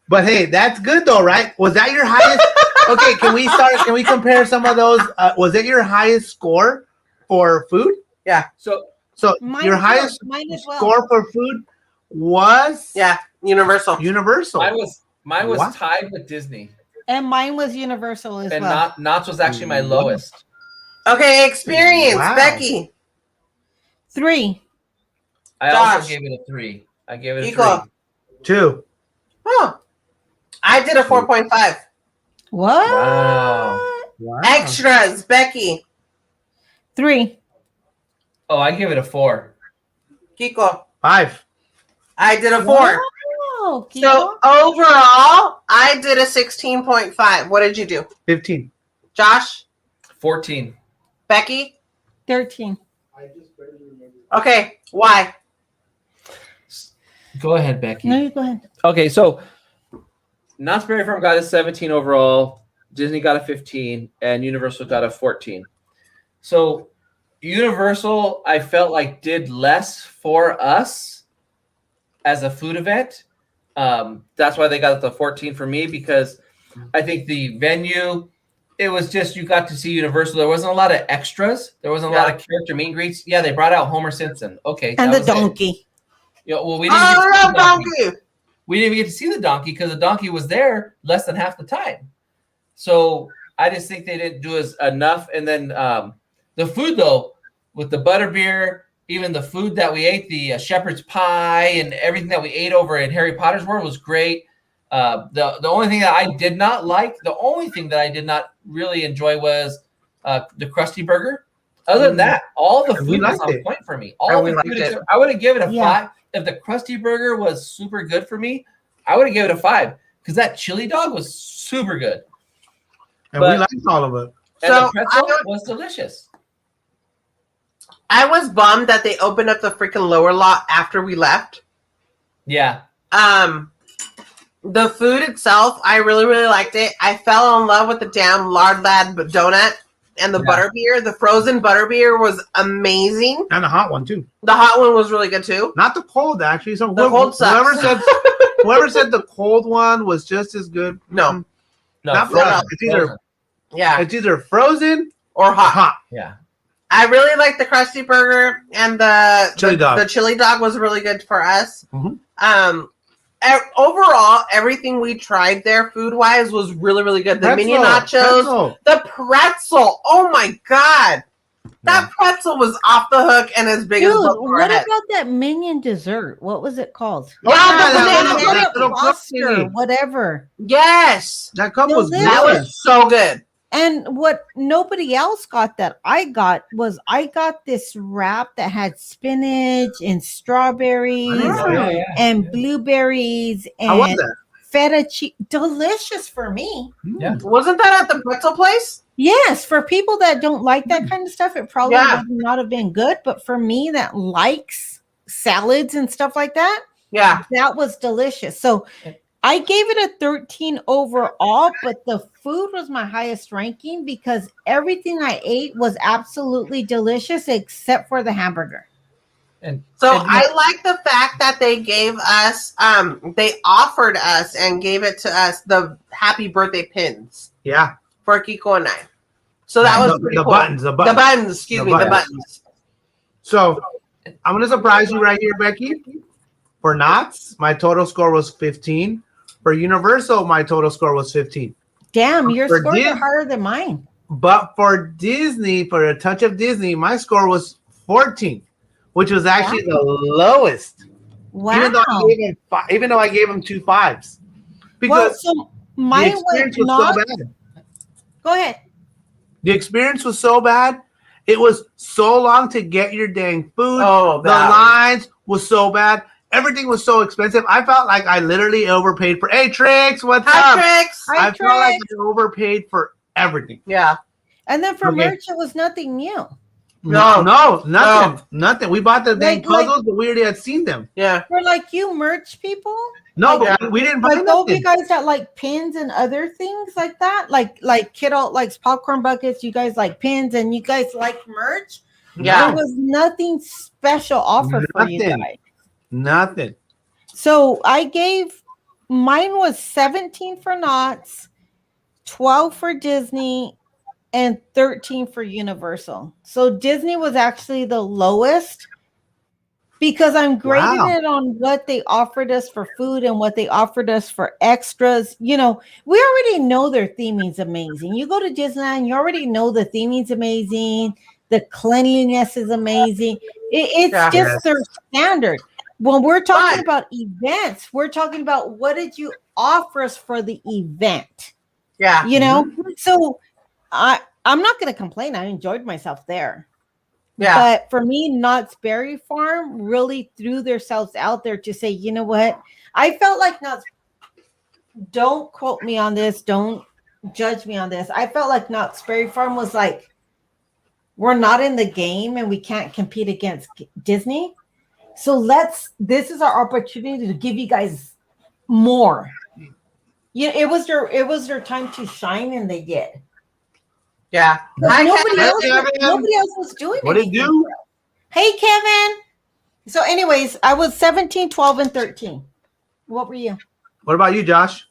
But hey, that's good though, right? Was that your highest? Okay, can we start? Can we compare some of those? Was that your highest score for food? Yeah. So your highest score for food was Universal. Mine was tied with Disney, and mine was Universal as well. And Knott's was actually my lowest. Okay, experience, Becky. 3. I also gave it a 3. I gave it a 3. 2. Oh, I did a 4.5. What? Wow. Extras, Becky. 3. Oh, I give it a 4. Kiko. 5. I did a 4. Wow, so overall, I did a 16.5. What did you do? 15. Josh? 14. Becky? 13. Okay, why? Go ahead, Becky. No, you go ahead. Okay, so Knott's Berry Farm got a 17 overall, Disney got a 15, and Universal got a 14. So Universal, I felt like did less for us as a food event. That's why they got the 14 for me, because I think the venue, it was just, you got to see Universal. There wasn't a lot of extras. There wasn't a lot of character meet and greets. Yeah, they brought out Homer Simpson. Okay. And the donkey. Yeah, well, we didn't get to see the donkey. We didn't even get to see the donkey because the donkey was there less than half the time. So I just think they didn't do enough. And then the food, though, with the butterbeer, even the food that we ate, the shepherd's pie and everything that we ate over at Harry Potter's World was great. The only thing that I did not like, the only thing that I did not really enjoy was the Krusty Burger. Other than that, all the food was on point for me. All the food, I would have given it a 5. If the Krusty Burger was super good for me, I would have given it a 5 because that chili dog was super good. And we liked all of it. And the pretzel was delicious. I was bummed that they opened up the freaking lower lot after we left. Yeah. The food itself, I really, really liked it. I fell in love with the damn lard lad donut and the butterbeer. The frozen butterbeer was amazing. And the hot one, too. The hot one was really good, too. Not the cold, actually. So the cold sucks. Whoever said the cold one was just as good. No. Not frozen. It's either frozen or hot. Yeah. I really like the crusty burger, and the chili dog. The chili dog was really good for us. Mm-hmm. Overall, everything we tried there, food-wise, was really, really good. The mini nachos, the pretzel. Oh my god, that pretzel was off the hook and as big as the what about that minion dessert? What was it called? Whatever. Yes, that cup was good. That was so good. And what nobody else got that I got was I got this wrap that had spinach and strawberries and blueberries and feta cheese. Delicious for me. Yeah. Wasn't that at the pretzel place? Yes. For people that don't like that kind of stuff, it probably would not have been good. But for me that likes salads and stuff like that, that was delicious. So I gave it a 13 overall, but the food was my highest ranking because everything I ate was absolutely delicious except for the hamburger. I like the fact that they gave us, they offered us and gave it to us the happy birthday pins. Yeah. For Kiko and I. So that was pretty cool. The buttons. The buttons. So I'm going to surprise you right here, Becky. For Knott's, my total score was 15. For Universal, my total score was 15. Damn, your scores are higher than mine. But for Disney, for a touch of Disney, my score was 14, which was actually the lowest. Wow. Even though I gave him 2 5s. Because mine the experience was so bad. Go ahead. The experience was so bad. It was so long to get your dang food. The lines was so bad. Everything was so expensive. I felt like I literally overpaid for. Hey, Trix, what's up? Trix. I felt like I overpaid for everything. Yeah. And then for merch, it was nothing new. No, nothing. We bought the dang puzzles, but we already had seen them. Yeah. For like you merch people. No, but we didn't buy nothing. Those you guys that like pins and other things like that, like kiddo likes popcorn buckets. You guys like pins, and you guys like merch. Yeah. There was nothing special offered for you guys. Nothing. So I gave mine was 17 for Knott's, 12 for Disney, and 13 for Universal. So Disney was actually the lowest because I'm grading it on what they offered us for food and what they offered us for extras. You know, we already know their theming's amazing. You go to Disneyland, you already know the theming's amazing. The cleanliness is amazing. It's just their standard. When we're talking about events, we're talking about what did you offer us for the event? Yeah. You know? So I'm not going to complain. I enjoyed myself there. Yeah. But for me, Knott's Berry Farm really threw themselves out there to say, you know what? I felt like don't quote me on this. Don't judge me on this. I felt like Knott's Berry Farm was like, we're not in the game and we can't compete against Disney. So this is our opportunity to give you guys more. Yeah, it was their time to shine, and they did. Yeah. Nobody else was doing it. What did you do? Hey, Kevin. So anyways, I was 17, 12, and 13. What were you? What about you, Josh?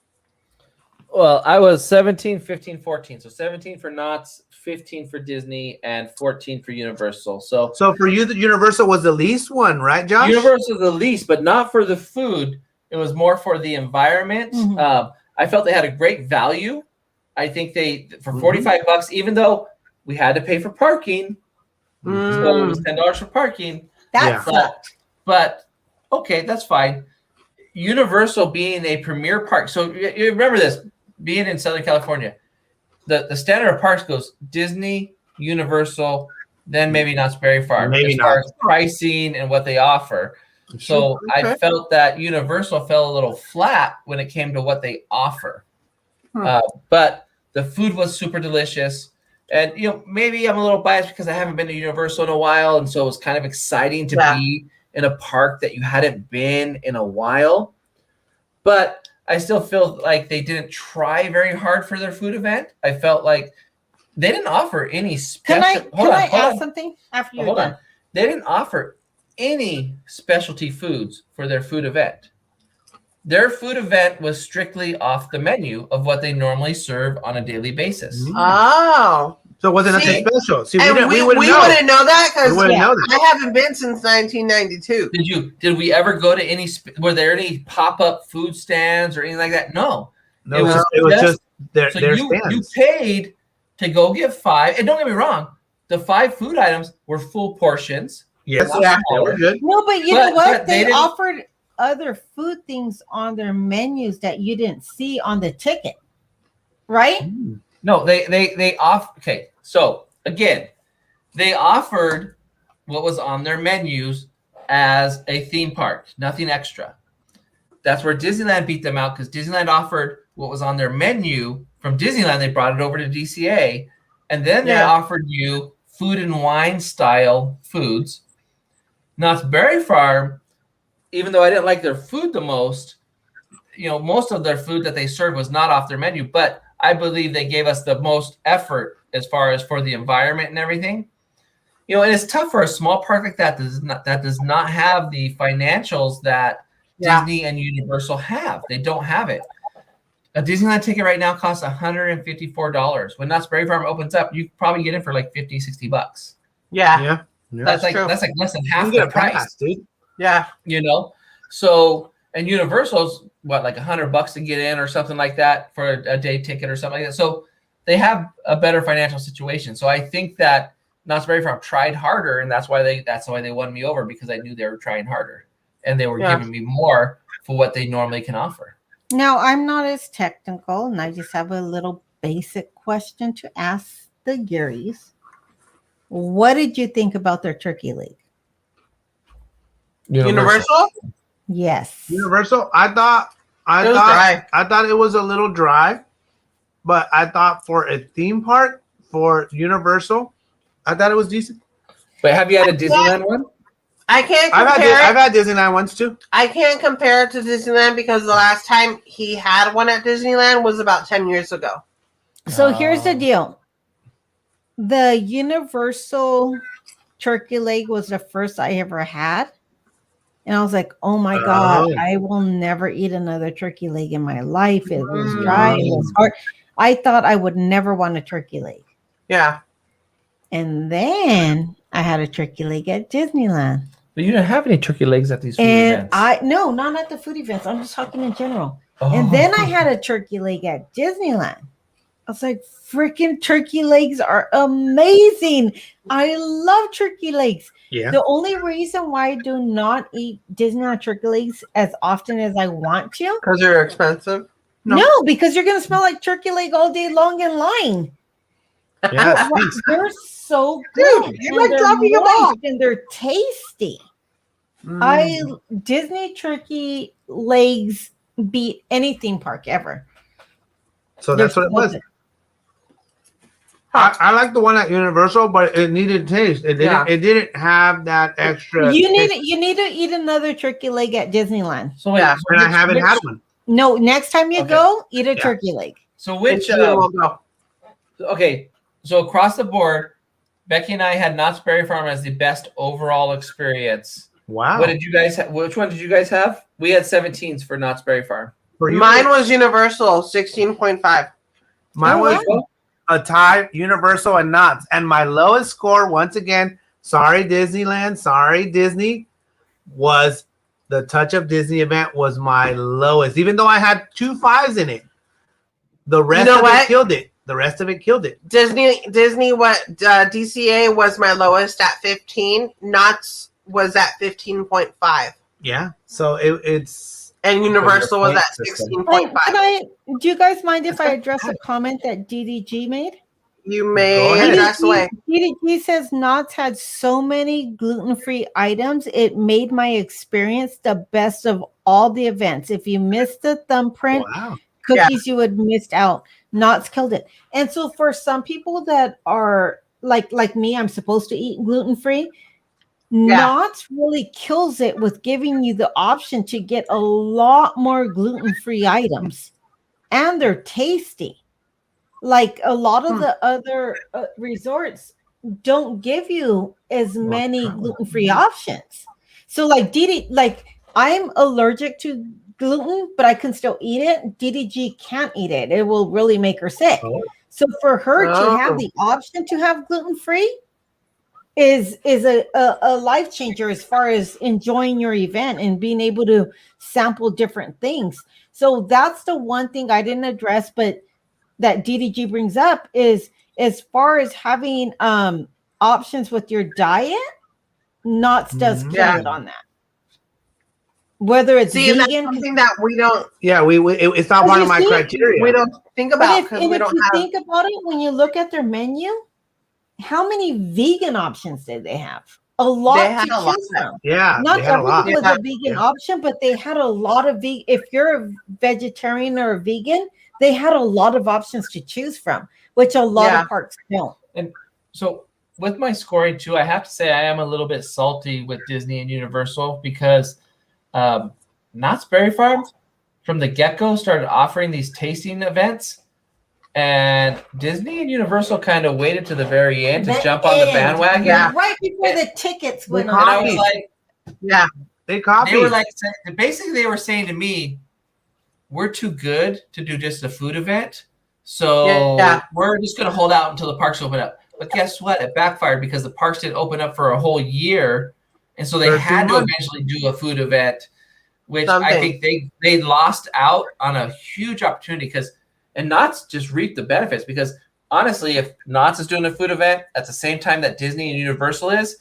Well, I was 17, 15, 14. So 17 for Knott's, 15 for Disney, and 14 for Universal. So for you, the Universal was the least one, right, Josh? Universal the least, but not for the food. It was more for the environment. Mm-hmm. I felt they had a great value. I think they, for $45, even though we had to pay for parking, so it was $10 for parking. That sucked. But okay, that's fine. Universal being a premier park. So you remember this, being in Southern California, the standard of parks goes Disney, Universal, then maybe Knott's Berry Farm. Maybe as far as pricing and what they offer. So I felt that Universal fell a little flat when it came to what they offer. But the food was super delicious. And, you know, maybe I'm a little biased because I haven't been to Universal in a while. And so it was kind of exciting to be in a park that you hadn't been in a while. But I still feel like they didn't try very hard for their food event. I felt like they didn't offer any special. Can I ask something after you're done? They didn't offer any specialty foods for their food event. Their food event was strictly off the menu of what they normally serve on a daily basis. Oh. So it wasn't nothing special. See, we wouldn't know that because I haven't been since 1992. Did we ever go to any? Were there any pop-up food stands or anything like that? No. It was just their stands. You paid to go get 5, and don't get me wrong, the 5 food items were full portions. Yes, they were good. No, but you know what? They offered other food things on their menus that you didn't see on the ticket, right? No, they off. Okay, so again, they offered what was on their menus as a theme park, nothing extra. That's where Disneyland beat them out because Disneyland offered what was on their menu from Disneyland. They brought it over to DCA, and then they offered you food and wine style foods. Knott's Berry Farm, even though I didn't like their food the most, most of their food that they served was not off their menu, but I believe they gave us the most effort as far as for the environment and everything. And it's tough for a small park like that that does not have the financials that Disney and Universal have. They don't have it. A Disneyland ticket right now costs $154. When Knott's Berry Farm opens up, you probably get in for like $50-$60. Yeah. That's like less than half the price, dude. Yeah. So, and Universal's like $100 to get in or something like that for a day ticket or something like that. So they have a better financial situation. So I think that Knott's Berry Farm tried harder, and that's why they won me over, because I knew they were trying harder and they were giving me more for what they normally can offer. Now, I'm not as technical, and I just have a little basic question to ask the Garys. What did you think about their turkey leg? Universal? Yes. Universal? I thought it was a little dry, but I thought for a theme park for Universal, I thought it was decent. But have you had a Disneyland one? I can't compare I've had Disneyland ones too. I can't compare it to Disneyland because the last time he had one at Disneyland was about 10 years ago. So here's the deal. The Universal turkey leg was the first I ever had. And I was like, oh my God, I will never eat another turkey leg in my life. It was dry. It was hard. I thought I would never want a turkey leg. Yeah. And then I had a turkey leg at Disneyland. But you didn't have any turkey legs at these food events. No, not at the food events. I'm just talking in general. And then I had a turkey leg at Disneyland. I was like, freaking turkey legs are amazing. I love turkey legs. Yeah. The only reason why I do not eat Disneyland turkey legs as often as I want to. Because they're expensive? No, because you're going to smell like turkey leg all day long in line. Yeah, they're so good. Dude, you're like dropping them off. And they're tasty. Disney turkey legs beat any theme park ever. So that's what it was. I like the one at Universal, but it needed taste. It didn't have that extra. You need to eat another turkey leg at Disneyland. So and I haven't had one. No, next time you go, eat a turkey leg. So which so across the board, Becky and I had Knott's Berry Farm as the best overall experience. Wow. What did you guys have? Which one did you guys have? We had 17s for Knott's Berry Farm. Mine was Universal, 16.5. Mine was a tie, Universal and Knott's. And my lowest score, once again, sorry Disneyland, sorry Disney, was the Touch of Disney event was my lowest. Even though I had 2 5s in it. The rest of it killed it. The rest of it killed it. DCA was my lowest at 15. Knott's was at 15.5. Yeah. So it's and Universal was at 16.5. Do you guys mind if I address a comment that DDG made? You may address away. DDG says Knott's had so many gluten-free items, it made my experience the best of all the events. If you missed the thumbprint cookies, you would missed out. Knott's killed it. And so for some people that are like me, I'm supposed to eat gluten-free. Knott's really kills it with giving you the option to get a lot more gluten-free items, and they're tasty. Like a lot of the other resorts don't give you as many gluten-free options. So like like I'm allergic to gluten, but I can still eat it. DDG can't eat it. It will really make her sick. So for her to have the option to have gluten-free is a life changer as far as enjoying your event and being able to sample different things. So that's the one thing I didn't address, but that DDG brings up is as far as having options with your diet, Knott's does kill it on that. Whether it's vegan, that's something that we don't. Yeah, it's not part of my criteria. We don't think about because we don't have. Think about it when you look at their menu. How many vegan options did they have? A lot to choose from. Yeah, not everything was a vegan option, but they had a lot of vegan. If you're a vegetarian or a vegan, they had a lot of options to choose from, which a lot of parks don't. And so with my scoring too, I have to say I am a little bit salty with Disney and Universal because Knott's Berry Farm from the get-go started offering these tasting events, and Disney and Universal kind of waited to the very end to jump on the bandwagon. Right before the tickets went on. And I was like, they copied. They were like, basically they were saying to me, we're too good to do just a food event. So we're just going to hold out until the parks open up. But guess what? It backfired because the parks didn't open up for a whole year. And so they had to eventually do a food event, which I think they lost out on a huge opportunity and Knott's just reaped the benefits because honestly, if Knott's is doing a food event at the same time that Disney and Universal is,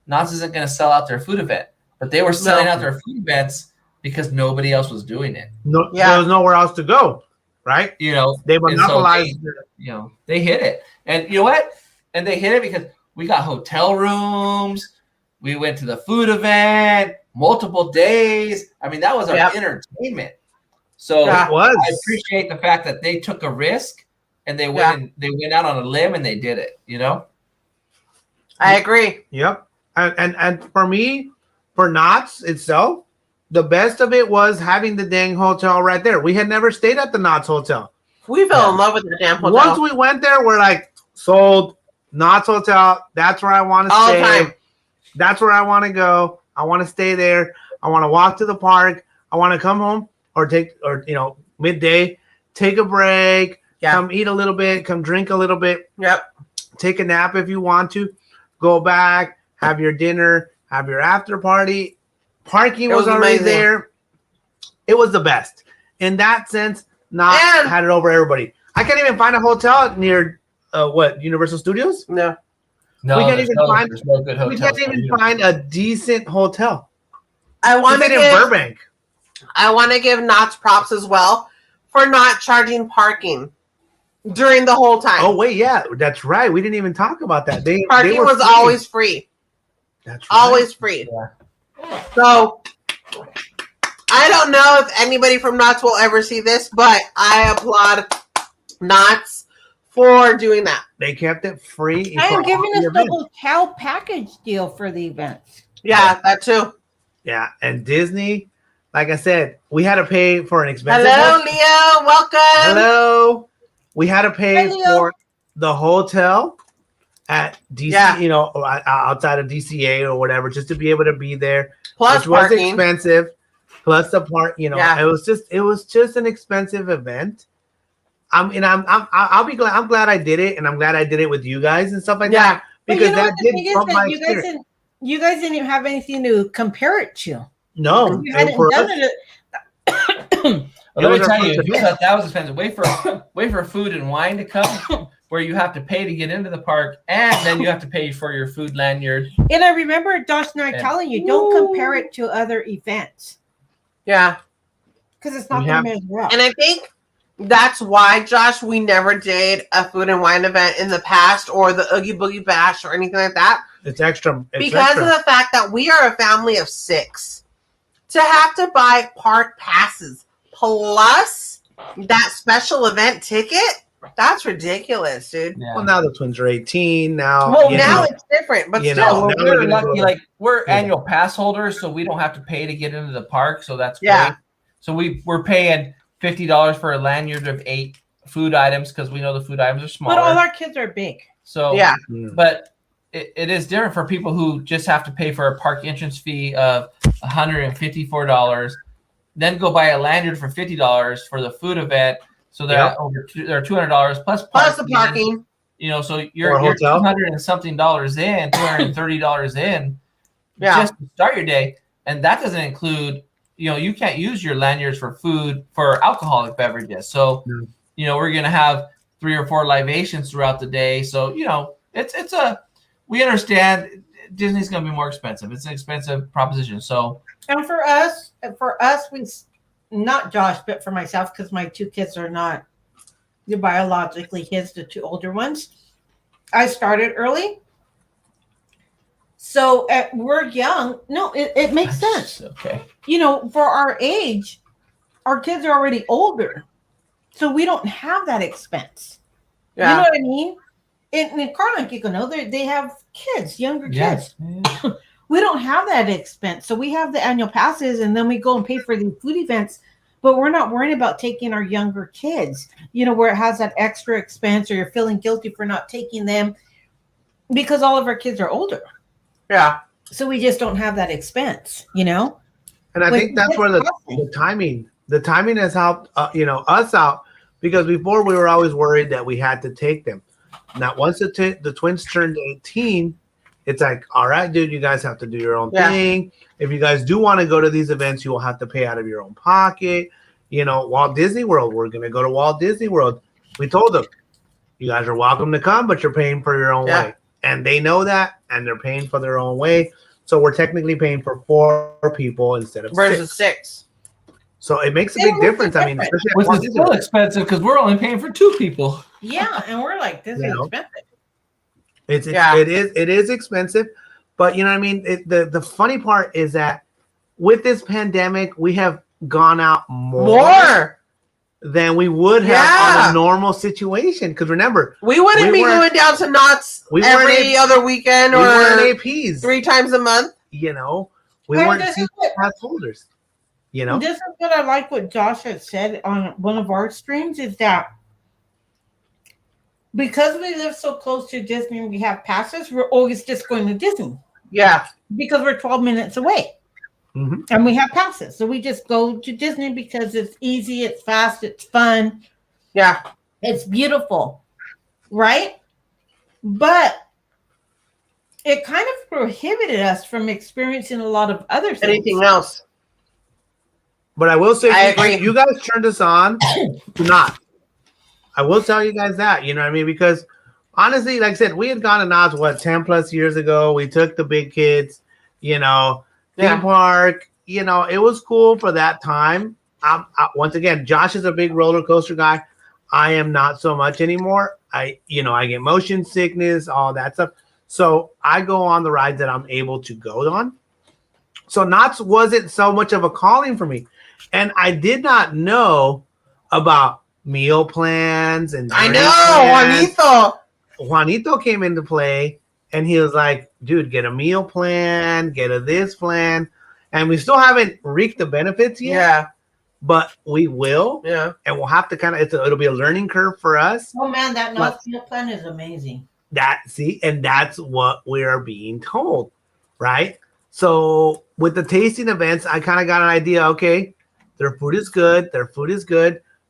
Knott's isn't going to sell out their food event. But they were selling out their food events because nobody else was doing it. There was nowhere else to go, right? You know, they monopolized. So they hit it, and you know what? And they hit it because we got hotel rooms. We went to the food event multiple days. I mean, that was our entertainment. So I appreciate the fact that they took a risk and they went out on a limb and they did it. You know, I agree. Yep, and for me, for Knott's itself, the best of it was having the dang hotel right there. We had never stayed at the Knott's Hotel. We fell in love with the damn hotel. Once we went there, we're like, sold. Knott's Hotel. That's where I want to stay. Time. That's where I want to go. I want to stay there. I want to walk to the park. I want to come home or midday, take a break, come eat a little bit, come drink a little bit. Yep. Take a nap if you want to. Go back, have your dinner, have your after party. Parking was already there. It was the best. In that sense, Knott's had it over everybody. I can't even find a hotel near Universal Studios? No. We can't even find a decent hotel. I want to in Burbank. I want to give Knott's props as well for not charging parking during the whole time. Oh wait, yeah, that's right. We didn't even talk about that. Parking was always free. That's right. Always free. Yeah. So I don't know if anybody from Knott's will ever see this, but I applaud Knott's for doing that. They kept it free. I'm giving us the hotel package deal for the event. Yeah, that too. Yeah, and Disney, like I said, we had to pay for an expensive. Hello, Leo. Welcome. Hello. We had to pay for the hotel at DC, outside of DCA or whatever, just to be able to be there. Plus which parking. was expensive. Plus the part, it was just an expensive event. I'm glad I did it, and I'm glad I did it with you guys and stuff like that. Because that did bump my experience. You guys didn't have anything to compare it to. No, you hadn't done it. Let me tell you, if you thought that was expensive, wait for food and wine to come, where you have to pay to get into the park, and then you have to pay for your food lanyard. And I remember Josh and I telling you, don't compare it to other events. Yeah, because it's not going to measure up. And I think that's why, Josh, we never did a food and wine event in the past, or the Oogie Boogie Bash, or anything like that. It's extra. Because of the fact that we are a family of 6. To have to buy park passes plus that special event ticket, That's ridiculous, dude. Yeah. Well, now the twins are 18. Now, well, now it's different, but still, well, we're lucky. Like we're annual pass holders, so we don't have to pay to get into the park. So that's great. So we're paying $50 for a lanyard of 8 food items because we know the food items are smaller. But all our kids are big. So but it is different for people who just have to pay for a park entrance fee of $154, then go buy a lanyard for $50 for the food event. So they're they're $200 plus the parking. You know, so you're $200 and something in, $230 in, just to start your day, and that doesn't include. You know, you can't use your lanyards for food for alcoholic beverages. So, you know, we're gonna have 3 or 4 libations throughout the day. So, you know, we understand Disney's gonna be more expensive. It's an expensive proposition. So, and for us, we. Not Josh, but for myself, because my 2 kids are not biologically his, the 2 older ones. I started early. So we're young. No, it makes sense. Okay. You know, for our age, our kids are already older. So we don't have that expense. Yeah. You know what I mean? And Karla and Kiko know they have kids, younger kids. Yeah. We don't have that expense. So we have the annual passes and then we go and pay for the food events, but we're not worrying about taking our younger kids, you know, where it has that extra expense or you're feeling guilty for not taking them because all of our kids are older. Yeah. So we just don't have that expense, you know? And I think that's where the timing has helped, you know, us out because before we were always worried that we had to take them. Now, once the twins turned 18, it's like, all right, dude, you guys have to do your own thing. If you guys do want to go to these events, you will have to pay out of your own pocket. You know, Walt Disney World, we're going to go to Walt Disney World. We told them, you guys are welcome to come, but you're paying for your own way. And they know that, and they're paying for their own way. So we're technically paying for 4 people instead of versus 6. So it makes a big difference. I mean, which is still expensive because we're only paying for 2 people. Yeah, and we're like, this is expensive. It is expensive, but you know what I mean? The funny part is that with this pandemic, we have gone out more than we would have on a normal situation. Because remember, we wouldn't be going down to Knott's every other weekend or APs 3 times a month. You know, we weren't pass holders. You know, this is what I like what Josh had said on one of our streams is that because we live so close to Disney and we have passes, we're always just going to Disney. Yeah. Because we're 12 minutes away. Mm-hmm. And we have passes. So we just go to Disney because it's easy, it's fast, it's fun. Yeah. It's beautiful. Right? But it kind of prohibited us from experiencing a lot of other things. Anything else. But I will say, I agree. You guys turned us on to not. I will tell you guys that, you know what I mean? Because honestly, like I said, we had gone to Knott's, 10 plus years ago. We took the big kids, you know, theme park, you know, it was cool for that time. Once again, Josh is a big roller coaster guy. I am not so much anymore. I get motion sickness, all that stuff. So I go on the rides that I'm able to go on. So Knott's wasn't so much of a calling for me. And I did not know about meal plans and I know Juanito came into play and he was like, dude, get a meal plan, get a this plan. And we still haven't reaped the benefits yet. Yeah. But we will. Yeah. And we'll have to it'll be a learning curve for us. Oh man, that meal plan is amazing. And that's what we are being told. Right? So with the tasting events, I kind of got an idea, okay, their food is good.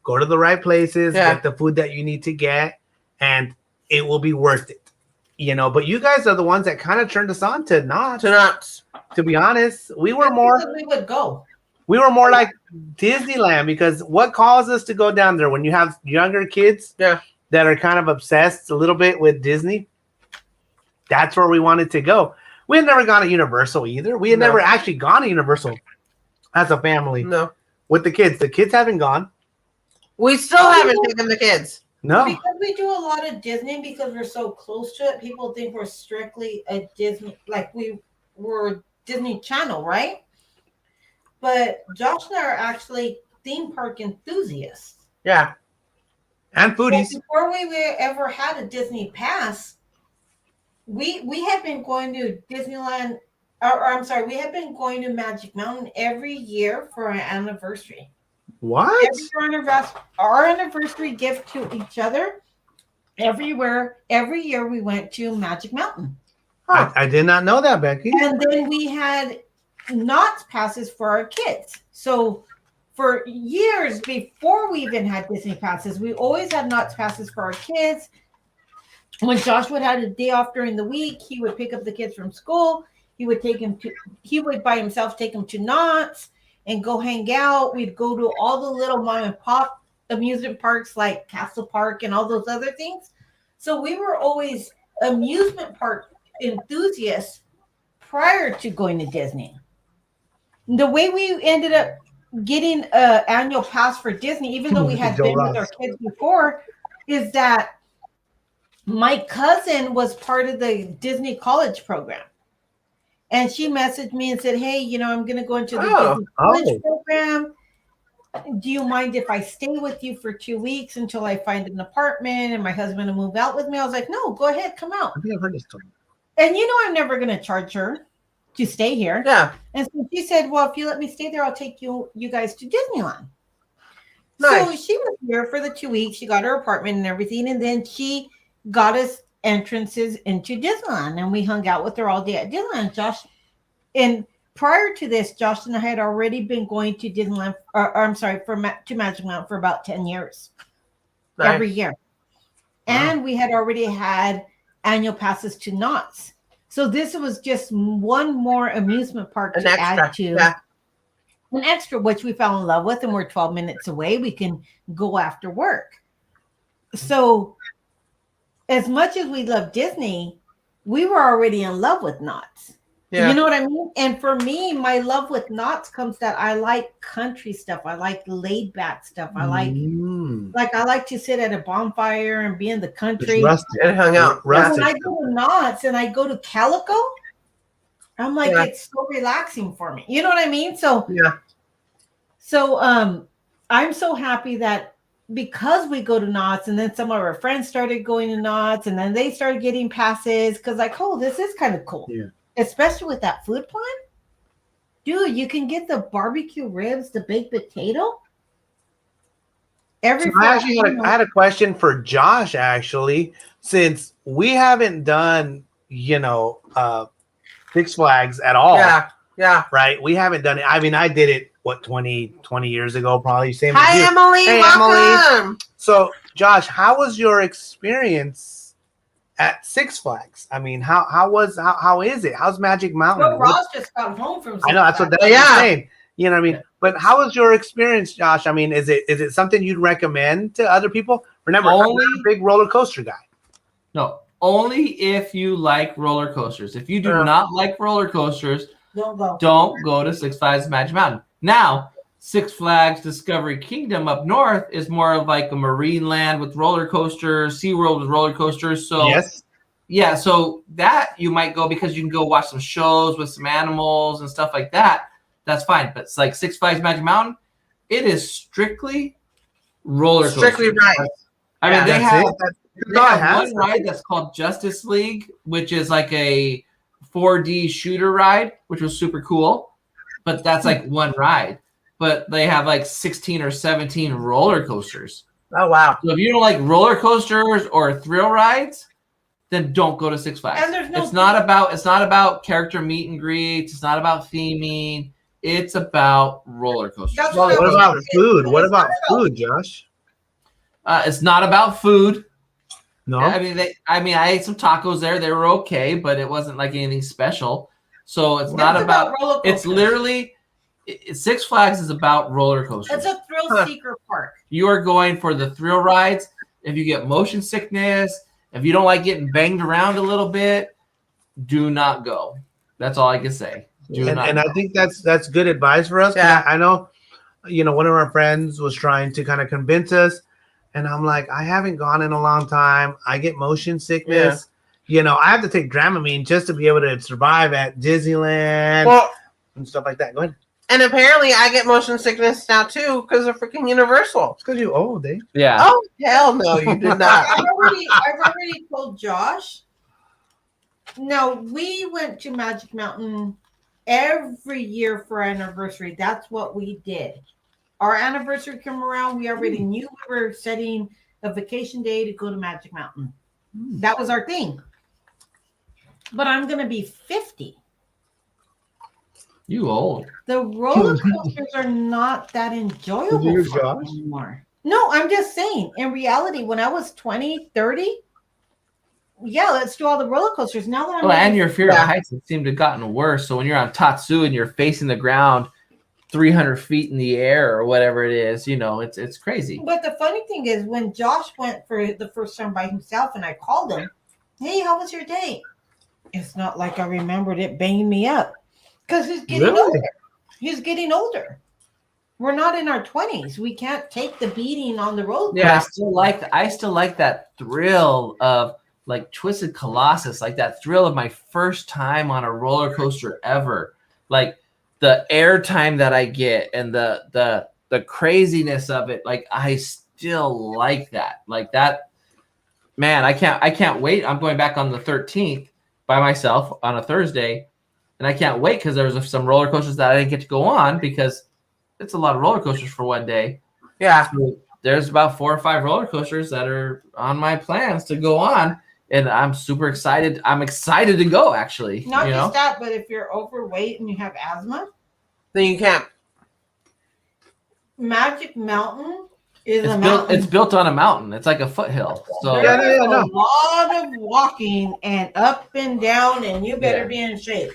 Go to the right places, get the food that you need to get, and it will be worth it. You know, but you guys are the ones that kind of turned us on to Knott's. To be honest, we would go. We were more like Disneyland because what caused us to go down there when you have younger kids that are kind of obsessed a little bit with Disney? That's where we wanted to go. We had never gone to Universal either. We had never actually gone to Universal as a family. No. With the kids. The kids haven't gone. We still haven't taken the kids. No. Because we do a lot of Disney because we're so close to it. People think we're strictly a Disney, like we're Disney Channel, right? But Josh and I are actually theme park enthusiasts. Yeah. And foodies. Before we ever had a Disney pass, we had been going to Disneyland, or I'm sorry, we had been going to Magic Mountain every year for our anniversary. What? Our anniversary gift to each other. Every year we went to Magic Mountain. I did not know that, Becky. And then we had Knott's passes for our kids. So for years before we even had Disney passes, we always had Knott's passes for our kids. When Joshua had a day off during the week, he would pick up the kids from school. He would by himself take them to Knott's and go hang out. We'd go to all the little mom and pop amusement parks like Castle Park and all those other things. So we were always amusement park enthusiasts prior to going to Disney. The way we ended up getting an annual pass for Disney, even though we had been with our kids before, is that my cousin was part of the Disney college program. And she messaged me and said, hey, I'm going to go into the Disney college program. Do you mind if I stay with you for 2 weeks until I find an apartment and my husband will move out with me? I was like, no, go ahead, come out. I think I've heard this story. And I'm never going to charge her to stay here. Yeah. And so she said, well, if you let me stay there, I'll take you guys to Disneyland. Nice. So she was here for the 2 weeks. She got her apartment and everything. And then she got us entrances into Disneyland. And we hung out with her all day at Disneyland. Josh, and prior to this, Josh and I had already been going to Disneyland, to Magic Mountain for about 10 years. Nice. Every year. Wow. And we had already had annual passes to Knott's. So this was just one more amusement park to add to. Yeah. An extra, which we fell in love with, and we're 12 minutes away. We can go after work. So as much as we love Disney, we were already in love with Knott's. Yeah. You know what I mean? And for me, my love with Knott's comes that I like country stuff. I like laid back stuff. I like I like to sit at a bonfire and be in the country. And hang out. When I go to Knott's and I go to Calico, I'm like, it's so relaxing for me. You know what I mean? So I'm so happy that because we go to Knott's, and then some of our friends started going to Knott's, and then they started getting passes because this is kind of cool. Yeah. Especially with that food plan. Dude, you can get the barbecue ribs, the baked potato. I had a question for Josh, actually, since we haven't done, Six Flags at all. Yeah. Right? We haven't done it. I mean, I did it, 20 years ago, probably. Same Hi, as you. Emily. Hey, Welcome. Emily. So, Josh, how was your experience at Six Flags? I mean, how is it? How's Magic Mountain? Well, Ross just got home from Six I know that's what they're saying. You know what I mean? But how was your experience, Josh? I mean, is it something you'd recommend to other people? Remember, I'm not a big roller coaster guy. No, only if you like roller coasters. If you do not like roller coasters, don't go to Six Flags Magic Mountain. Now, Six Flags Discovery Kingdom up north is more of like a marine land with roller coasters, SeaWorld with roller coasters. So so that you might go because you can go watch some shows with some animals and stuff like that. That's fine. But it's like Six Flags Magic Mountain, it is strictly roller coasters. Strictly right. I mean, they have one ride that's called Justice League, which is like a 4D shooter ride, which was super cool. But that's like one ride. But they have like 16 or 17 roller coasters. Oh, wow. So if you don't like roller coasters or thrill rides, then don't go to Six Flags. And there's it's not about character meet and greets. It's not about theming. It's about roller coasters. What about food? What about food, Josh? It's not about food. No. I mean, I ate some tacos there. They were okay, but it wasn't like anything special. So it's not about it's literally Six Flags is about roller coasters. It's a thrill seeker park. You are going for the thrill rides. If you get motion sickness, if you don't like getting banged around a little bit, do not go. That's all I can say. I think that's good advice for us. Yeah. I know, one of our friends was trying to kind of convince us, and I'm like, I haven't gone in a long time. I get motion sickness. Yeah. I have to take Dramamine just to be able to survive at Disneyland and stuff like that. Go ahead. And apparently I get motion sickness now too because of freaking Universal. It's because you're old, eh? Yeah. Oh, hell no, you did not. I've already told Josh. No, we went to Magic Mountain every year for our anniversary. That's what we did. Our anniversary came around. We already knew we were setting a vacation day to go to Magic Mountain. That was our thing. But I'm going to be 50. You old. The roller coasters are not that enjoyable anymore. No, I'm just saying. In reality, when I was 20, 30, yeah, let's do all the roller coasters. Now that I'm and your fear of heights it seemed to have gotten worse. So when you're on Tatsu and you're facing the ground 300 feet in the air or whatever it is, it's crazy. But the funny thing is when Josh went for the first time by himself and I called him, hey, how was your day? It's not like I remembered it banging me up. Because he's getting older. He's getting older. We're not in our 20s. We can't take the beating on the road. Yeah, I still like that thrill of like Twisted Colossus, like that thrill of my first time on a roller coaster ever. Like the air time that I get and the craziness of it. Like I still like that. Like that, man, I can't wait. I'm going back on the 13th by myself on a Thursday. And I can't wait because there's some roller coasters that I didn't get to go on because it's a lot of roller coasters for one day. Yeah. So there's about 4 or 5 roller coasters that are on my plans to go on. And I'm super excited. I'm excited to go, actually. Not just that, but if you're overweight and you have asthma, then you can't. Magic Mountain is a mountain. It's built on a mountain. It's like a foothill. So there's a lot of walking and up and down, and you better be in shape.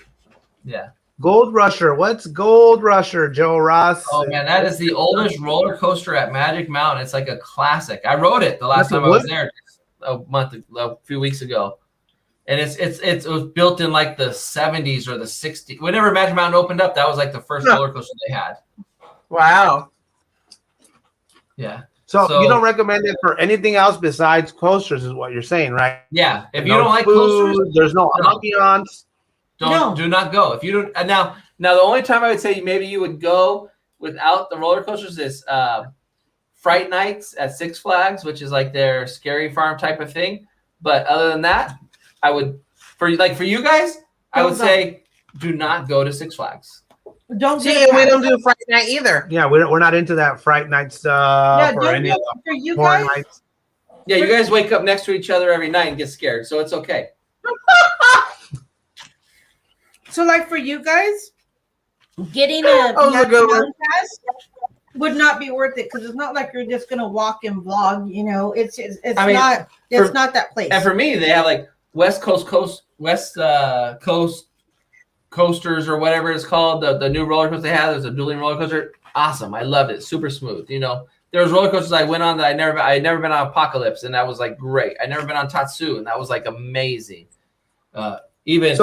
Yeah. Gold Rusher. What's Gold Rusher, Joe Ross? Oh man, that is the oldest roller coaster at Magic Mountain. It's like a classic. I rode it the last time I was there a few weeks ago. And it was built in like the 70s or the 60s. Whenever Magic Mountain opened up, that was like the first roller coaster they had. Wow. Yeah. So you don't recommend it for anything else besides coasters, is what you're saying, right? Yeah. If you don't like coasters, there's no ambiance. Do not go. If you don't now the only time I would say maybe you would go without the roller coasters is Fright Nights at Six Flags, which is like their scary farm type of thing. But other than that, I would for you guys, I would say do not go to Six Flags. We don't do Fright Night either. Yeah, we're not into that Fright Night stuff or any of the horror nights. Yeah, you guys wake up next to each other every night and get scared, so it's okay. So, like for you guys, getting a pass would not be worth it because it's not like you're just gonna walk and vlog. It's not that place. And for me, they have like West Coast coasters or whatever it's called. The new roller coaster they have. There's a dueling roller coaster. Awesome, I loved it. Super smooth. There was roller coasters I went on that I had never been on Apocalypse, and that was like great. I never been on Tatsu, and that was like amazing. So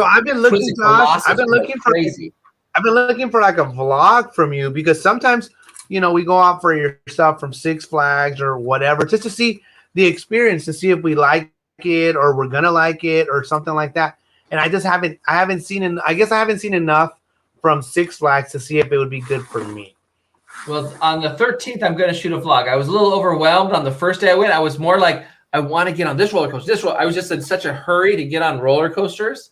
I've been looking, Josh. I've been looking for like a vlog from you because sometimes, we go out for your stuff from Six Flags or whatever, just to see the experience, to see if we like it or we're gonna like it or something like that. And I haven't seen enough from Six Flags to see if it would be good for me. Well, on the 13th, I'm going to shoot a vlog. I was a little overwhelmed on the first day I went. I was more like, I want to get on this roller coaster. I was just in such a hurry to get on roller coasters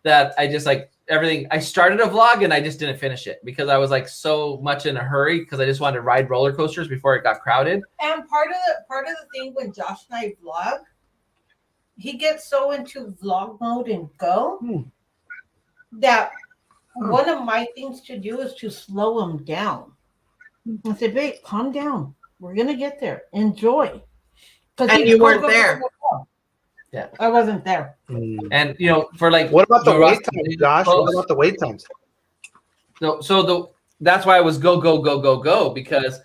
that I just like everything. I started a vlog and I just didn't finish it because I was like so much in a hurry because I just wanted to ride roller coasters before it got crowded. And part of the thing when Josh and I vlog, he gets so into vlog mode and go that one of my things to do is to slow him down. I said, babe, calm down. We're gonna get there. Enjoy. And you weren't there. Yeah, I wasn't there. And for like, what about the wait times, Josh? What about the wait times? So that's why I was go because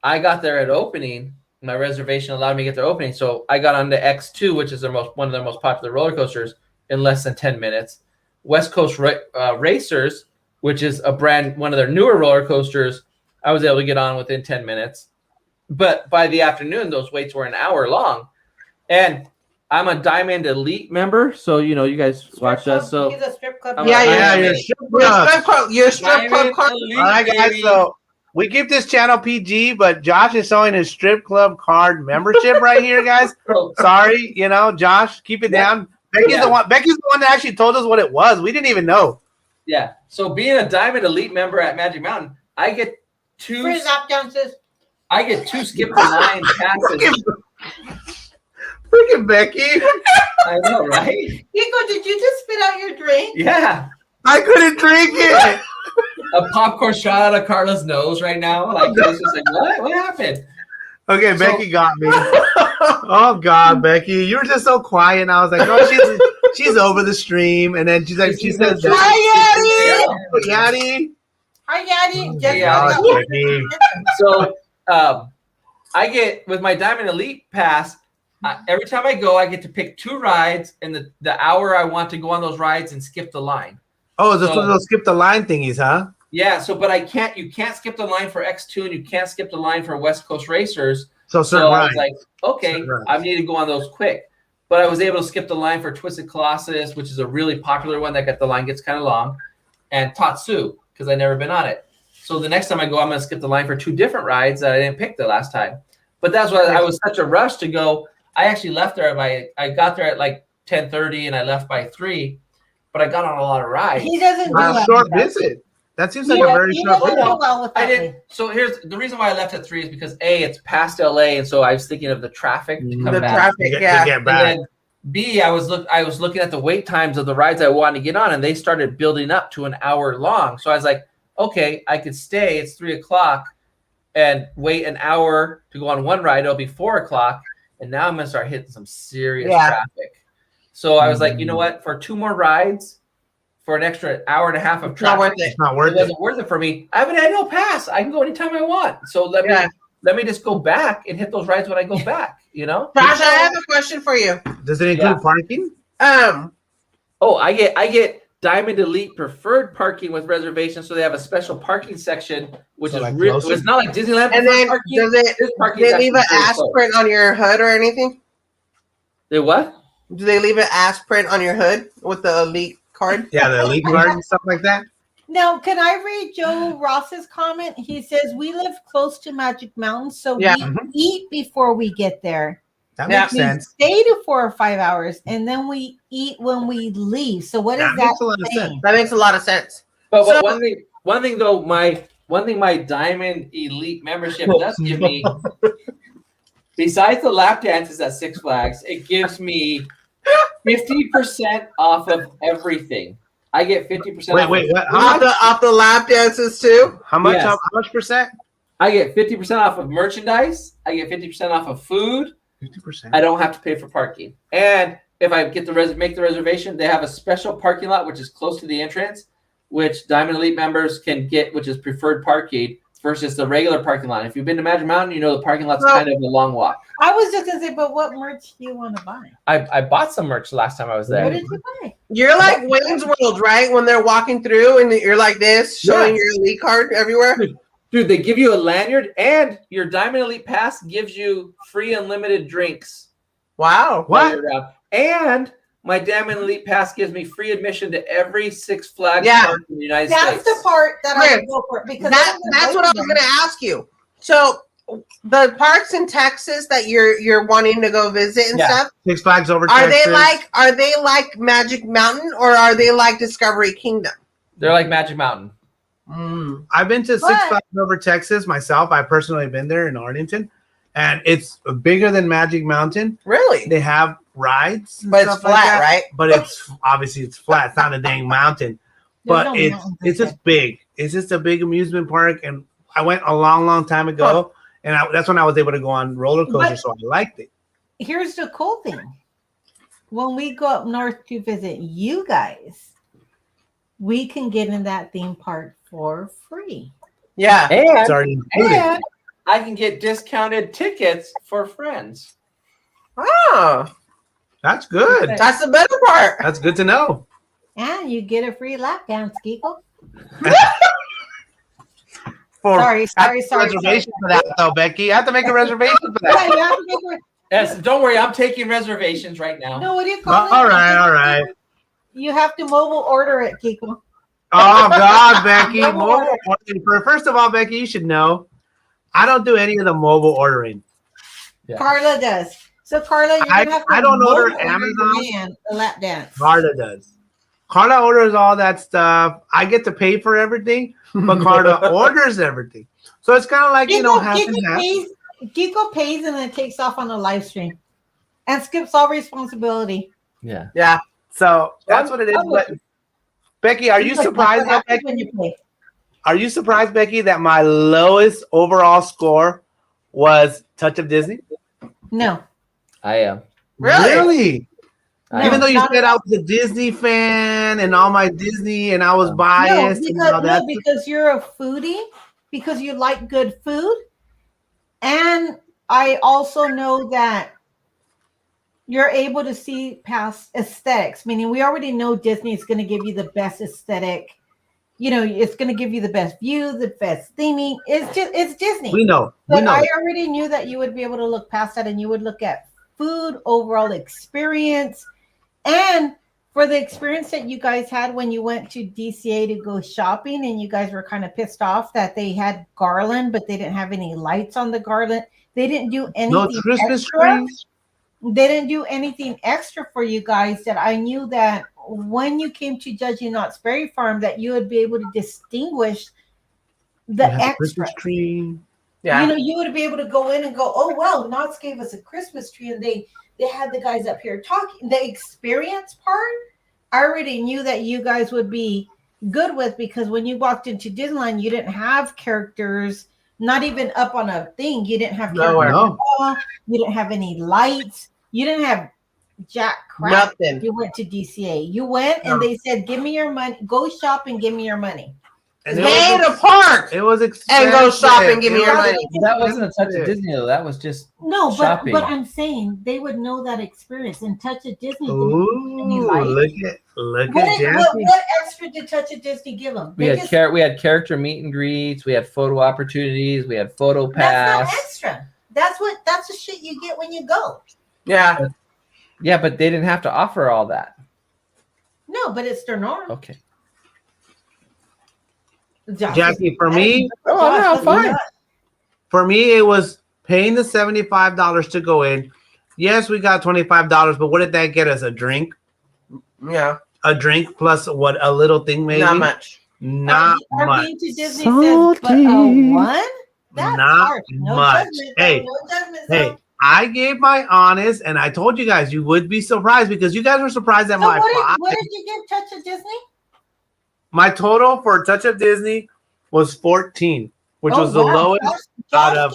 I got there at opening. My reservation allowed me to get their opening, so I got on the X2, which is one of their most popular roller coasters, in less than 10 minutes. West Coast Racers, which is one of their newer roller coasters, I was able to get on within 10 minutes. But by the afternoon, those waits were an hour long. And I'm a Diamond Elite member, so you guys watch that. So he's a strip club. Yeah, you're Your strip club card. All right, guys. So we keep this channel PG, but Josh is showing his strip club card membership right here, guys. Sorry, Josh, keep it down. Becky's the one that actually told us what it was. We didn't even know. Yeah. So being a Diamond Elite member at Magic Mountain, I get two free lap dances. I get 2 skip the line passes. Freaking Becky. I know, right? Kiko, did you just spit out your drink? Yeah. I couldn't drink it. A popcorn shot out of Karla's nose right now. Like, this is like, what? What happened? Okay, Becky got me. Oh God, Becky, you were just so quiet. And I was like, oh, she's over the stream, and then she says, "Hi, Yaddy, Yaddy, hi, Yaddy." Yeah. So, I get with my Diamond Elite pass. Every time I go, I get to pick 2 rides, and the hour I want to go on those rides and skip the line. Oh, is this one of those skip the line thingies, huh? Yeah. So, but you can't skip the line for X2, and you can't skip the line for West Coast Racers. So I was like, okay, I need to go on those quick. But I was able to skip the line for Twisted Colossus, which is a really popular one the line gets kind of long, and Tatsu, because I've never been on it. So the next time I go, I'm going to skip the line for 2 different rides that I didn't pick the last time. But that's why I was such a rush to go. I actually left there I got there at like 10:30 and I left by 3, but I got on a lot of rides. He doesn't do a short visit. That seems like a very short visit. I didn't. So here's the reason why I left at 3 is because A, it's past LA, and so I was thinking of the traffic to come back. Traffic, yeah. To get back. And then B, I was looking at the wait times of the rides I wanted to get on, and they started building up to an hour long. So I was like, okay, I could stay. It's 3:00 and wait an hour to go on one ride. It'll be 4:00, and now I'm gonna start hitting some serious traffic. So I was like, you know what? For 2 more rides, for an extra hour and a half of traffic, it's not worth it. It wasn't worth it for me. I have an annual pass. I can go anytime I want. So let me just go back and hit those rides when I go back. Josh, I have a question for you. Does it include parking? Oh, I get Diamond Elite preferred parking with reservations, so they have a special parking section, which is real. It's not like Disneyland. And then parking. does they leave an print on your hood or anything? They what? Do they leave an print on your hood with the Elite card? Yeah, the Elite card and stuff like that. Now, can I read Joe Ross's comment? He says, we live close to Magic Mountain, so we eat before we get there. That makes sense. Stay to 4 or 5 hours, and then we eat when we leave. So what is that saying? That makes a lot of sense. But one thing though, my Diamond Elite membership does give me, besides the lap dances at Six Flags, it gives me 50% off of everything. I get 50%. Wait, what? Off the lap dances too? How much? Yes. How much percent? I get 50% off of merchandise. I get 50% off of food. 50%. I don't have to pay for parking. And if I get make the reservation, they have a special parking lot which is close to the entrance, which Diamond Elite members can get, which is preferred parking versus the regular parking lot. If you've been to Magic Mountain, you know the parking lot's kind of a long walk. I was just gonna say, but what merch do you want to buy? I bought some merch last time I was there. What did you buy? You're like Wayne's World, right? When they're walking through and you're like this, showing your Elite card everywhere. Dude, they give you a lanyard, and your Diamond Elite Pass gives you free unlimited drinks. Wow. What? And my Diamond Elite Pass gives me free admission to every Six Flags park in the United States. That's the part that I would go for. Because that's what I was going to ask you. So the parks in Texas that you're wanting to go visit and stuff, Six Flags over are Texas. Are they like Magic Mountain, or are they like Discovery Kingdom? They're like Magic Mountain. I've been to Six Flags over Texas myself. I've personally been there in Arlington, and it's bigger than Magic Mountain. Really? They have rides, but it's flat, right? But it's obviously it's flat. It's not a dang mountain, but it's just big. It's just a big amusement park, and I went a long time ago, and that's when I was able to go on roller coasters, so I liked it. Here's the cool thing: when we go up north to visit you guys, we can get in that theme park for free. Yeah, it's already included. And I can get discounted tickets for friends. Oh, that's good. That's the better part. That's good to know. And you get a free lap dance, Kiko. Sorry. Reservation for that, though, Becky. I have to make a reservation for that. Yes, don't worry, I'm taking reservations right now. No, what do you call it? All right. You have to mobile order it, Kiko. Oh God, Becky. Mobile ordering. First of all, Becky, you should know I don't do any of the mobile ordering. Yeah. Carla does. So Carla, you're gonna have to I don't order Amazon. A lap dance. Carla does. Carla orders all that stuff. I get to pay for everything, but Carla orders everything. So it's kind of like, half and half. Kiko pays and then takes off on the live stream and skips all responsibility. Yeah. Yeah. So that's what it is. But Becky, are you surprised that Are you surprised, Becky, that my lowest overall score was Touch of Disney? No. I am. Really? No, even though you said I was a Disney fan and all my Disney and I was biased. Because you're a foodie, because you like good food. And I also know that you're able to see past aesthetics, meaning we already know Disney is going to give you the best aesthetic. It's going to give you the best view, the best theming. It's Disney. We know. But I already knew that you would be able to look past that and you would look at food, overall experience. And for the experience that you guys had when you went to DCA to go shopping and you guys were kind of pissed off that they had garland, but they didn't have any lights on the garland. They didn't do anything No Christmas extra. trees? They didn't do anything extra for you guys that I knew that when you came to Judging Knott's Berry Farm that you would be able to distinguish the extra tree. Yeah. You would be able to go in and go, oh, well, Knott's gave us a Christmas tree and they had the guys up here talking. The experience part, I already knew that you guys would be good with because when you walked into Disneyland, you didn't have characters, not even up on a thing. You didn't have characters at all. You didn't have any lights. You didn't have jack crap. Nothing. You went to DCA. You went and they said, give me your money. Go shop and give me your money. Pay the park. It was expensive. And go shop and give me your money. That wasn't a Touch of Disney though. That was just shopping. But I'm saying they would know that experience and Touch of Disney. Ooh, look at Jackie. What extra did Touch of Disney give them? We had character meet and greets. We had photo opportunities. We had photo pass. That's not extra. That's the shit you get when you go. Yeah. Yeah, but they didn't have to offer all that. No, but it's their norm. Okay. Jackie, for me, fine. For me, it was paying the $75 to go in. Yes, we got $25, but what did that get us? A drink? Yeah. A drink plus what? A little thing, maybe? Not much. Not much. Our being to Disney says, but a one? That's not hard. No much. Judgment, Hey, I gave my honest, and I told you guys you would be surprised because you guys were surprised at my price. What did you give Touch of Disney? My total for Touch of Disney was 14, which was the lowest out of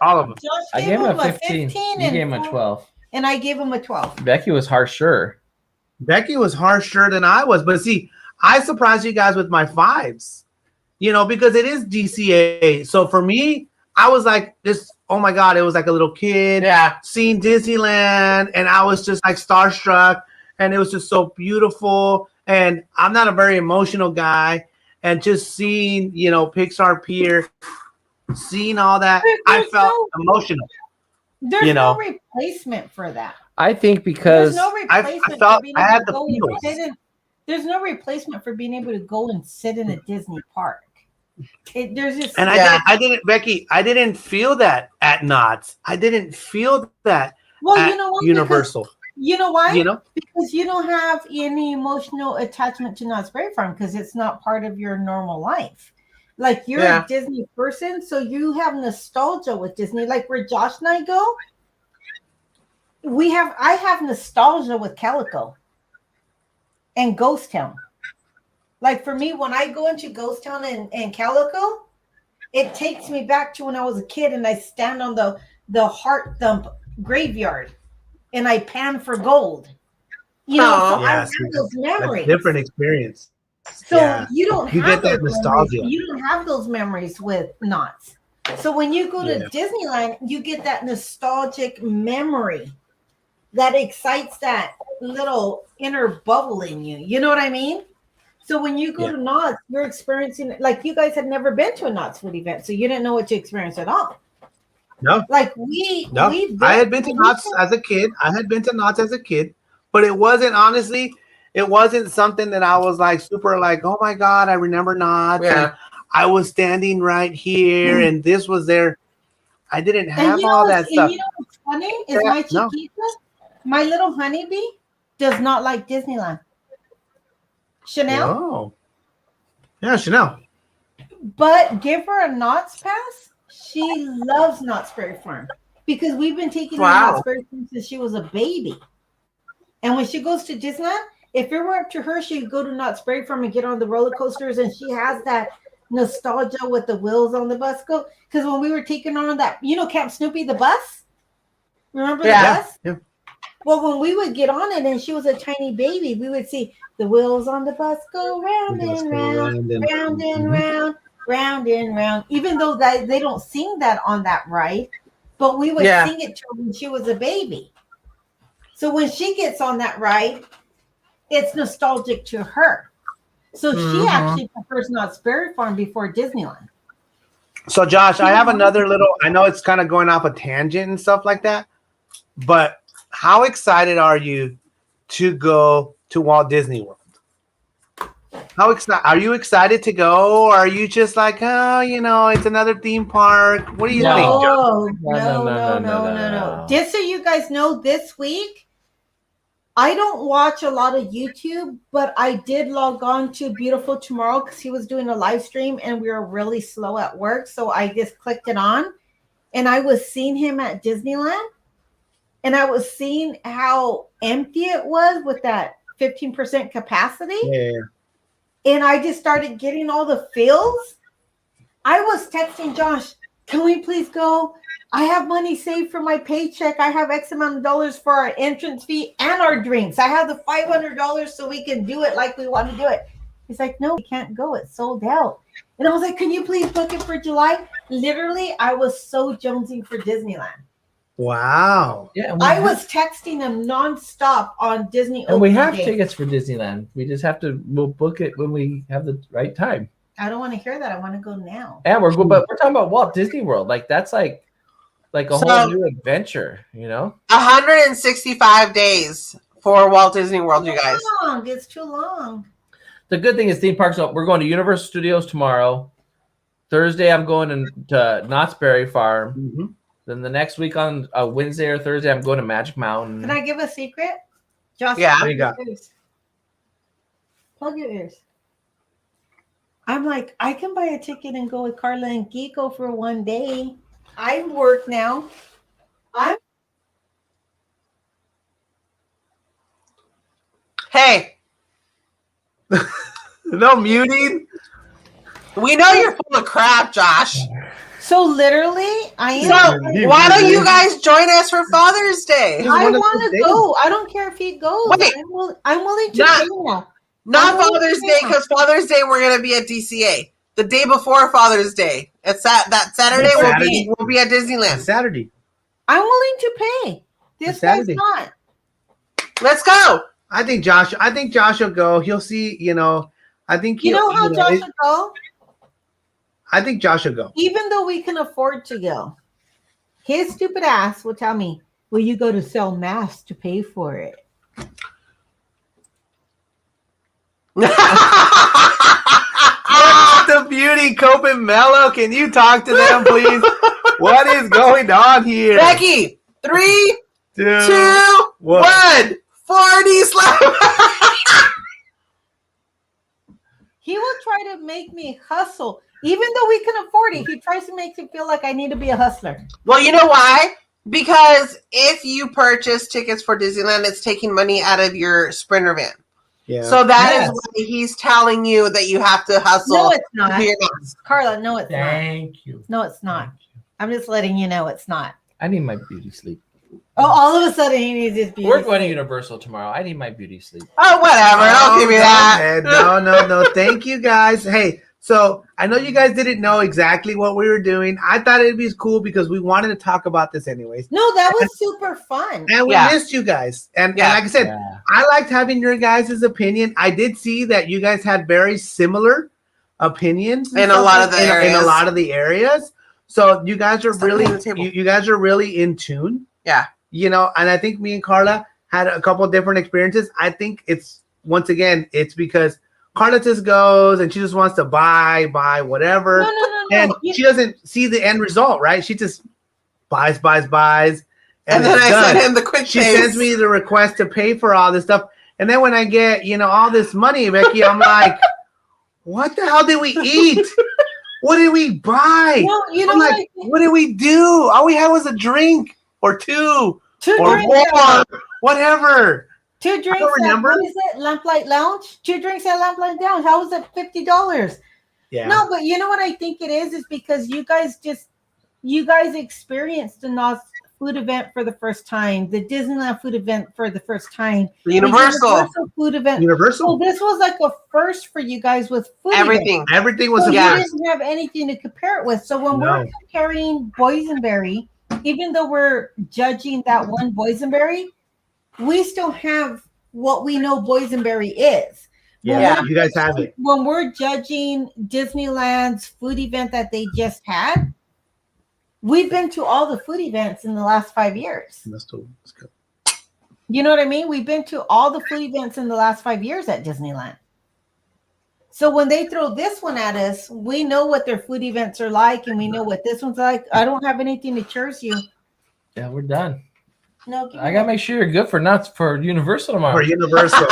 all of them. I gave him a 15. You gave him a 12. And I gave him a 12. Becky was harsher. Becky was harsher than I was. But see, I surprised you guys with my 5s, because it is DCA. So for me, I was like this, oh my God, it was like a little kid seeing Disneyland. And I was just like starstruck. And it was just so beautiful. And I'm not a very emotional guy. And just seeing, Pixar Pier, seeing all that, I felt emotional. There's no replacement for that. I think because there's no replacement I had the feels. There's no replacement for being able to go and sit in a Disney park. There's just I didn't, Becky. I didn't feel that at Knott's. I didn't feel that at Universal. You know why? Because you don't have any emotional attachment to Knott's Berry Farm because it's not part of your normal life. Like you're a Disney person, so you have nostalgia with Disney. Like where Josh and I go, I have nostalgia with Calico and Ghost Town. Like for me, when I go into Ghost Town and Calico, it takes me back to when I was a kid and I stand on the Heart Thump graveyard. And I pan for gold. So I have those memories. Different experience. So you don't have that nostalgia. You don't have those memories with Knott's. So when you go to Disneyland, you get that nostalgic memory that excites that little inner bubble in you. You know what I mean? So when you go to Knott's, you're experiencing like you guys had never been to a Knott's food event, so you didn't know what to experience at all. No. Like I had been to Knott's as a kid. But it wasn't honestly. It wasn't something that I was like super like, oh my God, I remember Knott's. Yeah. I was standing right here, and this was there. I didn't have all that stuff. And you know what's funny is my chiquita, my little honeybee, does not like Disneyland. Chanel. Oh. Yeah, Chanel. But give her a Knott's pass. She loves Knott's Berry Farm because we've been taking her to Knott's Berry Farm since she was a baby. And when she goes to Disneyland, if it were up to her, she'd go to Knott's Berry Farm and get on the roller coasters, and she has that nostalgia with the wheels on the bus go. Because when we were taking on that, Camp Snoopy, the bus. Remember the bus? Yeah. Well, when we would get on it and she was a tiny baby, we would see the wheels on the bus go round and round, round and round, round and round. Even though they don't sing that on that ride, but we would sing it to her when she was a baby. So when she gets on that ride, it's nostalgic to her. So she actually prefers Knott's Berry Farm before Disneyland. So Josh, I have another little, I know it's kind of going off a tangent and stuff like that, but how excited are you to go to Walt Disney World? How excited are you excited to go, or are you just like, oh, it's another theme park? What do you think, Josh? No. Just so you guys know, this week I don't watch a lot of YouTube, but I did log on to Beautiful Tomorrow because he was doing a live stream and we were really slow at work. So I just clicked it on and I was seeing him at Disneyland and I was seeing how empty it was with that 15% capacity. Yeah. And I just started getting all the feels. I was texting Josh, can we please go? I have money saved for my paycheck. I have X amount of dollars for our entrance fee and our drinks. I have the $500 so we can do it like we want to do it. He's like, no, we can't go. It's sold out. And I was like, can you please book it for July? Literally, I was so jonesing for Disneyland. Wow. Yeah, I was texting him nonstop on Disney. And we have tickets for Disneyland. We just we'll book it when we have the right time. I don't want to hear that. I want to go now. And we're talking about Walt Disney World. Like that's like a whole new adventure, 165 days for Walt Disney World, you guys. It's too long. The good thing is theme parks. We're going to Universal Studios tomorrow. Thursday, I'm going to Knott's Berry Farm. Mm-hmm. Then the next week on Wednesday or Thursday, I'm going to Magic Mountain. Can I give a secret? Josh, yeah. What you got? Plug your ears. I'm like, I can buy a ticket and go with Karla and Kiko for one day. I work now. Hey. No muting. We know you're full of crap, Josh. So literally, I am. So why don't you guys join us for Father's Day? I want to go. I don't care if he goes. Wait. I'm willing to pay now. Not Father's Day, because Father's Day we're gonna be at DCA. The day before Father's Day, it's that Saturday. We'll be at Disneyland. Saturday. I'm willing to pay. This guy's not. Let's go. I think Josh will go. He'll see. I think how Josh will go. I think Josh will go. Even though we can afford to go, his stupid ass will tell me, "Will you go to sell masks to pay for it?" The beauty, Cope and Mello. Can you talk to them, please? What is going on here? Becky, 3, 2, 1. 40 slap. He will try to make me hustle. Even though we can afford it, he tries to make me feel like I need to be a hustler. Well, you know why? Because if you purchase tickets for Disneyland, it's taking money out of your Sprinter van. Yeah. So that is why he's telling you that you have to hustle. No, it's not. Carla, no, it's not. Thank you. No, it's not. I'm just letting you know it's not. I need my beauty sleep. Oh, all of a sudden he needs his beauty We're going to sleep. Universal tomorrow. I need my beauty sleep. Oh, whatever. Don't give me that. No. Thank you, guys. Hey, so I know you guys didn't know exactly what we were doing. I thought it'd be cool because we wanted to talk about this anyways. No, that was super fun. And we missed you guys. And like I said, I liked having your guys' opinion. I did see that you guys had very similar opinions in a lot of the areas. In a lot of the areas. So you guys are really, table. you guys are really in tune. Yeah. You know, and I think me and Karla had a couple of different experiences. I think it's, once again, it's because Karla just goes and she just wants to buy whatever. No. And she doesn't see the end result, right? She just buys. And then I send him the quick She pays. sends me the request to pay for all this stuff. And then when I get, you know, all this money, Becky, I'm like, what the hell did we eat? What did we buy? No, you know, I'm like, what did we do? All we had was a drink or two or drinks, more, whatever. 2 drinks. I don't remember. What is it? Lamplight Lounge. 2 drinks at Lamplight Lounge. How was it $50? Yeah. No, but you know what I think it is because you guys experienced the NOS food event for the first time, the Disneyland food event for the first time, the Universal food event. Universal. So this was like a first for you guys with food. Everything. Event. Everything was so a you first. didn't have anything to compare it with. So when we're comparing boysenberry, even though we're judging that one boysenberry, we still have what we know boysenberry is. Yeah, you guys have it. When we're judging Disneyland's food event that they just had, we've been to all the food events in the last 5 years. That's good. You know what I mean? We've been to all the food events in the last 5 years at Disneyland. So when they throw this one at us, we know what their food events are like, and we know what this one's like. I don't have anything to curse you. Yeah, we're done. No, I gotta make sure you're good for Universal tomorrow. For Universal.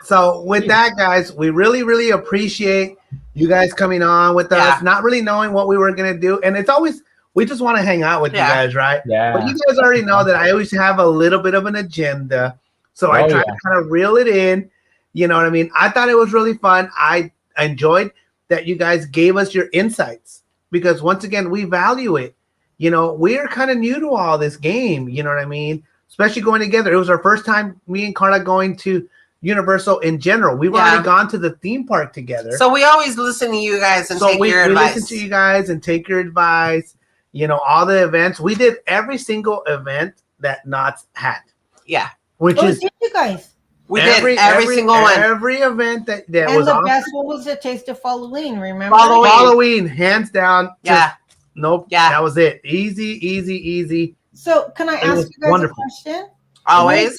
So with that, guys, we really, really appreciate you guys coming on with us, not really knowing what we were gonna do, and it's always we just want to hang out with you guys, right? Yeah. But you guys already know that I always have a little bit of an agenda, so I try to kind of reel it in. You know what I mean? I thought it was really fun. I enjoyed that you guys gave us your insights because once again, we value it. You know, we're kind of new to all this game. You know what I mean? Especially going together. It was our first time, me and Karla, going to Universal in general. We've already gone to the theme park together. So we always listen to you guys and take your advice. We listen to you guys and take your advice. You know, all the events. We did every single event that Knott's had. Yeah. Which is did you guys? We did every single one. Every event that and was the awesome. best one was the Taste of Halloween, remember? Halloween, hands down. Yeah. Nope. Yeah. That was it. Easy. So can I ask you guys a question? Always.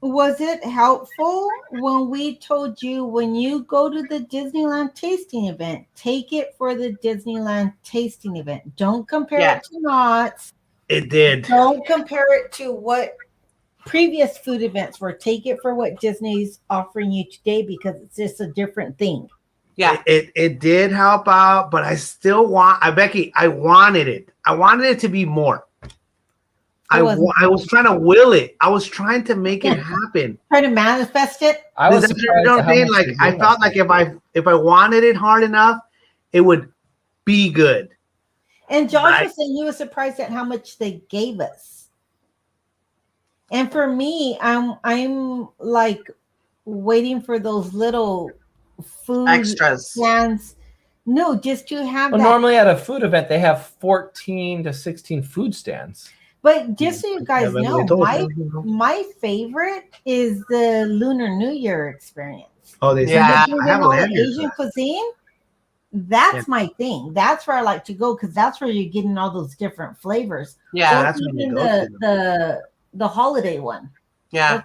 Was it helpful when we told you when you go to the Disneyland tasting event, take it for the Disneyland tasting event? Don't compare it to Knott's. It did. Don't compare it to what previous food events were. Take it for what Disney's offering you today because it's just a different thing. Yeah. It did help out, but I still Becky, I wanted it. I wanted it to be more. I was trying to will it. I was trying to make it happen. Trying to manifest it. I was like I felt like if I wanted it hard enough, it would be good. And Josh was saying he was surprised at how much they gave us. And for me, I'm like waiting for those little food extras. Plans. No, just to have. Well, normally at a food event they have 14 to 16 food stands. But just so you guys know, my favorite is the Lunar New Year experience. Oh, they have Asian cuisine. That's my thing. That's where I like to go because that's where you're getting all those different flavors. Yeah, that's even the holiday one. Yeah,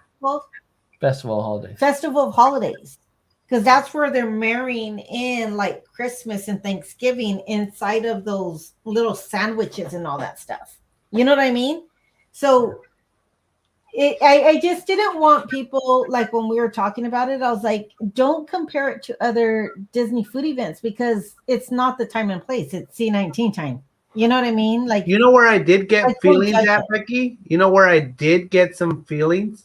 Festival of Holidays. Festival of Holidays, because that's where they're marrying in like Christmas and Thanksgiving inside of those little sandwiches and all that stuff. You know what I mean? So I just didn't want people, like when we were talking about it, I was like, don't compare it to other Disney food events because it's not the time and place. It's C19 time. You know what I mean? Like, you know where I did get feelings at, Becky? You know where I did get some feelings?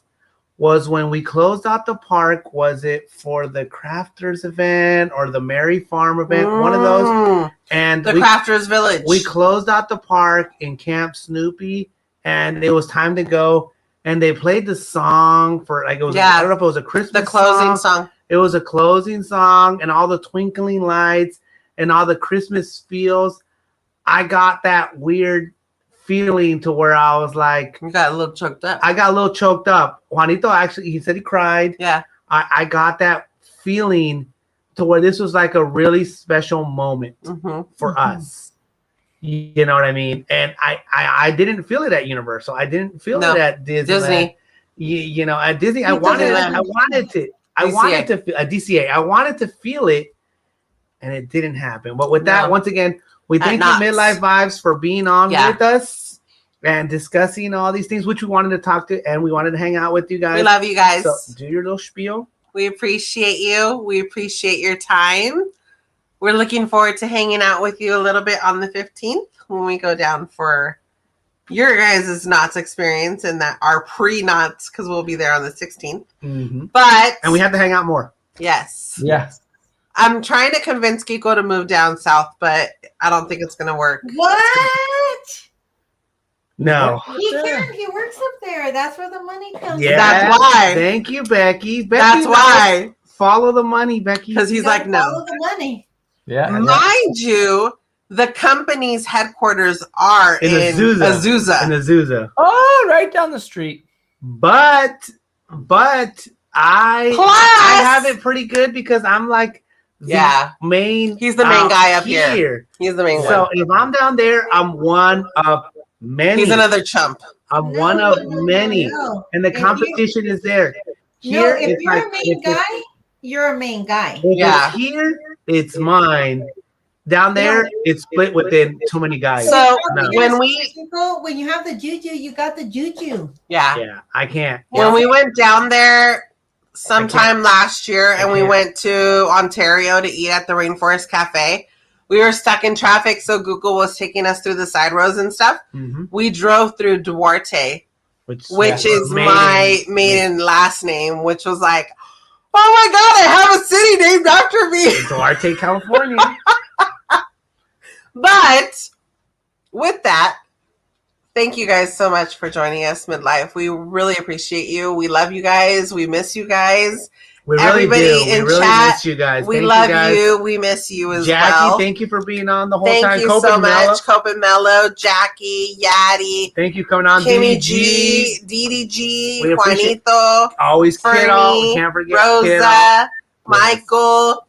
Was when we closed out the park. Was it for the Crafters event or the Merry Farm event? One of those. And the Crafters Village. We closed out the park in Camp Snoopy, and it was time to go. And they played the song for I don't know if it was a Christmas. The closing song. It was a closing song, and all the twinkling lights and all the Christmas feels. I got that weird feeling to where I was like, you got a little choked up. I got a little choked up. Juanito actually, he said he cried. Yeah. I got that feeling to where this was like a really special moment for us. You know what I mean? And I didn't feel it at Universal. I didn't feel it at Disney. You know, at Disney, I wanted to feel at DCA. I wanted to feel it, and it didn't happen. But with that, once again, we thank you, Midlife Vibes, for being on with us and discussing all these things, which we wanted to talk to, and we wanted to hang out with you guys. We love you guys. So do your little spiel. We appreciate you. We appreciate your time. We're looking forward to hanging out with you a little bit on the 15th when we go down for your guys' Knots experience and that our pre-Knots, because we'll be there on the 16th. Mm-hmm. And we have to hang out more. Yes. Yes. I'm trying to convince Kiko to move down south, but I don't think it's going to work. What? No. He can. He works up there. That's where the money comes. Yeah. That's why. Thank you, Becky. That's why. Follow the money, Becky. Because he's like, no. Follow the money. Yeah. Mind you, the company's headquarters are in Azusa. In Azusa. Oh, right down the street. But I have it pretty good because I'm like main. He's the main guy up here. He's the main guy. So if I'm down there, I'm one of many. He's another chump. I'm one of many, and the competition is there. Here, if you're a main guy, you're a main guy. It's here, it's mine. Down there, it's split within too many guys. So when you have the juju, you got the juju. Yeah, I can't. When we went down there sometime last year and we went to Ontario to eat at the Rainforest Cafe, we were stuck in traffic, so Google was taking us through the side roads and stuff. Mm-hmm. We drove through Duarte, which is my maiden last name, which was like, oh my God, I have a city named after me. Duarte, California. But with that, thank you guys so much for joining us, Midlife. We really appreciate you. We love you guys. We miss you guys. We really do. We really miss you guys. We love you. We miss you as well. Jackie, thank you for being on the whole time. Thank you so much. Cope and Mellow, Jackie, Yaddy. Thank you for coming on. Kimmy G, Didi G, Juanito. Always Kiddo. We can't forget Rosa, Michael,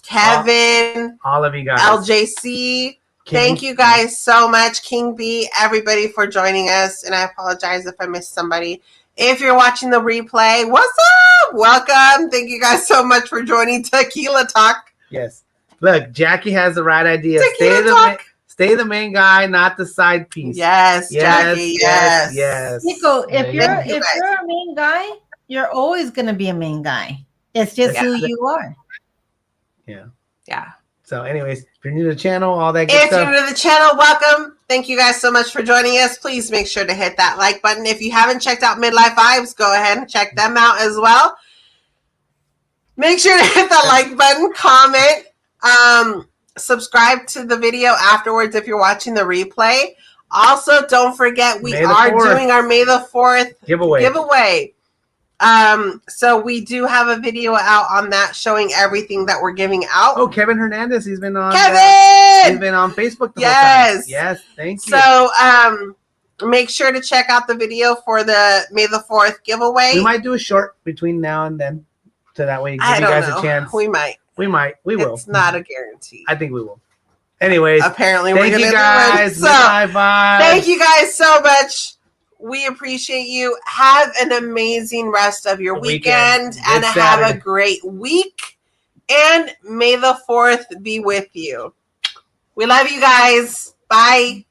Kevin. All of you guys. LJC. Thank you guys so much. King B, everybody for joining us. And I apologize if I missed somebody. If you're watching the replay, what's up? Welcome. Thank you guys so much for joining Tequila Talk. Yes. Look, Jackie has the right idea. Stay the main guy, not the side piece. Yes, Jackie. Yes. Nico, if you're a main guy, you're always gonna be a main guy. It's just who you are. Yeah. Yeah. So, anyways, if you're new to the channel, all that good stuff. If you're new to the channel, welcome. Thank you guys so much for joining us. Please make sure to hit that like button. If you haven't checked out Midlife Vibes, go ahead and check them out as well. Make sure to hit the like button, comment, subscribe to the video afterwards if you're watching the replay. Also, don't forget we are doing our May the 4th giveaway. So we do have a video out on that showing everything that we're giving out. Oh, Kevin Hernandez, he's been on he's been on Facebook the whole time. Yes, thank you. So make sure to check out the video for the May the 4th giveaway. We might do a short between now and then, so that way give you guys a chance. We might. We will. It's not a guarantee. I think we will. Anyways, apparently we're gonna do it. So thank you guys so much. We appreciate you. Have an amazing rest of your weekend and have a great week. And may the 4th be with you. We love you guys. Bye.